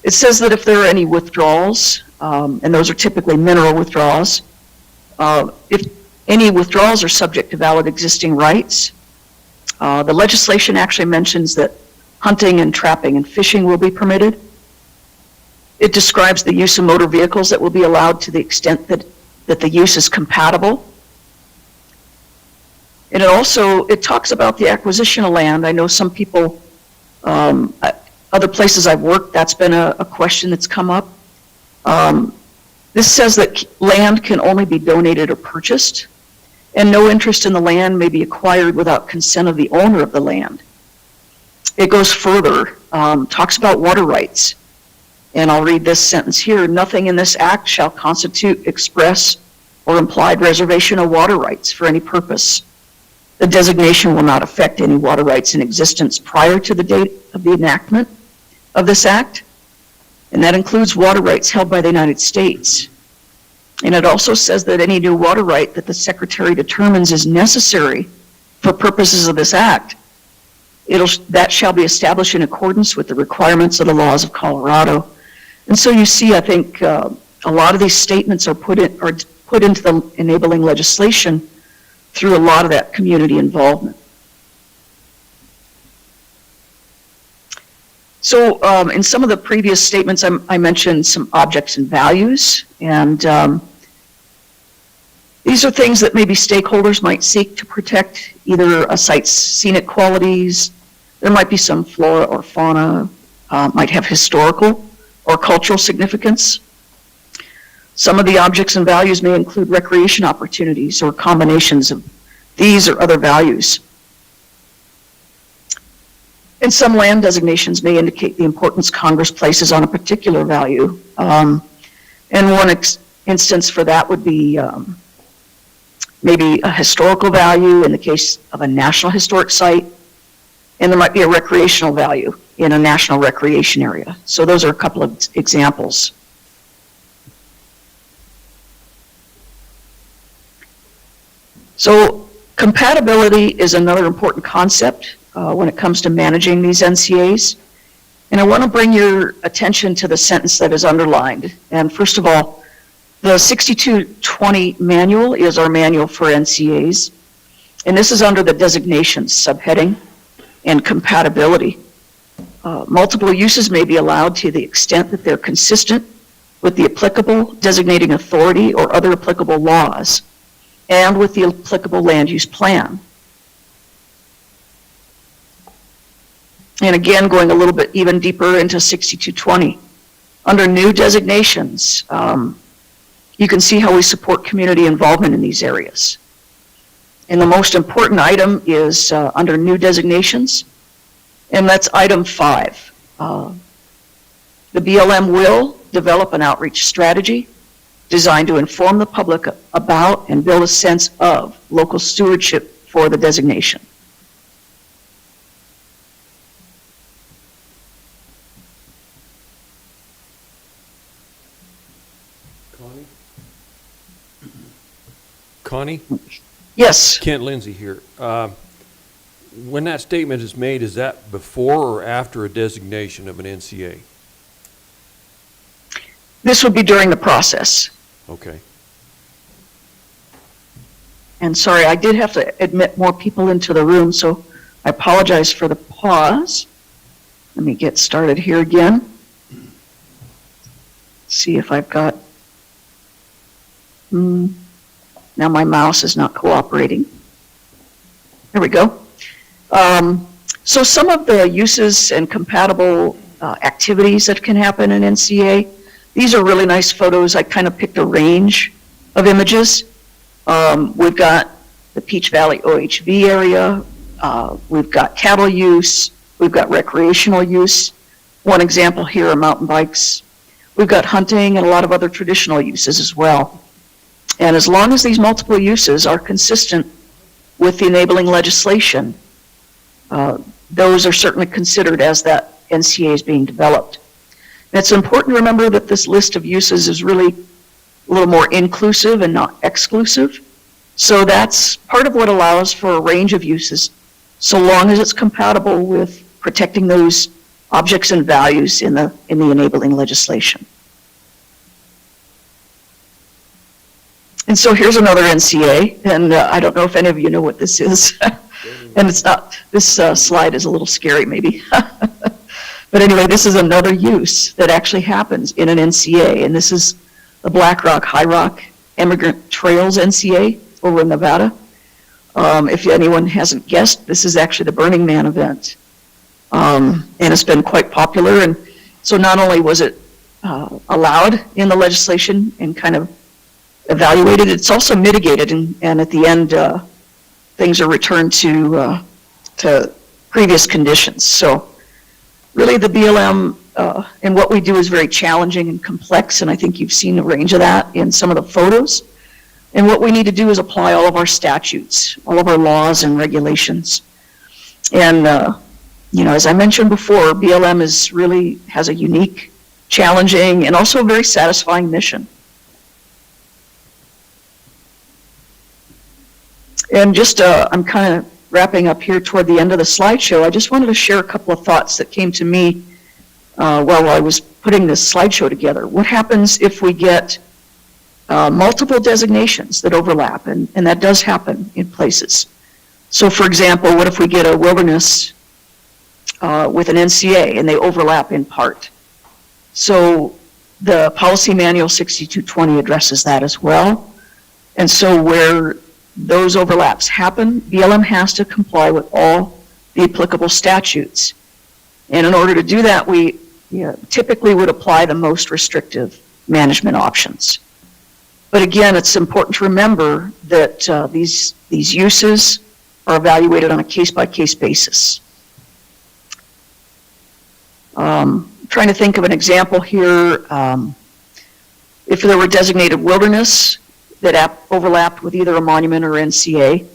It says that if there are any withdrawals, and those are typically mineral withdrawals, if any withdrawals are subject to valid existing rights, the legislation actually mentions that hunting and trapping and fishing will be permitted. It describes the use of motor vehicles that will be allowed to the extent that the use is compatible. And it talks about the acquisition of land. I know some people, other places I've worked, that's been a question that's come up. This says that land can only be donated or purchased, and no interest in the land may be acquired without consent of the owner of the land. It goes further, talks about water rights. And I'll read this sentence here. Nothing in this act shall constitute express or implied reservation of water rights for any purpose. The designation will not affect any water rights in existence prior to the date of the enactment of this act, and that includes water rights held by the United States. And it also says that any new water right that the Secretary determines is necessary for purposes of this act, that shall be established in accordance with the requirements of the laws of Colorado. And so you see, I think, a lot of these statements are put into the enabling legislation through a lot of that community involvement. So in some of the previous statements, I mentioned some objects and values, and these are things that maybe stakeholders might seek to protect, either a site's scenic qualities, there might be some flora or fauna, might have historical or cultural significance. Some of the objects and values may include recreation opportunities or combinations of these or other values. And some land designations may indicate the importance Congress places on a particular value. And one instance for that would be maybe a historical value in the case of a national historic site, and there might be a recreational value in a national recreation area. So those are a couple of examples. So compatibility is another important concept when it comes to managing these NCAs. And I want to bring your attention to the sentence that is underlined. And first of all, the 6220 manual is our manual for NCAs. And this is under the designations subheading and compatibility. Multiple uses may be allowed to the extent that they're consistent with the applicable designating authority or other applicable laws and with the applicable land use plan. And again, going a little bit even deeper into 6220, under new designations, you can see how we support community involvement in these areas. And the most important item is under new designations, and that's item 5. The BLM will develop an outreach strategy designed to inform the public about and build a sense of local stewardship for the designation. Connie? Yes. Kent Lindsay here. When that statement is made, is that before or after a designation of an NCA? This would be during the process. Okay. And sorry, I did have to admit more people into the room, so I apologize for the pause. Let me get started here again. See if I've got... Now my mouse is not cooperating. There we go. So some of the uses and compatible activities that can happen in NCA, these are really nice photos. I kind of picked a range of images. We've got the Peach Valley OHV area. We've got cattle use. We've got recreational use. One example here are mountain bikes. We've got hunting and a lot of other traditional uses as well. And as long as these multiple uses are consistent with the enabling legislation, those are certainly considered as that NCA is being developed. And it's important to remember that this list of uses is really a little more inclusive and not exclusive. So that's part of what allows for a range of uses, so long as it's compatible with protecting those objects and values in the enabling legislation. And so here's another NCA, and I don't know if any of you know what this is. And it's not, this slide is a little scary maybe. But anyway, this is another use that actually happens in an NCA, and this is the Black Rock High Rock Emigrant Trails NCA over in Nevada. If anyone hasn't guessed, this is actually the Burning Man event. And it's been quite popular, and so not only was it allowed in the legislation and kind of evaluated, it's also mitigated, and at the end, things are returned to previous conditions. So really the BLM and what we do is very challenging and complex, and I think you've seen a range of that in some of the photos. And what we need to do is apply all of our statutes, all of our laws and regulations. And, as I mentioned before, BLM has a unique, challenging, and also a very satisfying mission. And just, I'm kind of wrapping up here toward the end of the slideshow. I just wanted to share a couple of thoughts that came to me while I was putting this slideshow together. What happens if we get multiple designations that overlap? And that does happen in places. So for example, what if we get a wilderness with an NCA and they overlap in part? So the Policy Manual 6220 addresses that as well. And so where those overlaps happen, BLM has to comply with all the applicable statutes. And in order to do that, we typically would apply the most restrictive management options. But again, it's important to remember that these uses are evaluated on a case-by-case basis. Trying to think of an example here. If there were designated wilderness that overlapped with either a monument or NCA,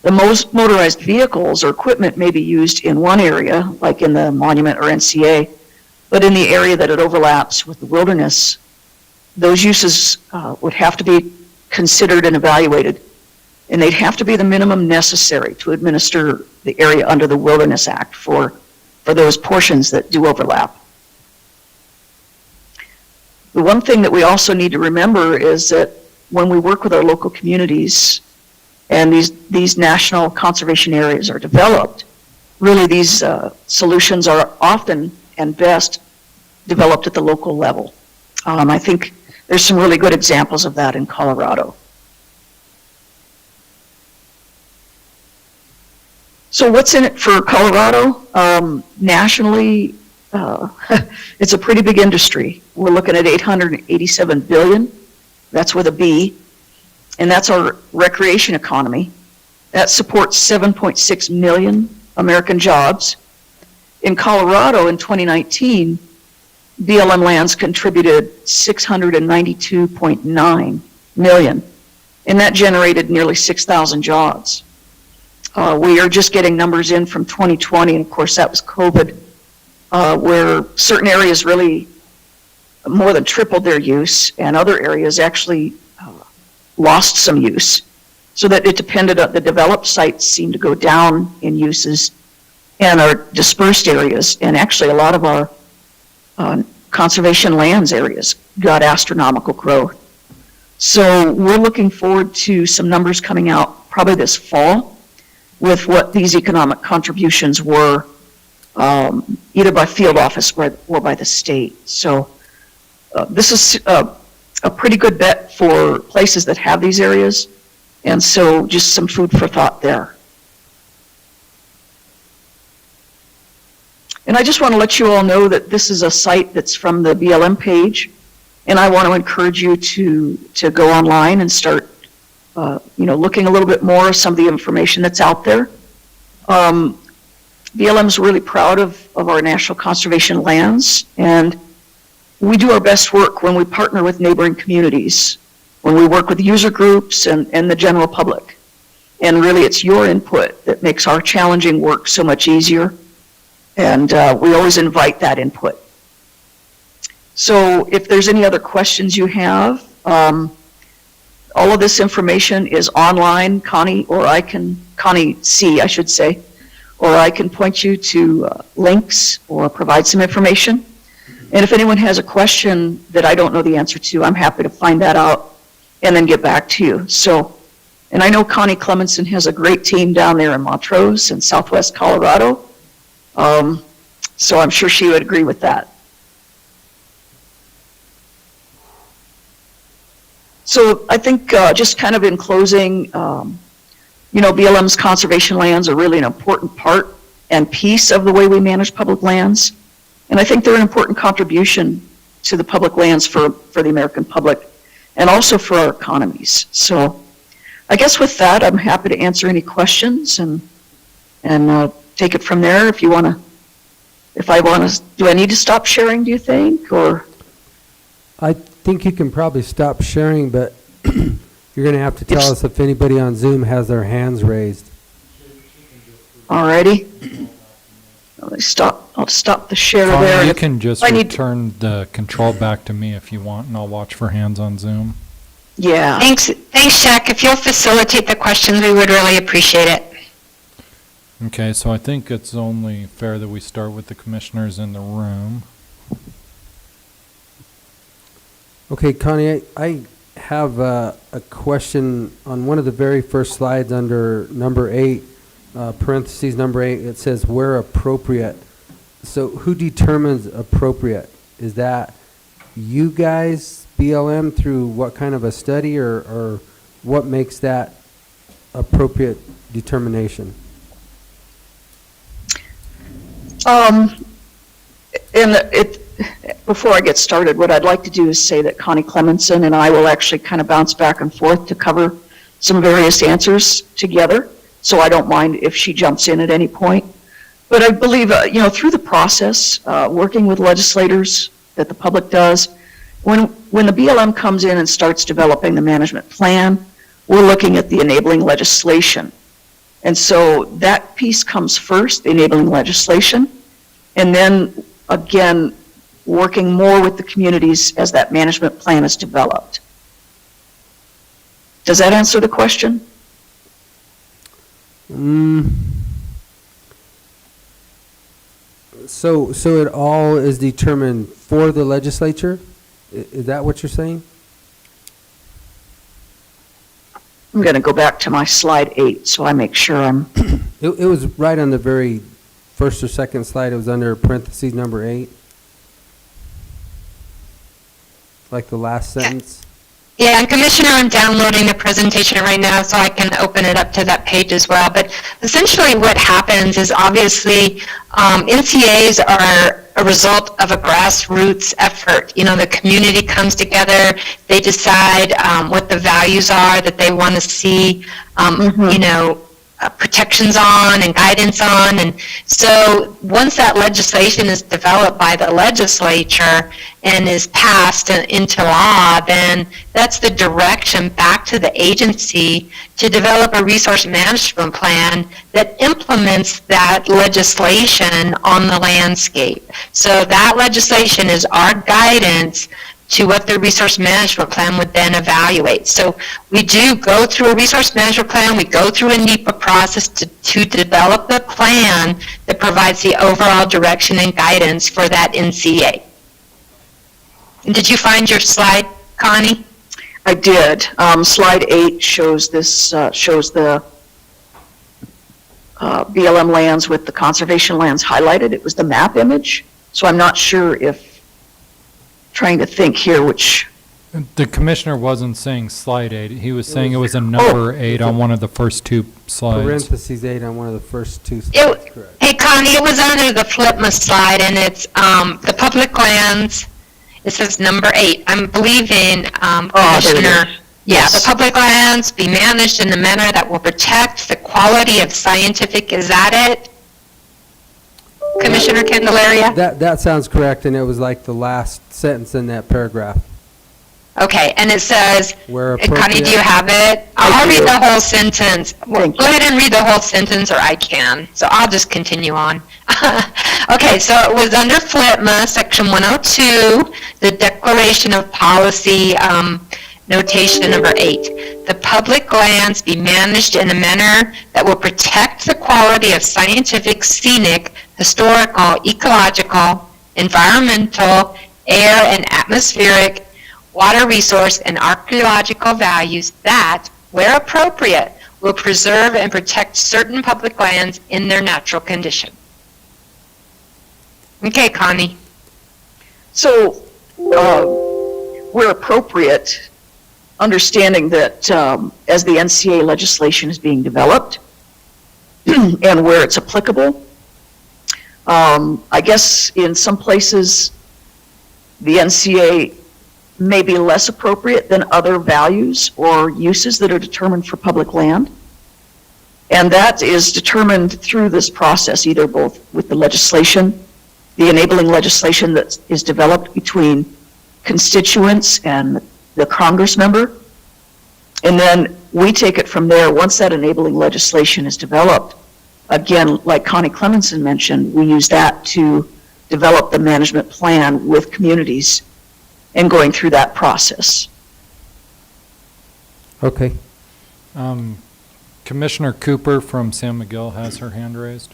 the most motorized vehicles or equipment may be used in one area, like in the monument or NCA, but in the area that it overlaps with the wilderness, those uses would have to be considered and evaluated, and they'd have to be the minimum necessary to administer the area under the Wilderness Act for those portions that do overlap. The one thing that we also need to remember is that when we work with our local communities and these national conservation areas are developed, really these solutions are often and best developed at the local level. I think there's some really good examples of that in Colorado. So what's in it for Colorado? Nationally, it's a pretty big industry. We're looking at $887 billion. That's with a B. And that's our recreation economy. That supports 7.6 million American jobs. In Colorado in 2019, BLM lands contributed $692.9 million, and that generated nearly 6,000 jobs. We are just getting numbers in from 2020, and of course that was COVID, where certain areas really more than tripled their use, and other areas actually lost some use. So that it depended on the developed sites seemed to go down in uses, and our dispersed areas, and actually a lot of our conservation lands areas got astronomical growth. So we're looking forward to some numbers coming out probably this fall with what these economic contributions were, either by field office or by the state. So this is a pretty good bet for places that have these areas, and so just some food for thought there. And I just want to let you all know that this is a site that's from the BLM page, and I want to encourage you to go online and start looking a little bit more at some of the information that's out there. BLM is really proud of our national conservation lands, and we do our best work when we partner with neighboring communities, when we work with user groups and the general public. And really it's your input that makes our challenging work so much easier, and we always invite that input. So if there's any other questions you have, all of this information is online. Connie C, I should say, or I can point you to links or provide some information. And if anyone has a question that I don't know the answer to, I'm happy to find that out and then get back to you. So, and I know Connie Clemenson has a great team down there in Montrose in Southwest Colorado. So I'm sure she would agree with that. So I think just kind of in closing, BLM's conservation lands are really an important part and piece of the way we manage public lands. And I think they're an important contribution to the public lands for the American public and also for our economies. So I guess with that, I'm happy to answer any questions and take it from there. If you want to, do I need to stop sharing, do you think, or? I think you can probably stop sharing, but You're going to have to tell us if anybody on Zoom has their hands raised. Alrighty. I'll stop the share Connie, there. you can just I need- return the control back to me if you want, and I'll watch for hands on Zoom. Yeah. Thanks, Jack. If you'll facilitate the questions, we would really appreciate it. Okay, so I think it's only fair that we start with the commissioners in the room. Okay, Connie, I have a question on one of the very first slides under number 8, parentheses number 8. It says where appropriate. So who determines appropriate? Is that you guys, BLM, through what kind of a study, or what makes that appropriate determination? Before I get started, what I'd like to do is say that Connie Clemenson and I will actually kind of bounce back and forth to cover some various answers together. So I don't mind if she jumps in at any point. But I believe, through the process, working with legislators that the public does, when the BLM comes in and starts developing the management plan, we're looking at the enabling legislation. And so that piece comes first, the enabling legislation, and then, again, working more with the communities as that management plan is developed. Does that answer the question? So it all is determined for the legislature? Is that what you're saying? I'm going to go back to my slide 8 so I make sure I'm... It was right on the very first or second slide. It was under parentheses number 8. Like the last sentence. Yeah, and Commissioner, I'm downloading the presentation right now so I can open it up to that page as well. But essentially what happens is obviously NCAs are a result of a grassroots effort. The community comes together, they decide what the values are that they want to see, protections on and guidance on. And so once that legislation is developed by the legislature and is passed into law, then that's the direction back to the agency to develop a resource management plan that implements that legislation on the landscape. So that legislation is our guidance to what the resource management plan would then evaluate. So we do go through a resource management plan, we go through a NEPA process to develop the plan that provides the overall direction and guidance for that NCA. Did you find your slide, Connie? I did. Slide 8 shows this, shows the BLM lands with the conservation lands highlighted. It was the map image. So I'm not sure if, trying to think here which. The commissioner wasn't saying slide 8. He was saying it was a number 8 on one of the first 2 slides. Parentheses 8 on one of the first 2 slides. Hey, Connie, it was under the FLIPMA slide, and it's the public lands. It says number 8. I'm believing Commissioner. Yeah, the public lands be managed in a manner that will protect the quality of scientific. Is that it? Commissioner Candelaria? That sounds correct, and it was like the last sentence in that paragraph. Okay, and it says, Where Connie, do you have it? I'll read the whole sentence. Well, go ahead and read the whole sentence, or I can. So I'll just continue on. Okay, so it was under FLIPMA, Section 102, the Declaration of Policy, notation number 8. The public lands be managed in a manner that will protect the quality of scientific, scenic, historical, ecological, environmental, air and atmospheric, water resource, and archaeological values that, where appropriate, will preserve and protect certain public lands in their natural condition. Okay, Connie. So, where appropriate, understanding that as the NCA legislation is being developed and where it's applicable, I guess in some places the NCA may be less appropriate than other values or uses that are determined for public land. And that is determined through this process, either both with the legislation, the enabling legislation that is developed between constituents and the Congress member, And then we take it from there. Once that enabling legislation is developed, again, like Connie Clemenson mentioned, we use that to develop the management plan with communities and going through that process. Okay. Commissioner Cooper from San Miguel has her hand raised.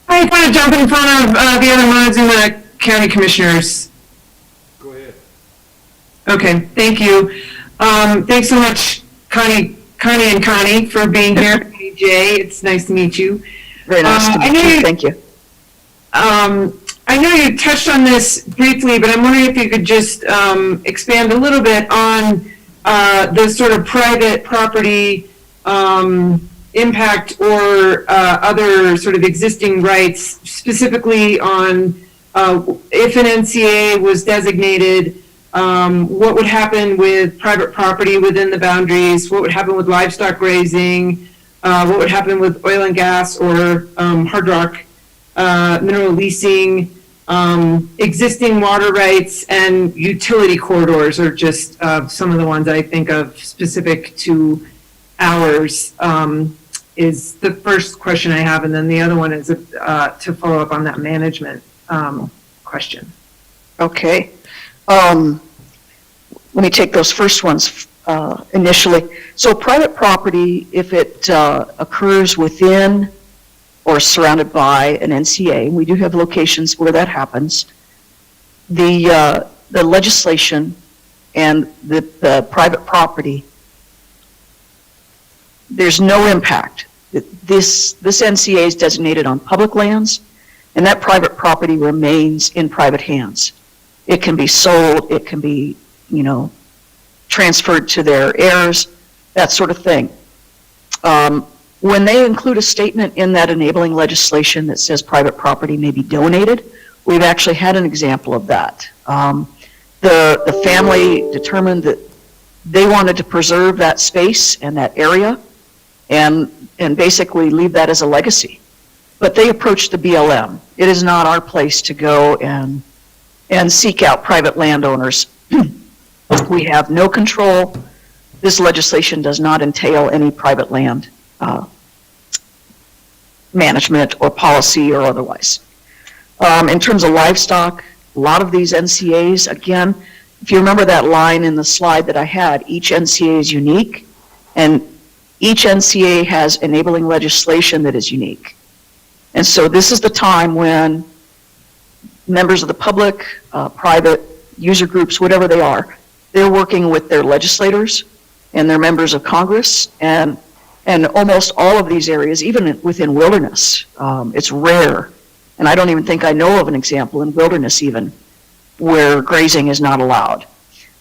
I want to jump in front of the other Montezuma County Commissioners. Go ahead. Okay, thank you. Thanks so much, Connie and Connie, for being here. Jay, it's nice to meet you. Very nice to meet you. Thank you. I know you touched on this briefly, but I'm wondering if you could just expand a little bit on the sort of private property impact or other sort of existing rights, specifically on if an NCA was designated, what would happen with private property within the boundaries, what would happen with livestock grazing, what would happen with oil and gas or hard rock mineral leasing, existing water rights, and utility corridors are just some of the ones I think of specific to ours, is the first question I have. And then the other one is to follow up on that management question. Okay. Let me take those first ones initially. So private property, if it occurs within or surrounded by an NCA, we do have locations where that happens, the legislation and the private property, there's no impact. This NCA is designated on public lands, and that private property remains in private hands. It can be sold, it can be, transferred to their heirs, that sort of thing. When they include a statement in that enabling legislation that says private property may be donated, we've actually had an example of that. The family determined that they wanted to preserve that space and that area and basically leave that as a legacy. But they approached the BLM. It is not our place to go and seek out private landowners. We have no control. This legislation does not entail any private land management or policy or otherwise. In terms of livestock, a lot of these NCAs, again, if you remember that line in the slide that I had, each NCA is unique, and each NCA has enabling legislation that is unique. And so this is the time when members of the public, private user groups, whatever they are, they're working with their legislators and their members of Congress, and almost all of these areas, even within wilderness, it's rare, and I don't even think I know of an example in wilderness even, where grazing is not allowed.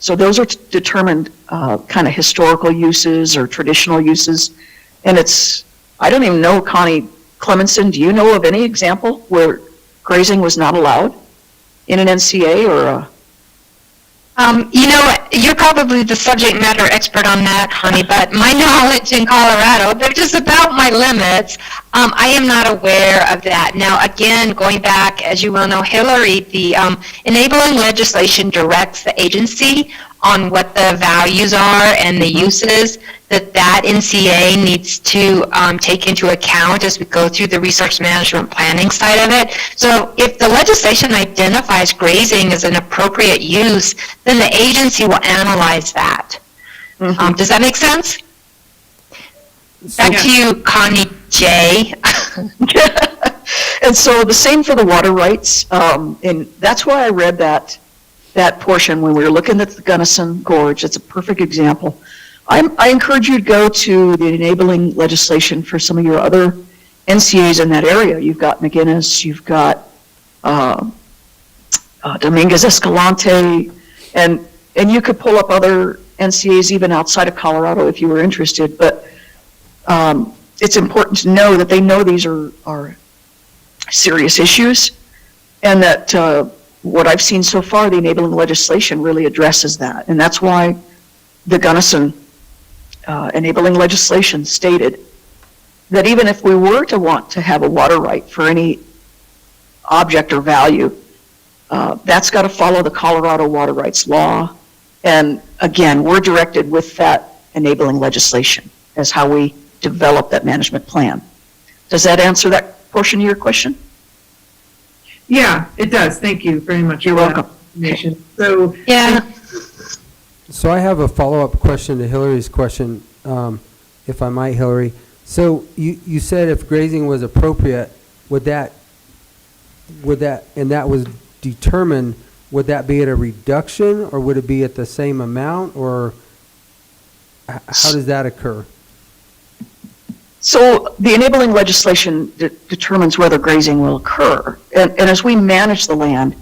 So those are determined kind of historical uses or traditional uses, and I don't even know, Connie Clemenson, do you know of any example where grazing was not allowed in an NCA or You're probably the subject matter expert on that, honey, but my knowledge in Colorado, they're just about my limits. I am not aware of that. Now, again, going back, as you well know, Hillary, the enabling legislation directs the agency on what the values are and the uses that NCA needs to take into account as we go through the resource management planning side of it. So if the legislation identifies grazing as an appropriate use, then the agency will analyze that. Mm-hmm. Does that make sense? Back to you, Connie J. And so the same for the water rights, and that's why I read that portion when we were looking at the Gunnison Gorge. It's a perfect example. I encourage you to go to the enabling legislation for some of your other NCAs in that area. You've got McGinnis, you've got Dominguez Escalante, and you could pull up other NCAs even outside of Colorado if you were interested, but it's important to know that they know these are serious issues, and that what I've seen so far, the enabling legislation really addresses that, and that's why the Gunnison enabling legislation stated that even if we were to want to have a water right for any object or value, that's got to follow the Colorado water rights law, and again, we're directed with that enabling legislation as how we develop that management plan. Does that answer that portion of your question? Yeah, it does. Thank you very much. You're for that welcome. information. So, Yeah. So I have a follow-up question to Hillary's question, if I might, Hillary. So you said if grazing was appropriate, would that, and that was determined, would that be at a reduction, or would it be at the same amount, or how does that occur? So the enabling legislation determines whether grazing will occur. And as we manage the land,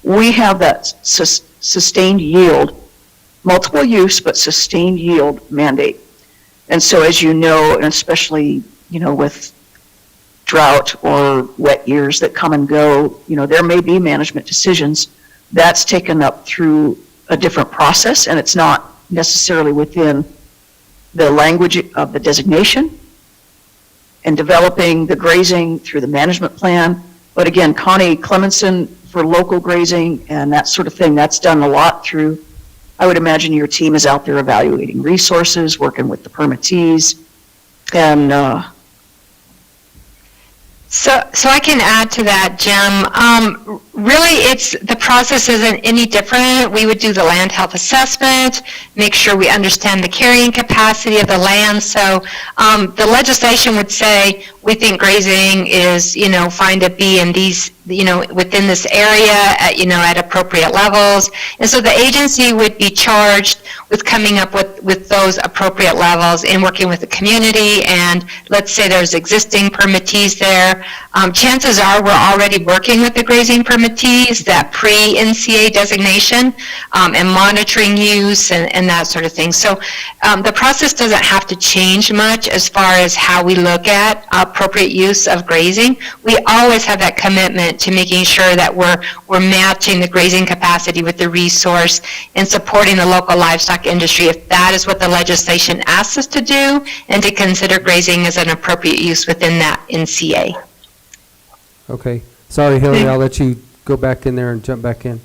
we have that sustained yield, multiple use, but sustained yield mandate. And so as you know, and especially, with drought or wet years that come and go, there may be management decisions that's taken up through a different process, and it's not necessarily within the language of the designation, and developing the grazing through the management plan. But again, Connie Clemenson for local grazing and that sort of thing, that's done a lot through, I would imagine your team is out there evaluating resources, working with the permittees, and So I can add to that, Jim. Really, the process isn't any different. We would do the land health assessment, make sure we understand the carrying capacity of the land. So the legislation would say, we think grazing is, fine to be in these, within this area at appropriate levels. And so the agency would be charged with coming up with those appropriate levels and working with the community. And let's say there's existing permittees there. Chances are we're already working with the grazing permittees, that pre-NCA designation, and monitoring use and that sort of thing. So the process doesn't have to change much as far as how we look at appropriate use of grazing. We always have that commitment to making sure that we're matching the grazing capacity with the resource and supporting the local livestock industry if that is what the legislation asks us to do, and to consider grazing as an appropriate use within that NCA. Okay. Sorry, Hillary, I'll let you go back in there and jump back in.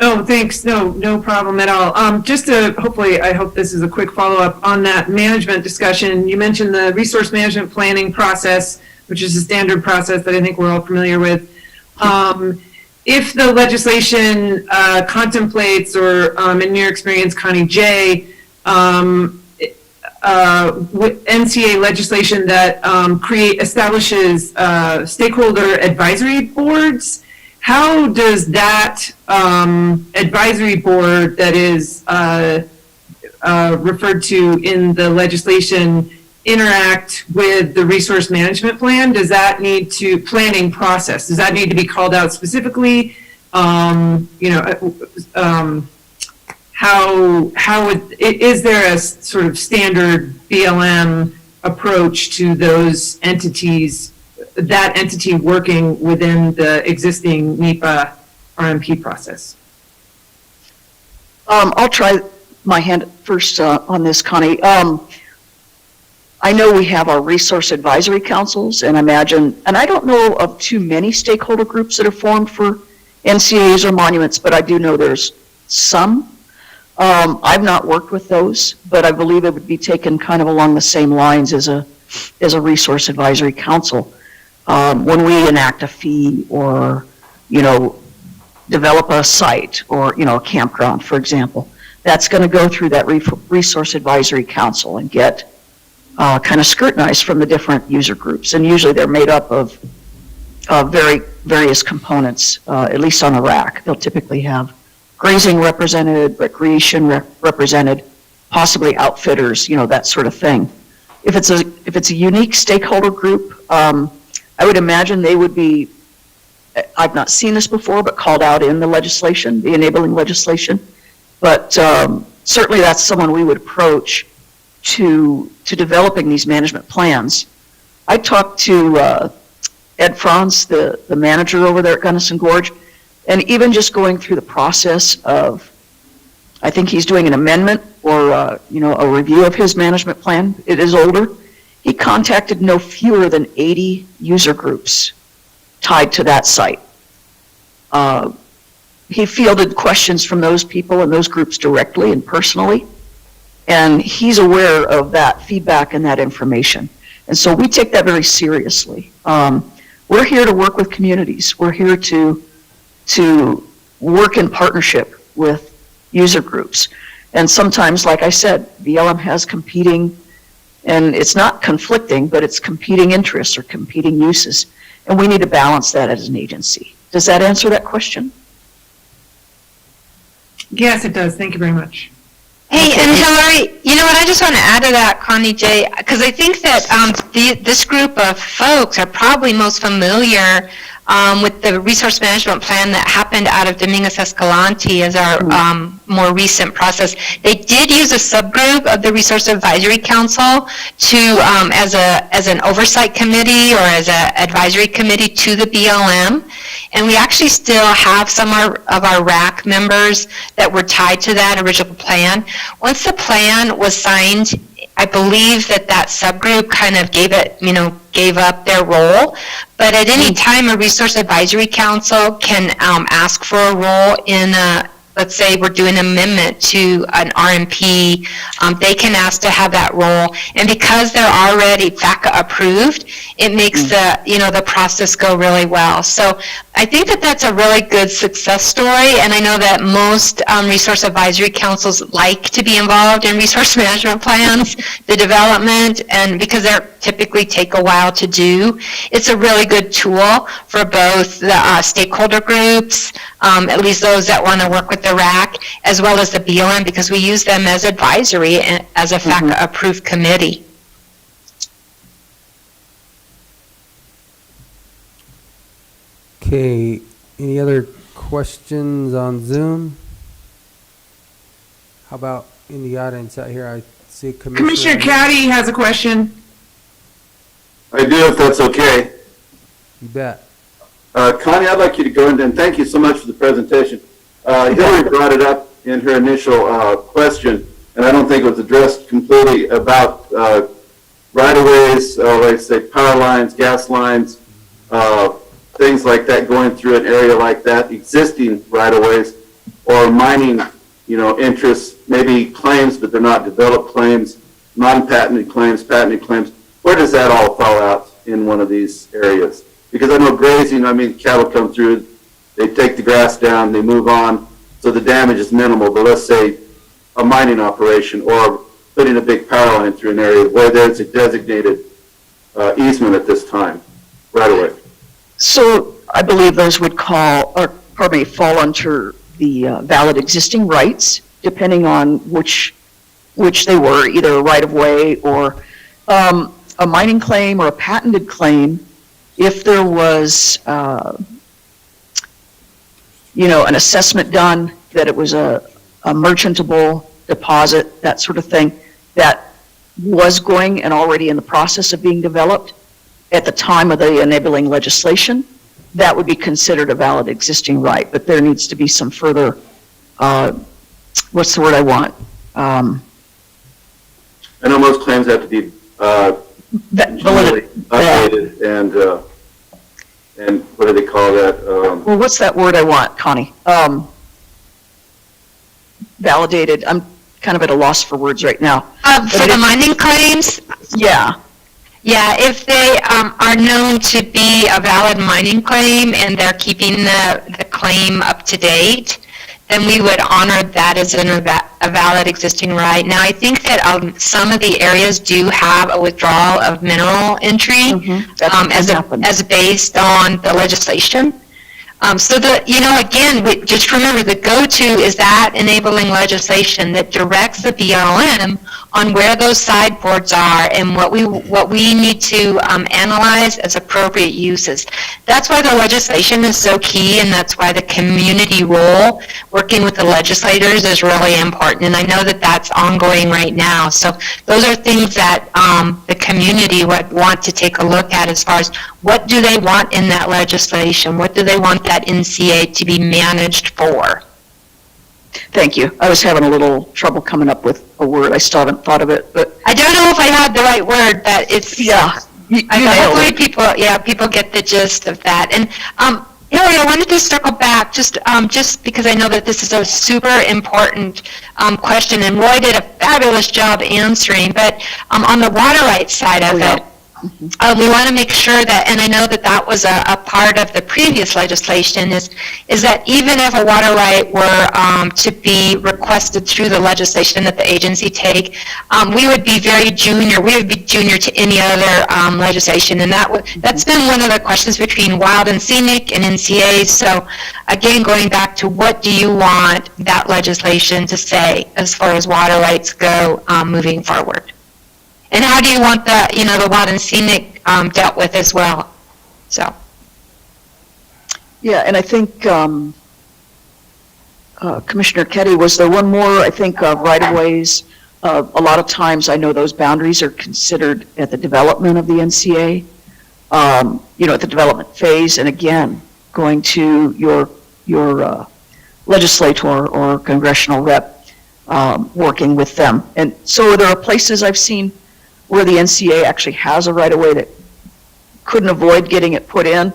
oh, thanks. No problem at all. Just to, hopefully, I hope this is a quick follow-up on that management discussion. You mentioned the resource management planning process, which is a standard process that I think we're all familiar with. If the legislation contemplates, or in your experience, Connie J, NCA legislation that establishes stakeholder advisory boards, how does that advisory board that is referred to in the legislation interact with the resource management plan? Does that need to, planning process, does that need to be called out specifically? Is there a sort of standard BLM approach to those entities, that entity working within the existing NEPA RMP process? I'll try my hand first on this, Connie. I know we have our resource advisory councils, and I don't know of too many stakeholder groups that are formed for NCAs or monuments, but I do know there's some. I've not worked with those, but I believe it would be taken kind of along the same lines as a resource advisory council. When we enact a fee or, develop a site or, a campground, for example, that's going to go through that resource advisory council and get kind of scrutinized from the different user groups. And usually they're made up of various components, at least on a rack. They'll typically have grazing represented, recreation represented, possibly outfitters, that sort of thing. If it's a unique stakeholder group, I would imagine they would be, I've not seen this before, but called out in the legislation, the enabling legislation. But certainly that's someone we would approach to developing these management plans. I talked to Ed Franz, the manager over there at Gunnison Gorge, and even just going through the process of, I think he's doing an amendment or a review of his management plan. It is older. He contacted no fewer than 80 user groups tied to that site. he fielded questions from those people and those groups directly and personally, and he's aware of that feedback and that information. And so we take that very seriously. We're here to work with communities. We're here to work in partnership with user groups. And sometimes, like I said, BLM has competing, and it's not conflicting, but it's competing interests or competing uses. And we need to balance that as an agency. Does that answer that question? Yes, it does. Thank you very much. Hey, and Hillary, you know what, I just want to add to that, Connie J., because I think that this group of folks are probably most familiar with the resource management plan that happened out of Dominguez Escalante as our more recent process. They did use a subgroup of the Resource Advisory Council to as an oversight committee or as an advisory committee to the BLM. And we actually still have some of our RAC members that were tied to that original plan. Once the plan was signed, I believe that subgroup kind of gave up their role. But at any time, a Resource Advisory Council can ask for a role in let's say we're doing an amendment to an RMP, they can ask to have that role. And because they're already FACA approved, it makes the process go really well. So I think that's a really good success story. And I know that most Resource Advisory Councils like to be involved in resource management plans, the development, and because they typically take a while to do. It's a really good tool for both the stakeholder groups, at least those that want to work with the RAC, as well as the BLM, because we use them as advisory and as a FACA-approved committee. Okay, any other questions on Zoom? How about in the audience out here? I see Commissioner Cowdy has a question. I do, if that's okay. You bet. Connie, I'd like you to go in, and thank you so much for the presentation. Hillary brought it up in her initial question, and I don't think it was addressed completely about right-of-ways, like say power lines, gas lines, things like that going through an area like that, existing right-of-ways, or mining, interests, maybe claims, but they're not developed claims, non-patented claims, patented claims. Where does that all fall out in one of these areas? Because I know grazing, cattle come through, they take the grass down, they move on, so the damage is minimal. But let's say a mining operation or putting a big power line through an area where there's a designated easement at this time, right away. So I believe those would fall under the valid existing rights, depending on which they were, either a right-of-way or a mining claim or a patented claim. If there was, an assessment done that it was a merchantable deposit, that sort of thing, that was going and already in the process of being developed at the time of the enabling legislation, that would be considered a valid existing right. But there needs to be some further, what's the word I want? I know most claims have to be updated and what do they call that? Well, what's that word I want, Connie? Validated. I'm kind of at a loss for words right now. For the mining claims? Yeah. Yeah, if they are known to be a valid mining claim and they're keeping the claim up to date, then we would honor that as a valid existing right. Now, I think that some of the areas do have a withdrawal of mineral entry as based on the legislation. So again, just remember the go-to is that enabling legislation that directs the BLM on where those sideboards are and what we need to analyze as appropriate uses. That's why the legislation is so key, and that's why the community role, working with the legislators, is really important. And I know that that's ongoing right now. So those are things that the community would want to take a look at as far as what do they want in that legislation? What do they want that NCA to be managed for? Thank you. I was having a little trouble coming up with a word. I still haven't thought of it, but I don't know if I had the right word, but it's hopefully people get the gist of that. And Hillary, I wanted to circle back just because I know that this is a super important question, and Roy did a fabulous job answering. But on the water rights side of it, we want to make sure that, and I know that that was a part of the previous legislation, is that even if a water right were to be requested through the legislation that the agency take, we would be very junior. We would be junior to any other legislation, and that's been one of the questions between Wild and Scenic and NCAs. So again, going back to what do you want that legislation to say as far as water rights go moving forward? And how do you want the, the Wild and Scenic dealt with as well? So. Yeah, and I think Commissioner Keddy, was there one more, I think, right-of-ways? A lot of times I know those boundaries are considered at the development of the NCA, at the development phase, and again, going to your legislator or congressional rep, working with them. And so there are places I've seen where the NCA actually has a right-of-way that couldn't avoid getting it put in.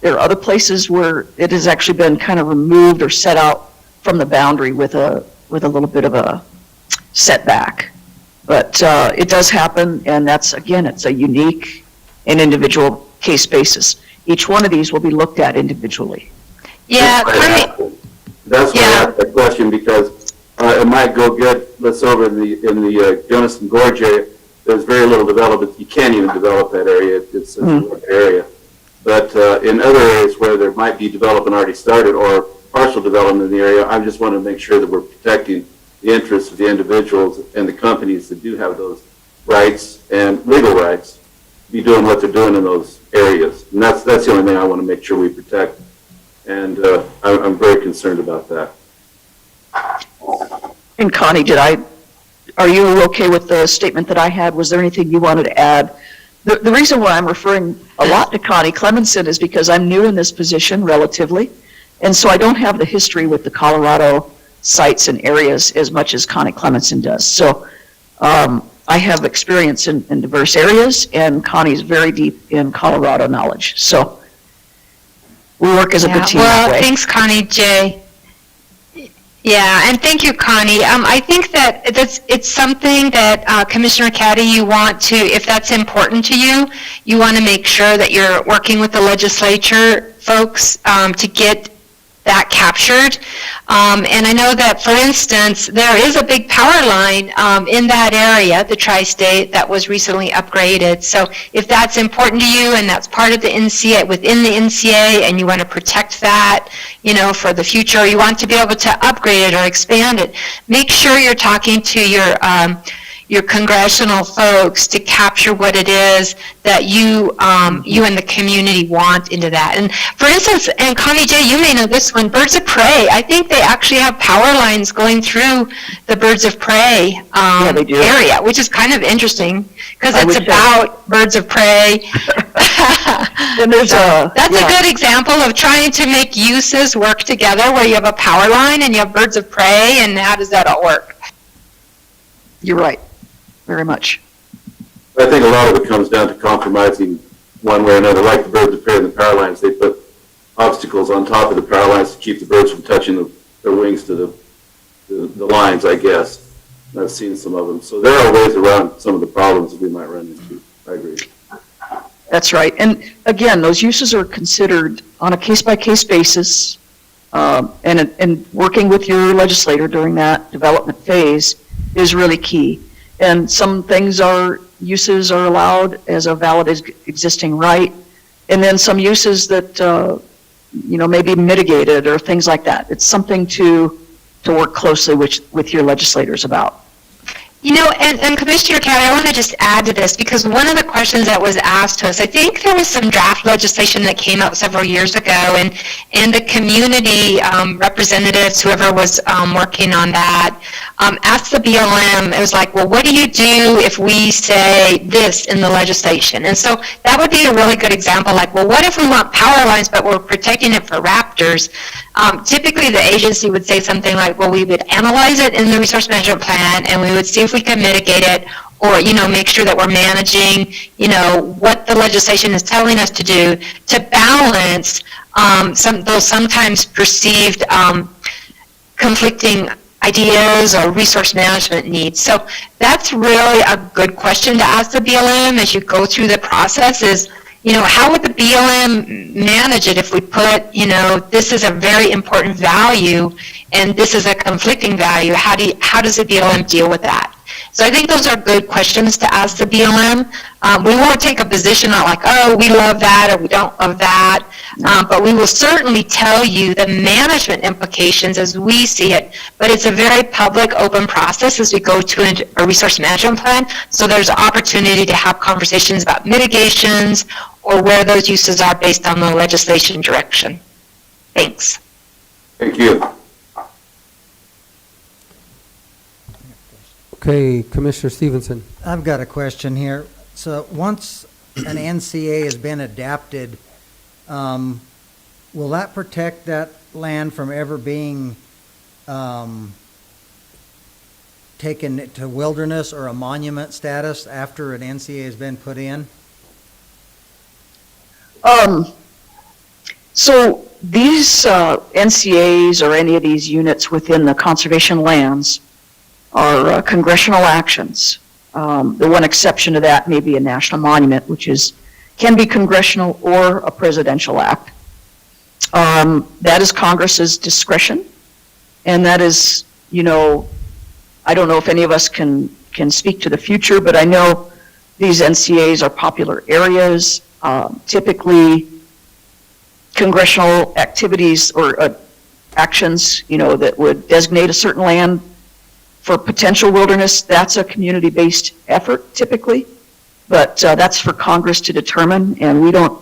There are other places where it has actually been kind of removed or set out from the boundary with a little bit of a setback. But it does happen, and that's, again, it's a unique and individual case basis. Each one of these will be looked at individually. Yeah, that's why I asked that question, because it might go good. Let's over in the Gunnison Gorge area. There's very little development. You can't even develop that area. It's a remote area. But in other areas where there might be development already started or partial development in the area, I just want to make sure that we're protecting the interests of the individuals and the companies that do have those rights and legal rights to be doing what they're doing in those areas. And that's the only thing I want to make sure we protect. And I'm very concerned about that. And Connie, are you okay with the statement that I had? Was there anything you wanted to add? The reason why I'm referring a lot to Connie Clemenson is because I'm new in this position relatively, and so I don't have the history with the Colorado sites and areas as much as Connie Clemenson does. So I have experience in diverse areas, and Connie's very deep in Colorado knowledge. So we work as a good team that way. Well, thanks, Connie J. Yeah, and thank you, Connie. I think that it's something that Commissioner Caddy, you want to, if that's important to you, you want to make sure that you're working with the legislature folks to get that captured. And I know that, for instance, there is a big power line in that area, the tri-state, that was recently upgraded. So if that's important to you and that's part of the NCA, within the NCA, and you want to protect that, for the future, you want to be able to upgrade it or expand it, make sure you're talking to your congressional folks to capture what it is that you and the community want into that. And for instance, and Connie J, you may know this one, Birds of Prey. I think they actually have power lines going through the Birds of Prey area, which is kind of interesting because it's about birds of prey. And that's a good example of trying to make uses work together, where you have a power line and you have birds of prey, and how does that all work? You're right. Very much. I think a lot of it comes down to compromising one way or another. Like the birds of prey and the power lines, they put obstacles on top of the power lines to keep the birds from touching their wings to the lines, I guess. And I've seen some of them. So there are ways around some of the problems that we might run into. I agree. That's right. And again, those uses are considered on a case-by-case basis, and working with your legislator during that development phase is really key. And some uses are allowed as a valid existing right, and then some uses that may be mitigated or things like that. It's something to work closely with your legislators about. And Commissioner Caddy, I want to just add to this, because one of the questions that was asked to us, I think there was some draft legislation that came out several years ago, and the community representatives, whoever was working on that, asked the BLM, it was like, well, what do you do if we say this in the legislation? And so that would be a really good example, like, well, what if we want power lines, but we're protecting it for raptors? Typically, the agency would say something like, well, we would analyze it in the resource management plan, and we would see if we can mitigate it, or, make sure that we're managing, what the legislation is telling us to do to balance those sometimes perceived conflicting ideas or resource management needs. So that's really a good question to ask the BLM as you go through the process is, how would the BLM manage it if we put, this is a very important value and this is a conflicting value? How does the BLM deal with that? So I think those are good questions to ask the BLM. We won't take a position on like, oh, we love that or we don't love that, but we will certainly tell you the management implications as we see it. But it's a very public, open process as we go to a resource management plan. So there's opportunity to have conversations about mitigations or where those uses are based on the legislation direction. Thanks. Thank you. Okay, Commissioner Stevenson. I've got a question here. So once an NCA has been adapted, will that protect that land from ever being taken to wilderness or a monument status after an NCA has been put in? So these NCAs or any of these units within the conservation lands are congressional actions. The one exception to that may be a national monument, which can be congressional or a presidential act. That is Congress's discretion, and that is, I don't know if any of us can speak to the future, but I know these NCAs are popular areas. Typically, congressional activities or actions, that would designate a certain land for potential wilderness, that's a community-based effort typically, but that's for Congress to determine, and we don't,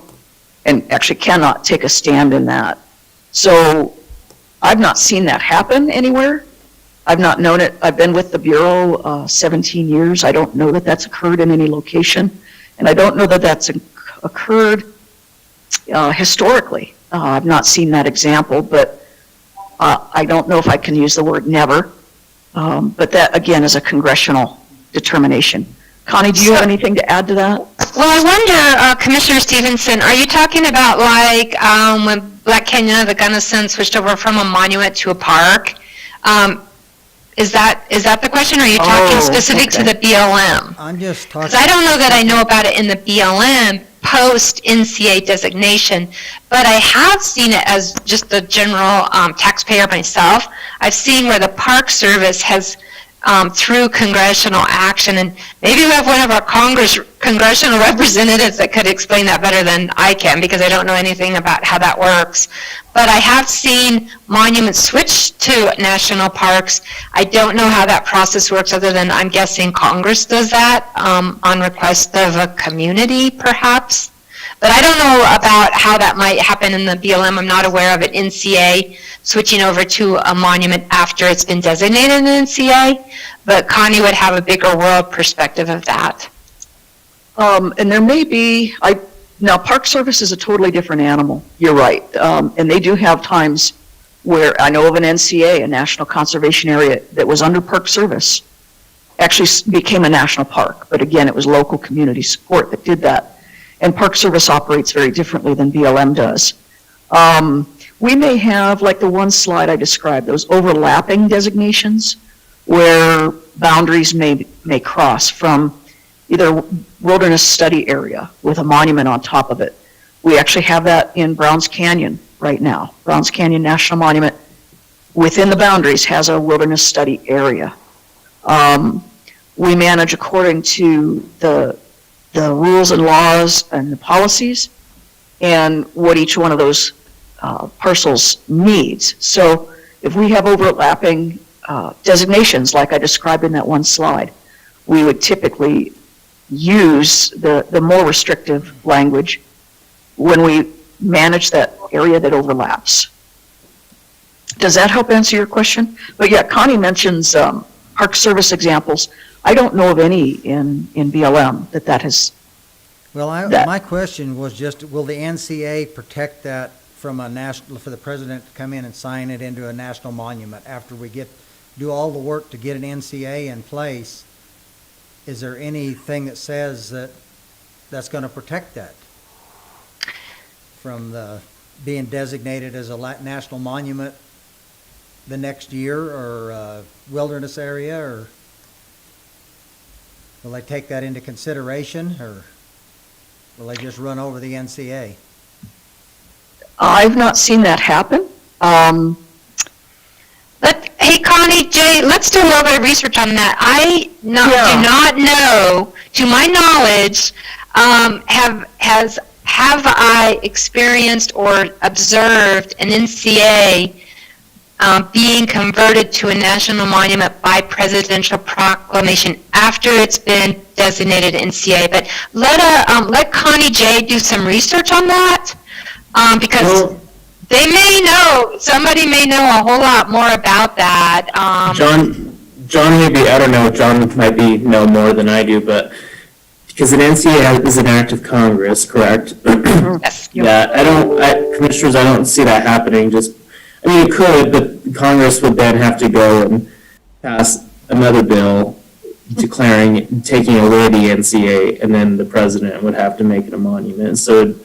and actually cannot take a stand in that. So I've not seen that happen anywhere. I've not known it. I've been with the Bureau 17 years. I don't know that that's occurred in any location, and I don't know that that's occurred historically. I've not seen that example, but I don't know if I can use the word never. But that, again, is a congressional determination. Connie, do you have anything to add to that? Well, I wonder, Commissioner Stevenson, are you talking about like when Black Canyon of the Gunnison switched over from a monument to a park? Is that the question, or are you talking specific to the BLM? I'm just talking. Because I don't know that I know about it in the BLM post-NCA designation, but I have seen it as just a general taxpayer myself. I've seen where the Park Service has, through congressional action, and maybe we have one of our congressional representatives that could explain that better than I can, because I don't know anything about how that works. But I have seen monuments switch to national parks. I don't know how that process works, other than I'm guessing Congress does that on request of a community, perhaps. But I don't know about how that might happen in the BLM. I'm not aware of an NCA switching over to a monument after it's been designated an NCA, but Connie would have a bigger world perspective of that. And there may be, now Park Service is a totally different animal, you're right. And they do have times where I know of an NCA, a National Conservation Area, that was under Park Service, actually became a national park. But again, it was local community support that did that. And Park Service operates very differently than BLM does. We may have, like the one slide I described, those overlapping designations where boundaries may cross from either wilderness study area with a monument on top of it. We actually have that in Browns Canyon right now. Browns Canyon National Monument within the boundaries has a wilderness study area. We manage according to the rules and laws and the policies and what each one of those parcels needs. So if we have overlapping designations like I described in that one slide, we would typically use the more restrictive language when we manage that area that overlaps. Does that help answer your question? But yeah, Connie mentions Park Service examples. I don't know of any in BLM that has. Well, my question was just, will the NCA protect that from for the president to come in and sign it into a national monument after we do all the work to get an NCA in place? Is there anything that says that that's going to protect that from the being designated as a national monument the next year, or wilderness area, or will they take that into consideration, or will they just run over the NCA? I've not seen that happen. Hey, Connie, Jay, let's do a little bit of research on that. Do not know, to my knowledge, have I experienced or observed an NCA being converted to a national monument by presidential proclamation after it's been designated NCA. But let Connie J do some research on that, because they may know, somebody may know a whole lot more about that. John maybe, I don't know, John might know more than I do, but because an NCA is an act of Congress, correct? Yes. Yeah, Commissioners, I don't see that happening. I mean, it could, but Congress would then have to go and pass another bill taking away the NCA, and then the president would have to make it a monument. So it'd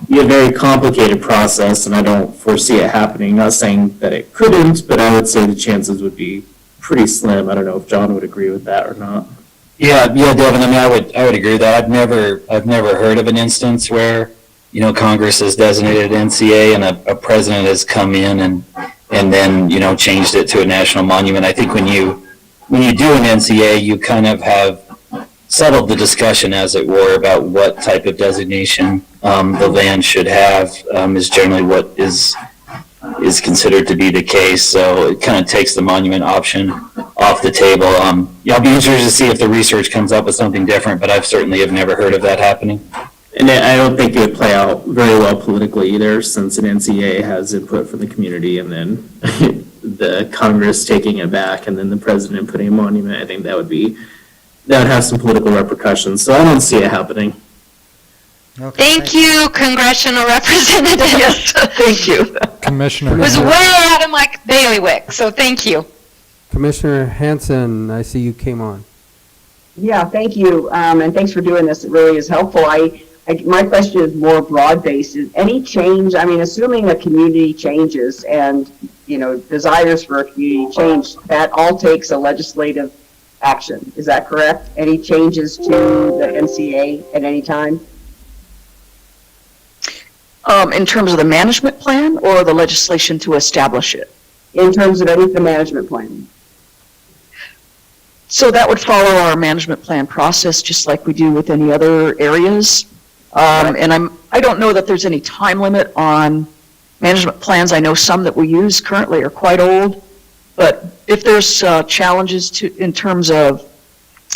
be a very complicated process, and I don't foresee it happening. Not saying that it couldn't, but I would say the chances would be pretty slim. I don't know if John would agree with that or not. Yeah, Devin. I mean, I would agree with that. I've never heard of an instance where, Congress has designated NCA and a president has come in and then, changed it to a national monument. I think when you do an NCA, you kind of have settled the discussion, as it were, about what type of designation the land should have, is generally what is considered to be the case. So it kind of takes the monument option off the table. I'll be interested to see if the research comes up with something different, but I've certainly have never heard of that happening. And I don't think it would play out very well politically either, since an NCA has input from the community, and then the Congress taking it back, and then the president putting a monument. I think that would have some political repercussions. So I don't see it happening. Okay, Thank you, congressional representative. Yes, thank you. Commissioner. It was way out of my bailiwick, so thank you. Commissioner Hanson, I see you came on. Yeah, thank you, and thanks for doing this. It really is helpful. My question is more broad-based. Is any change, I mean, assuming a community changes and, desires for a community change, that all takes a legislative action. Is that correct? Any changes to the NCA at any time? In terms of the management plan or the legislation to establish it? In terms of the management plan. So that would follow our management plan process, just like we do with any other areas. And I don't know that there's any time limit on management plans. I know some that we use currently are quite old, but if there's challenges in terms of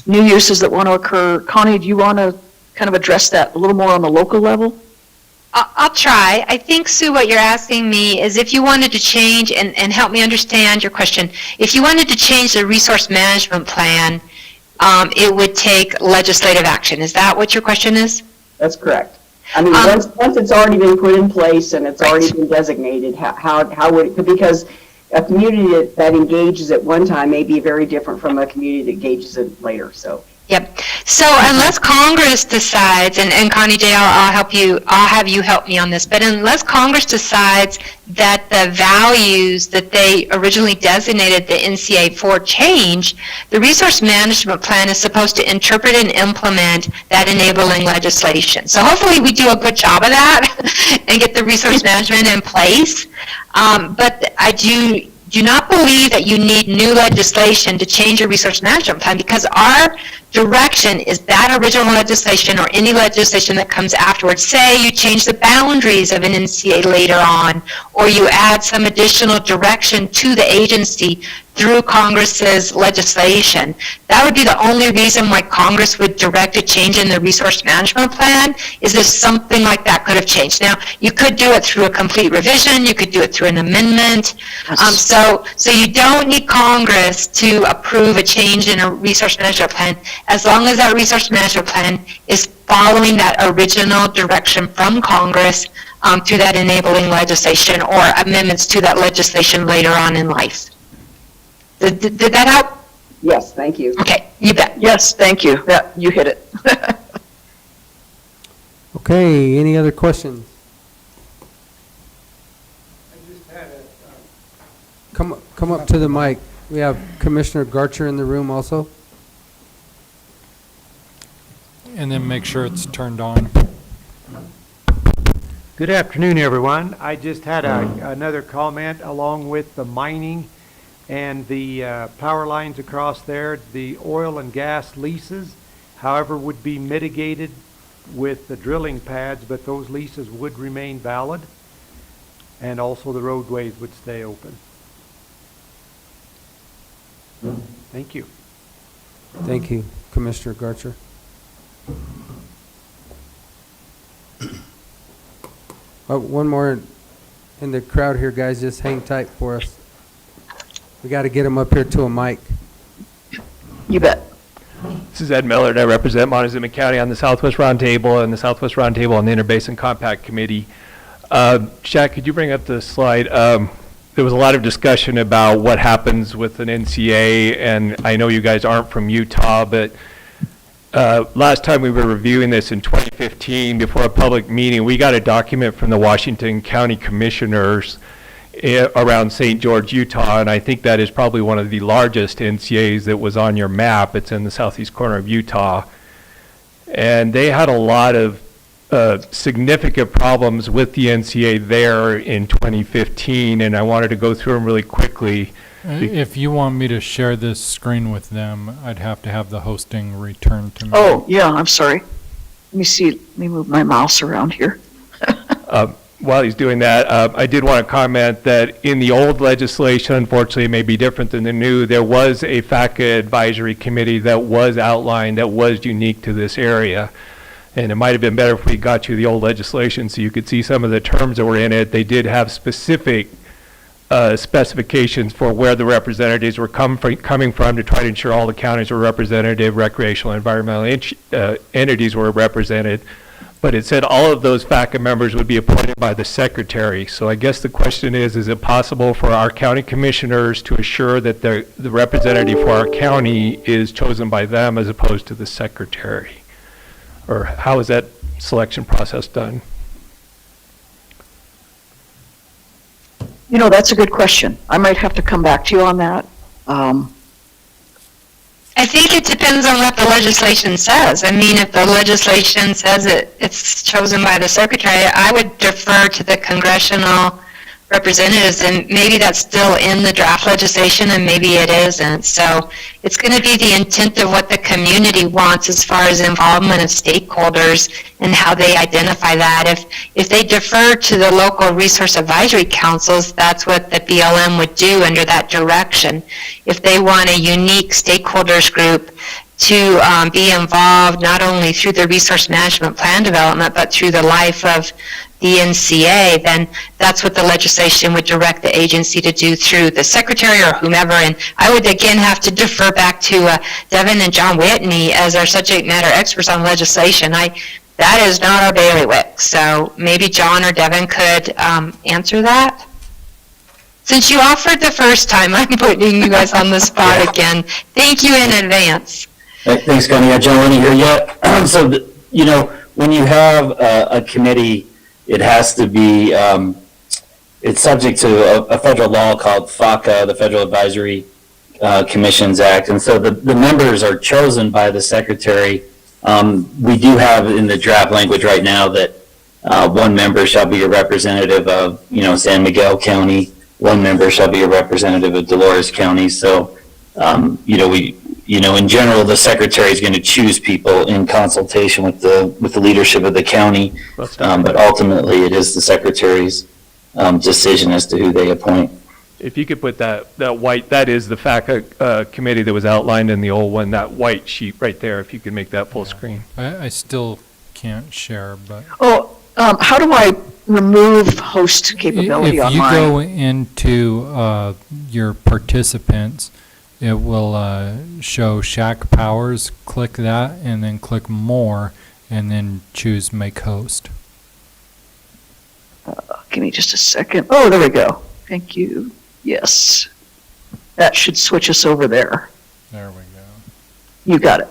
new uses that want to occur, Connie, do you want to kind of address that a little more on the local level? I'll try. I think, Sue, what you're asking me is if you wanted to change, and help me understand your question, if you wanted to change the resource management plan, it would take legislative action. Is that what your question is? That's correct. I mean, once it's already been put in place and it's already been designated, how would it, because a community that engages at one time may be very different from a community that engages it later, so. Yep. So unless Congress decides, and Connie J, I'll have you help me on this, but unless Congress decides that the values that they originally designated the NCA for change, the resource management plan is supposed to interpret and implement that enabling legislation. So hopefully we do a good job of that and get the resource management in place. But I do not believe that you need new legislation to change your resource management plan, because our direction is that original legislation or any legislation that comes afterwards. Say you change the boundaries of an NCA later on, or you add some additional direction to the agency through Congress's legislation. That would be the only reason why Congress would direct a change in the resource management plan, is if something like that could have changed. Now, you could do it through a complete revision, you could do it through an amendment. So you don't need Congress to approve a change in a resource management plan, as long as that resource management plan is following that original direction from Congress to that enabling legislation or amendments to that legislation later on in life. Did that help? Yes, thank you. Okay, you bet. Yes, thank you. Yeah, you hit it. Okay, any other questions? Come up to the mic. We have Commissioner Garcher in the room also. And then make sure it's turned on. Good afternoon, everyone. I just had another comment along with the mining and the power lines across there. The oil and gas leases, however, would be mitigated with the drilling pads, but those leases would remain valid, and also the roadways would stay open. Thank you. Thank you, Commissioner Garcher. Oh, one more in the crowd here, guys. Just hang tight for us. We got to get them up here to a mic. You bet. This is Ed Miller, and I represent Montezuma County on the Southwest Roundtable and the Southwest Roundtable on the Interbasin Compact Committee. Shaq, could you bring up the slide? There was a lot of discussion about what happens with an NCA, and I know you guys aren't from Utah, but last time we were reviewing this in 2015 before a public meeting, we got a document from the Washington County Commissioners around St. George, Utah, and I think that is probably one of the largest NCAs that was on your map. It's in the southeast corner of Utah. And they had a lot of significant problems with the NCA there in 2015, and I wanted to go through them really quickly. If you want me to share this screen with them, I'd have to have the hosting returned to me. Oh, yeah, I'm sorry. Let me see, let me move my mouse around here. While he's doing that, I did want to comment that in the old legislation, unfortunately it may be different than the new, there was a FACA advisory committee that was outlined that was unique to this area. And it might have been better if we got you the old legislation so you could see some of the terms that were in it. They did have specific specifications for where the representatives were coming from to try to ensure all the counties were representative, recreational and environmental entities were represented. But it said all of those FACA members would be appointed by the secretary. So I guess the question is it possible for our county commissioners to assure that the representative for our county is chosen by them as opposed to the secretary? Or how is that selection process done? You know, that's a good question. I might have to come back to you on that. I think it depends on what the legislation says. I mean, if the legislation says it's chosen by the secretary, I would defer to the congressional representatives, and maybe that's still in the draft legislation and maybe it isn't. So it's going to be the intent of what the community wants as far as involvement of stakeholders and how they identify that. If they defer to the local resource advisory councils, that's what the BLM would do under that direction. If they want a unique stakeholders group to be involved not only through the resource management plan development, but through the life of the NCA, then that's what the legislation would direct the agency to do through the secretary or whomever. And I would again have to defer back to Devin and John Whitney as our subject matter experts on legislation. That is not our bailiwick. So maybe John or Devin could answer that. Since you offered the first time, I'm putting you guys on the spot again. Thank you in advance. Thanks, Connie. Yeah, John, when you hear yet? So, when you have a committee, it has to be, it's subject to a federal law called FACA, the Federal Advisory Commissions Act. And so the members are chosen by the secretary. We do have in the draft language right now that one member shall be a representative of, San Miguel County. One member shall be a representative of Dolores County. So, in general, the secretary is going to choose people in consultation with the leadership of the county, but ultimately it is the secretary's decision as to who they appoint. If you could put that white, that is the FACA committee that was outlined in the old one, that white sheet right there, if you could make that full screen. I still can't share, but... How do I remove host capability on mine? If you go into your participants, it will show Shaq Powers. Click that and then click More and then choose Make Host. Give me just a second. Oh, there we go. Thank you. Yes. That should switch us over there. There we go. You got it.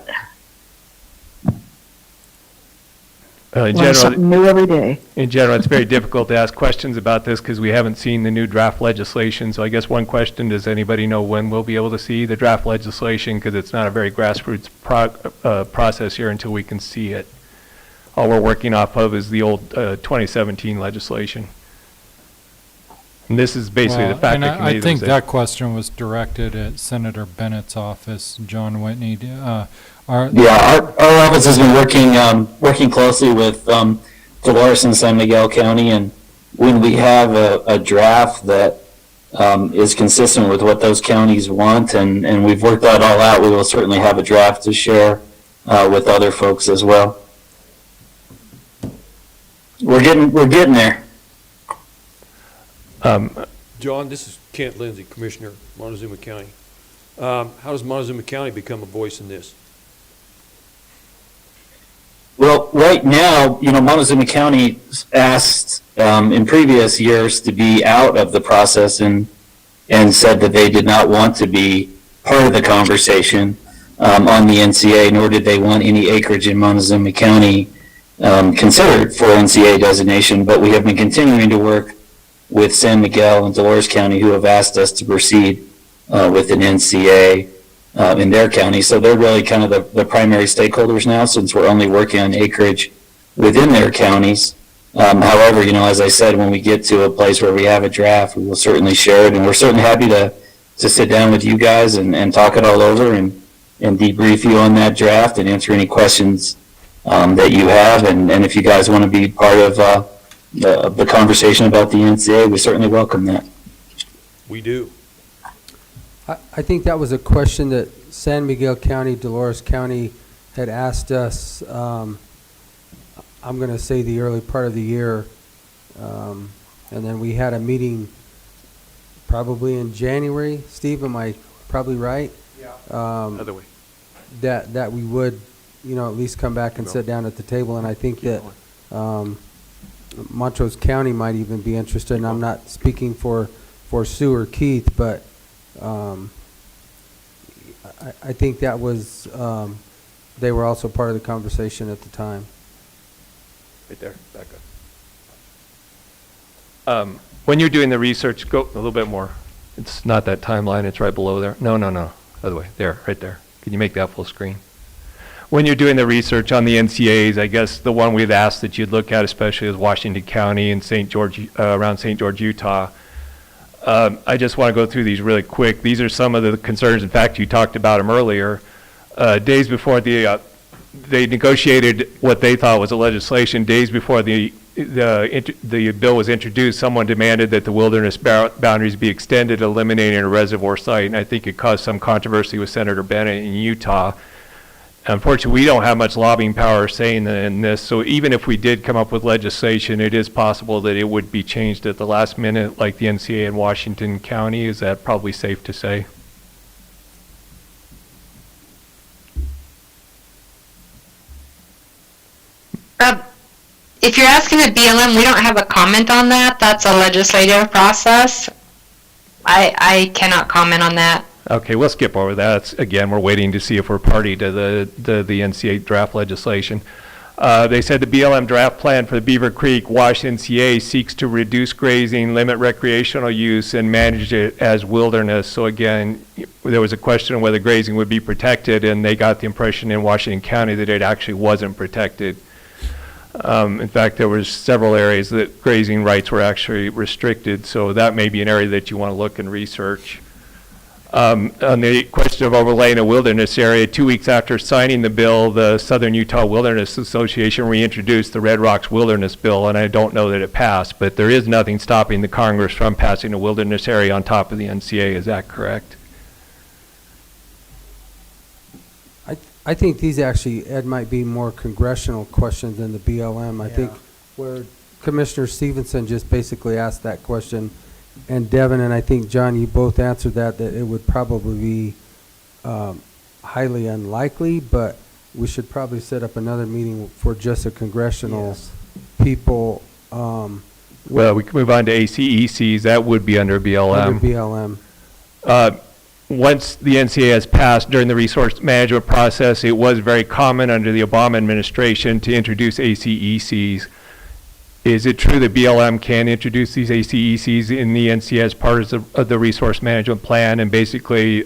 In Learn something new every day. In general, it's very difficult to ask questions about this because we haven't seen the new draft legislation. So I guess one question, does anybody know when we'll be able to see the draft legislation? Because it's not a very grassroots process here until we can see it. All we're working off of is the old 2017 legislation. And this is basically the fact that I think that question was directed at Senator Bennett's office, John Whitney. Our office has been working closely with Dolores in San Miguel County, and when we have a draft that is consistent with what those counties want, and we've worked that all out, we will certainly have a draft to share with other folks as well. We're getting there. John, this is Kent Lindsay, Commissioner, Montezuma County. How does Montezuma County become a voice in this? Well, right now, Montezuma County asked in previous years to be out of the process and said that they did not want to be part of the conversation on the NCA, nor did they want any acreage in Montezuma County considered for NCA designation. But we have been continuing to work with San Miguel and Dolores County, who have asked us to proceed with an NCA in their county. So they're really kind of the primary stakeholders now, since we're only working on acreage within their counties. However, as I said, when we get to a place where we have a draft, we will certainly share it, and we're certainly happy to sit down with you guys and talk it all over and debrief you on that draft and answer any questions that you have. And if you guys want to be part of the conversation about the NCA, we certainly welcome that. We do. I think that was a question that San Miguel County, Dolores County had asked us, I'm going to say the early part of the year, and then we had a meeting probably in January. Steve, am I probably right? Yeah. Other way. That we would, at least come back and sit down at the table, and I think that Montrose County might even be interested, and I'm not speaking for Sue or Keith, but I think that was, they were also part of the conversation at the time. Right there, back up. When you're doing the research, go a little bit more. It's not that timeline, it's right below there. No, other way, there, right there. Can you make that full screen? When you're doing the research on the NCAs, I guess the one we've asked that you'd look at especially is Washington County and St. George, around St. George, Utah. I just want to go through these really quick. These are some of the concerns. In fact, you talked about them earlier. Days before they negotiated what they thought was a legislation, days before the bill was introduced, someone demanded that the wilderness boundaries be extended, eliminating a reservoir site, and I think it caused some controversy with Senator Bennett in Utah. Unfortunately, we don't have much lobbying power saying in this, so even if we did come up with legislation, it is possible that it would be changed at the last minute, like the NCA in Washington County. Is that probably safe to say? If you're asking the BLM, we don't have a comment on that. That's a legislative process. I cannot comment on that. Okay, we'll skip over that. Again, we're waiting to see if we're party to the NCA draft legislation. They said the BLM draft plan for the Beaver Creek Wash NCA seeks to reduce grazing, limit recreational use, and manage it as wilderness. So again, there was a question of whether grazing would be protected, and they got the impression in Washington County that it actually wasn't protected. In fact, there was several areas that grazing rights were actually restricted, so that may be an area that you want to look and research. On the question of overlaying a wilderness area, 2 weeks after signing the bill, the Southern Utah Wilderness Association reintroduced the Red Rocks Wilderness Bill, and I don't know that it passed, but there is nothing stopping the Congress from passing a wilderness area on top of the NCA. Is that correct? I think these actually, Ed, might be more congressional questions than the BLM. I think where Commissioner Stevenson just basically asked that question, and Devin and I think, John, you both answered that it would probably be highly unlikely, but we should probably set up another meeting for just a congressional people. Well, we can move on to ACECs. That would be under BLM. Under BLM. once the NCA has passed during the resource management process, it was very common under the Obama administration to introduce ACECs. Is it true that BLM can introduce these ACECs in the NCA as part of the resource management plan? And basically,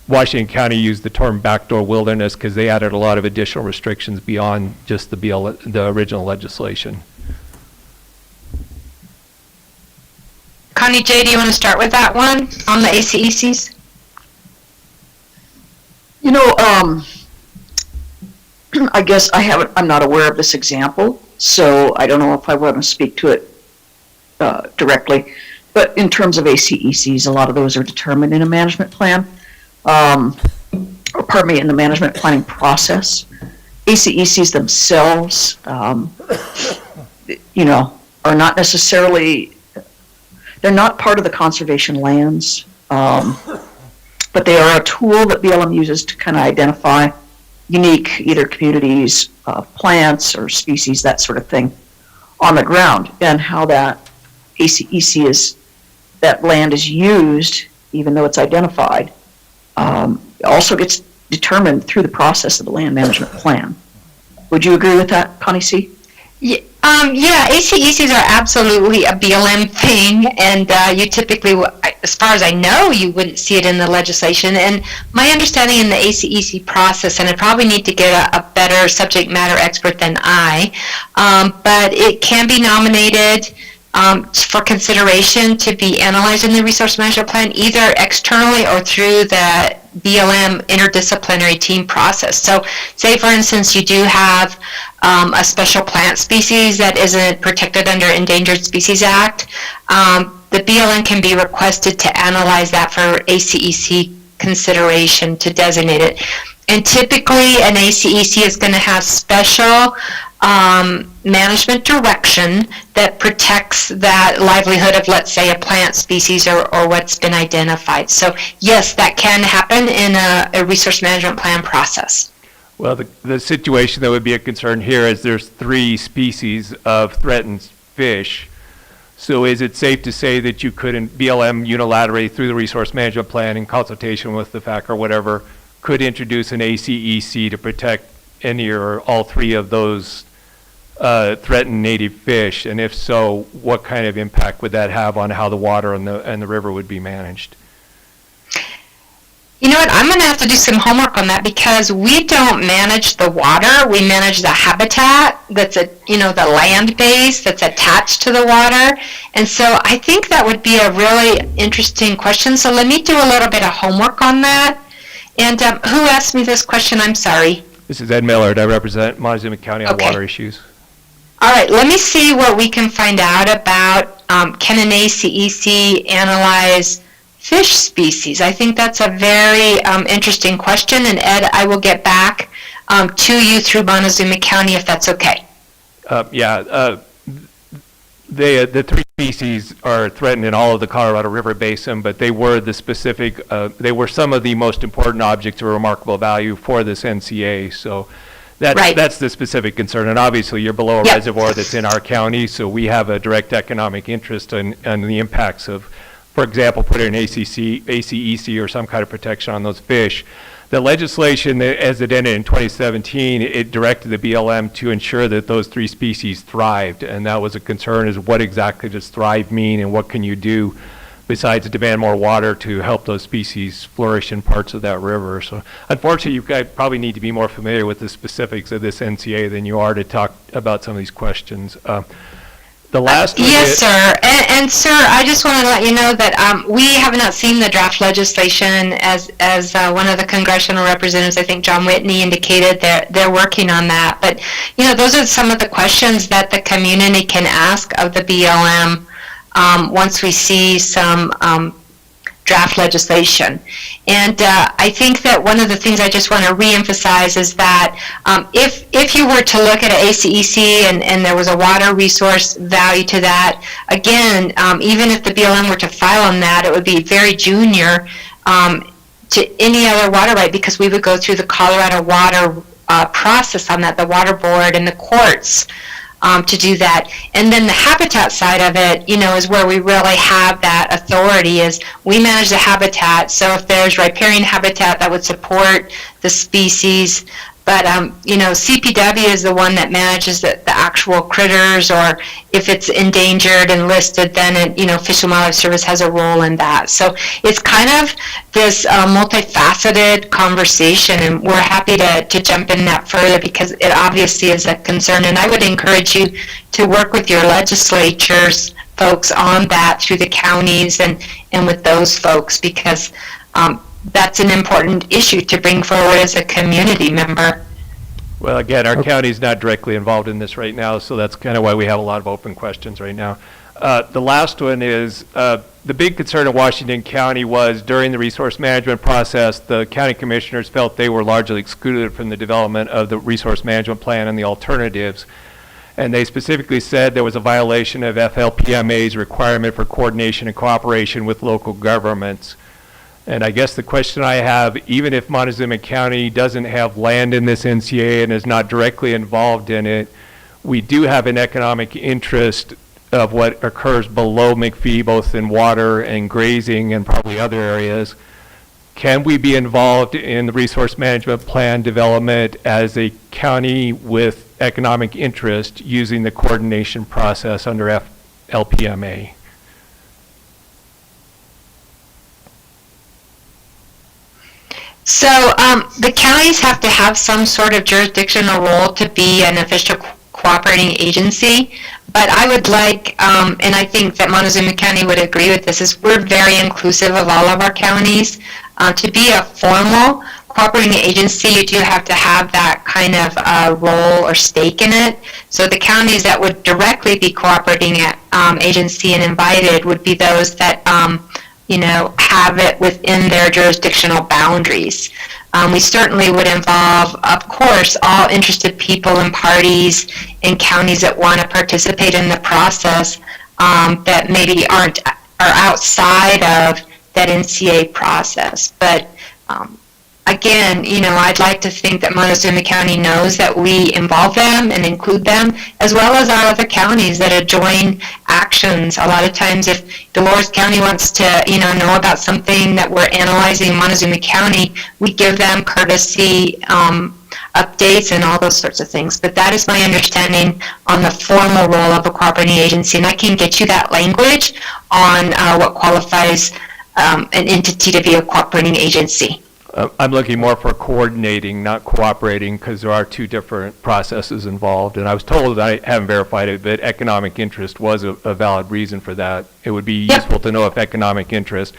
Washington County used the term backdoor wilderness because they added a lot of additional restrictions beyond just the original legislation. Connie J., do you want to start with that one on the ACECs? You know, I guess I'm not aware of this example, so I don't know if I want to speak to it directly. But in terms of ACECs, a lot of those are determined in a management plan, in the management planning process. ACECs themselves, you know, are not necessarily, they're not part of the conservation lands. But they are a tool that BLM uses to kind of identify unique either communities, plants or species, that sort of thing, on the ground. And how that ACEC is, that land is used, even though it's identified, also gets determined through the process of the land management plan. Would you agree with that, Connie C.? Yeah, ACECs are absolutely a BLM thing, and you typically, as far as I know, you wouldn't see it in the legislation. And my understanding in the ACEC process, and I probably need to get a better subject matter expert than I, but it can be nominated for consideration to be analyzed in the resource management plan, either externally or through the BLM interdisciplinary team process. So say, for instance, you do have a special plant species that isn't protected under Endangered Species Act, the BLM can be requested to analyze that for ACEC consideration to designate it. And typically an ACEC is going to have special management direction that protects that livelihood of, let's say, a plant species or what's been identified. So yes, that can happen in a resource management plan process. Well, the situation that would be a concern here is there's 3 species of threatened fish. So is it safe to say that you couldn't, BLM unilaterally through the resource management plan in consultation with the FAC or whatever, could introduce an ACEC to protect any or all 3 of those threatened native fish? And if so, what kind of impact would that have on how the water and the river would be managed? You know what, I'm going to have to do some homework on that because we don't manage the water, we manage the habitat that's the land base that's attached to the water. And so I think that would be a really interesting question. So let me do a little bit of homework on that. And who asked me this question? I'm sorry. This is Ed Millard. I represent Montezuma County on water issues. All right, let me see what we can find out about can an ACEC analyze fish species. I think that's a very interesting question, and Ed, I will get back to you through Montezuma County if that's okay. The 3 species are threatened in all of the Colorado River Basin, but they were the specific, they were some of the most important objects of remarkable value for this NCA. So that's the specific concern. And obviously you're below a reservoir that's in our county, so we have a direct economic interest in the impacts of, for example, putting an ACEC or some kind of protection on those fish. The legislation, as it ended in 2017, it directed the BLM to ensure that those 3 species thrived, and that was a concern, is what exactly does thrive mean, and what can you do besides demand more water to help those species flourish in parts of that river. So unfortunately, you guys probably need to be more familiar with the specifics of this NCA than you are to talk about some of these questions. The last yes, sir. And sir, I just want to let you know that we have not seen the draft legislation. As one of the congressional representatives, I think John Whitney, indicated, they're working on that. But those are some of the questions that the community can ask of the BLM once we see some draft legislation. And I think that one of the things I just want to reemphasize is that if you were to look at an ACEC and there was a water resource value to that, again, even if the BLM were to file on that, it would be very junior to any other water right, because we would go through the Colorado water process on that, the water board and the courts to do that. And then the habitat side of it, is where we really have that authority. Is we manage the habitat. So if there's riparian habitat that would support the species, but CPW is the one that manages the actual critters, or if it's endangered and listed, then Fish and Wildlife Service has a role in that. So it's kind of this multifaceted conversation, and we're happy to jump in that further because it obviously is a concern. And I would encourage you to work with your legislatures folks on that through the counties and with those folks, because that's an important issue to bring forward as a community member. Well, again, our county's not directly involved in this right now, so that's kind of why we have a lot of open questions right now. The last one is, the big concern of Washington County was during the resource management process, the county commissioners felt they were largely excluded from the development of the resource management plan and the alternatives. And they specifically said there was a violation of FLPMA's requirement for coordination and cooperation with local governments. And I guess the question I have, even if Montezuma County doesn't have land in this NCA and is not directly involved in it, we do have an economic interest of what occurs below McPhee, both in water and grazing and probably other areas. Can we be involved in the resource management plan development as a county with economic interest using the coordination process under FLPMA? So the counties have to have some sort of jurisdictional role to be an official cooperating agency, but I would like, and I think that Montezuma County would agree with this, is we're very inclusive of all of our counties. To be a formal cooperating agency, you do have to have that kind of role or stake in it. So the counties that would directly be cooperating agency and invited would be those that have it within their jurisdictional boundaries. We certainly would involve, of course, all interested people and parties in counties that want to participate in the process that maybe are outside of that NCA process. But again, I'd like to think that Montezuma County knows that we involve them and include them, as well as our other counties that have joined actions. A lot of times if Dolores County wants to, know about something that we're analyzing in Montezuma County, we give them courtesy updates and all those sorts of things. But that is my understanding on the formal role of a cooperating agency, and I can get you that language on what qualifies an entity to be a cooperating agency. I'm looking more for coordinating, not cooperating, because there are two different processes involved. And I was told, I haven't verified it, but economic interest was a valid reason for that. It would be useful to know if economic interest,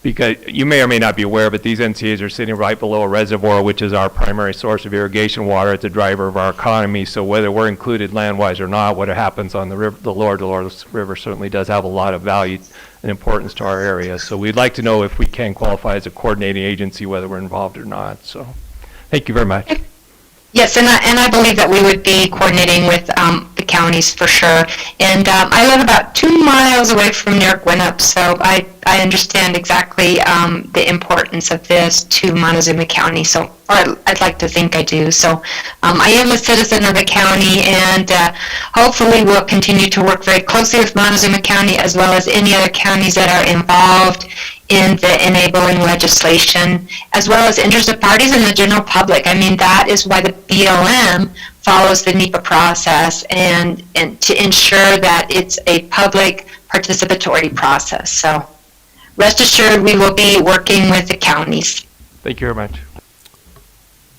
because you may or may not be aware, but these NCAs are sitting right below a reservoir, which is our primary source of irrigation water. It's a driver of our economy. So whether we're included land-wise or not, what happens on the river, the lower Dolores River certainly does have a lot of value and importance to our area. So we'd like to know if we can qualify as a coordinating agency, whether we're involved or not. So thank you very much. Yes, and I believe that we would be coordinating with the counties for sure. And I live about 2 miles away from near Gwinnett, so I understand exactly the importance of this to Montezuma County. So, or I'd like to think I do. So I am a citizen of the county, and hopefully we'll continue to work very closely with Montezuma County as well as any other counties that are involved in the enabling legislation, as well as interested parties in the general public. I mean, that is why the BLM follows the NEPA process, and to ensure that it's a public participatory process. So rest assured we will be working with the counties. Thank you very much.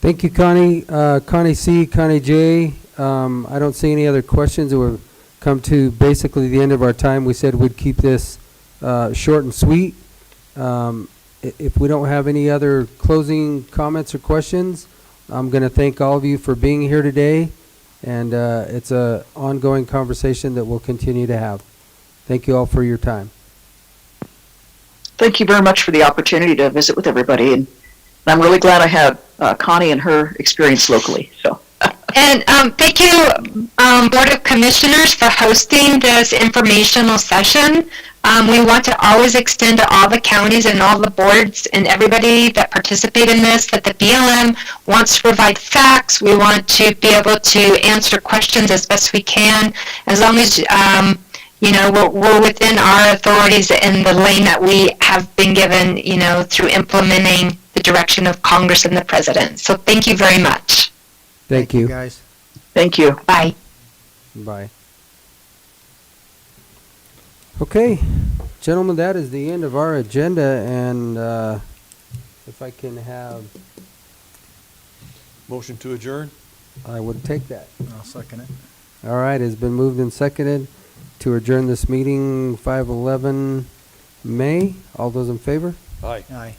Thank you, Connie. Connie C., Connie J. I don't see any other questions. We've come to basically the end of our time. We said we'd keep this short and sweet. If we don't have any other closing comments or questions, I'm going to thank all of you for being here today, and it's an ongoing conversation that we'll continue to have. Thank you all for your time. Thank you very much for the opportunity to visit with everybody, and I'm really glad I had Connie and her experience locally. So And thank you, Board of Commissioners, for hosting this informational session. We want to always extend to all the counties and all the boards and everybody that participate in this that the BLM wants to provide facts. We want to be able to answer questions as best we can, as long as we're within our authorities in the lane that we have been given, through implementing the direction of Congress and the President. So thank you very much. Thank you. Guys. Thank you. Bye. Bye. Okay, gentlemen, that is the end of our agenda, and if I can have... Motion to adjourn? I would take that. I'll second it. All right, it's been moved and seconded to adjourn this meeting 5/11 May. All those in favor? Aye. Aye.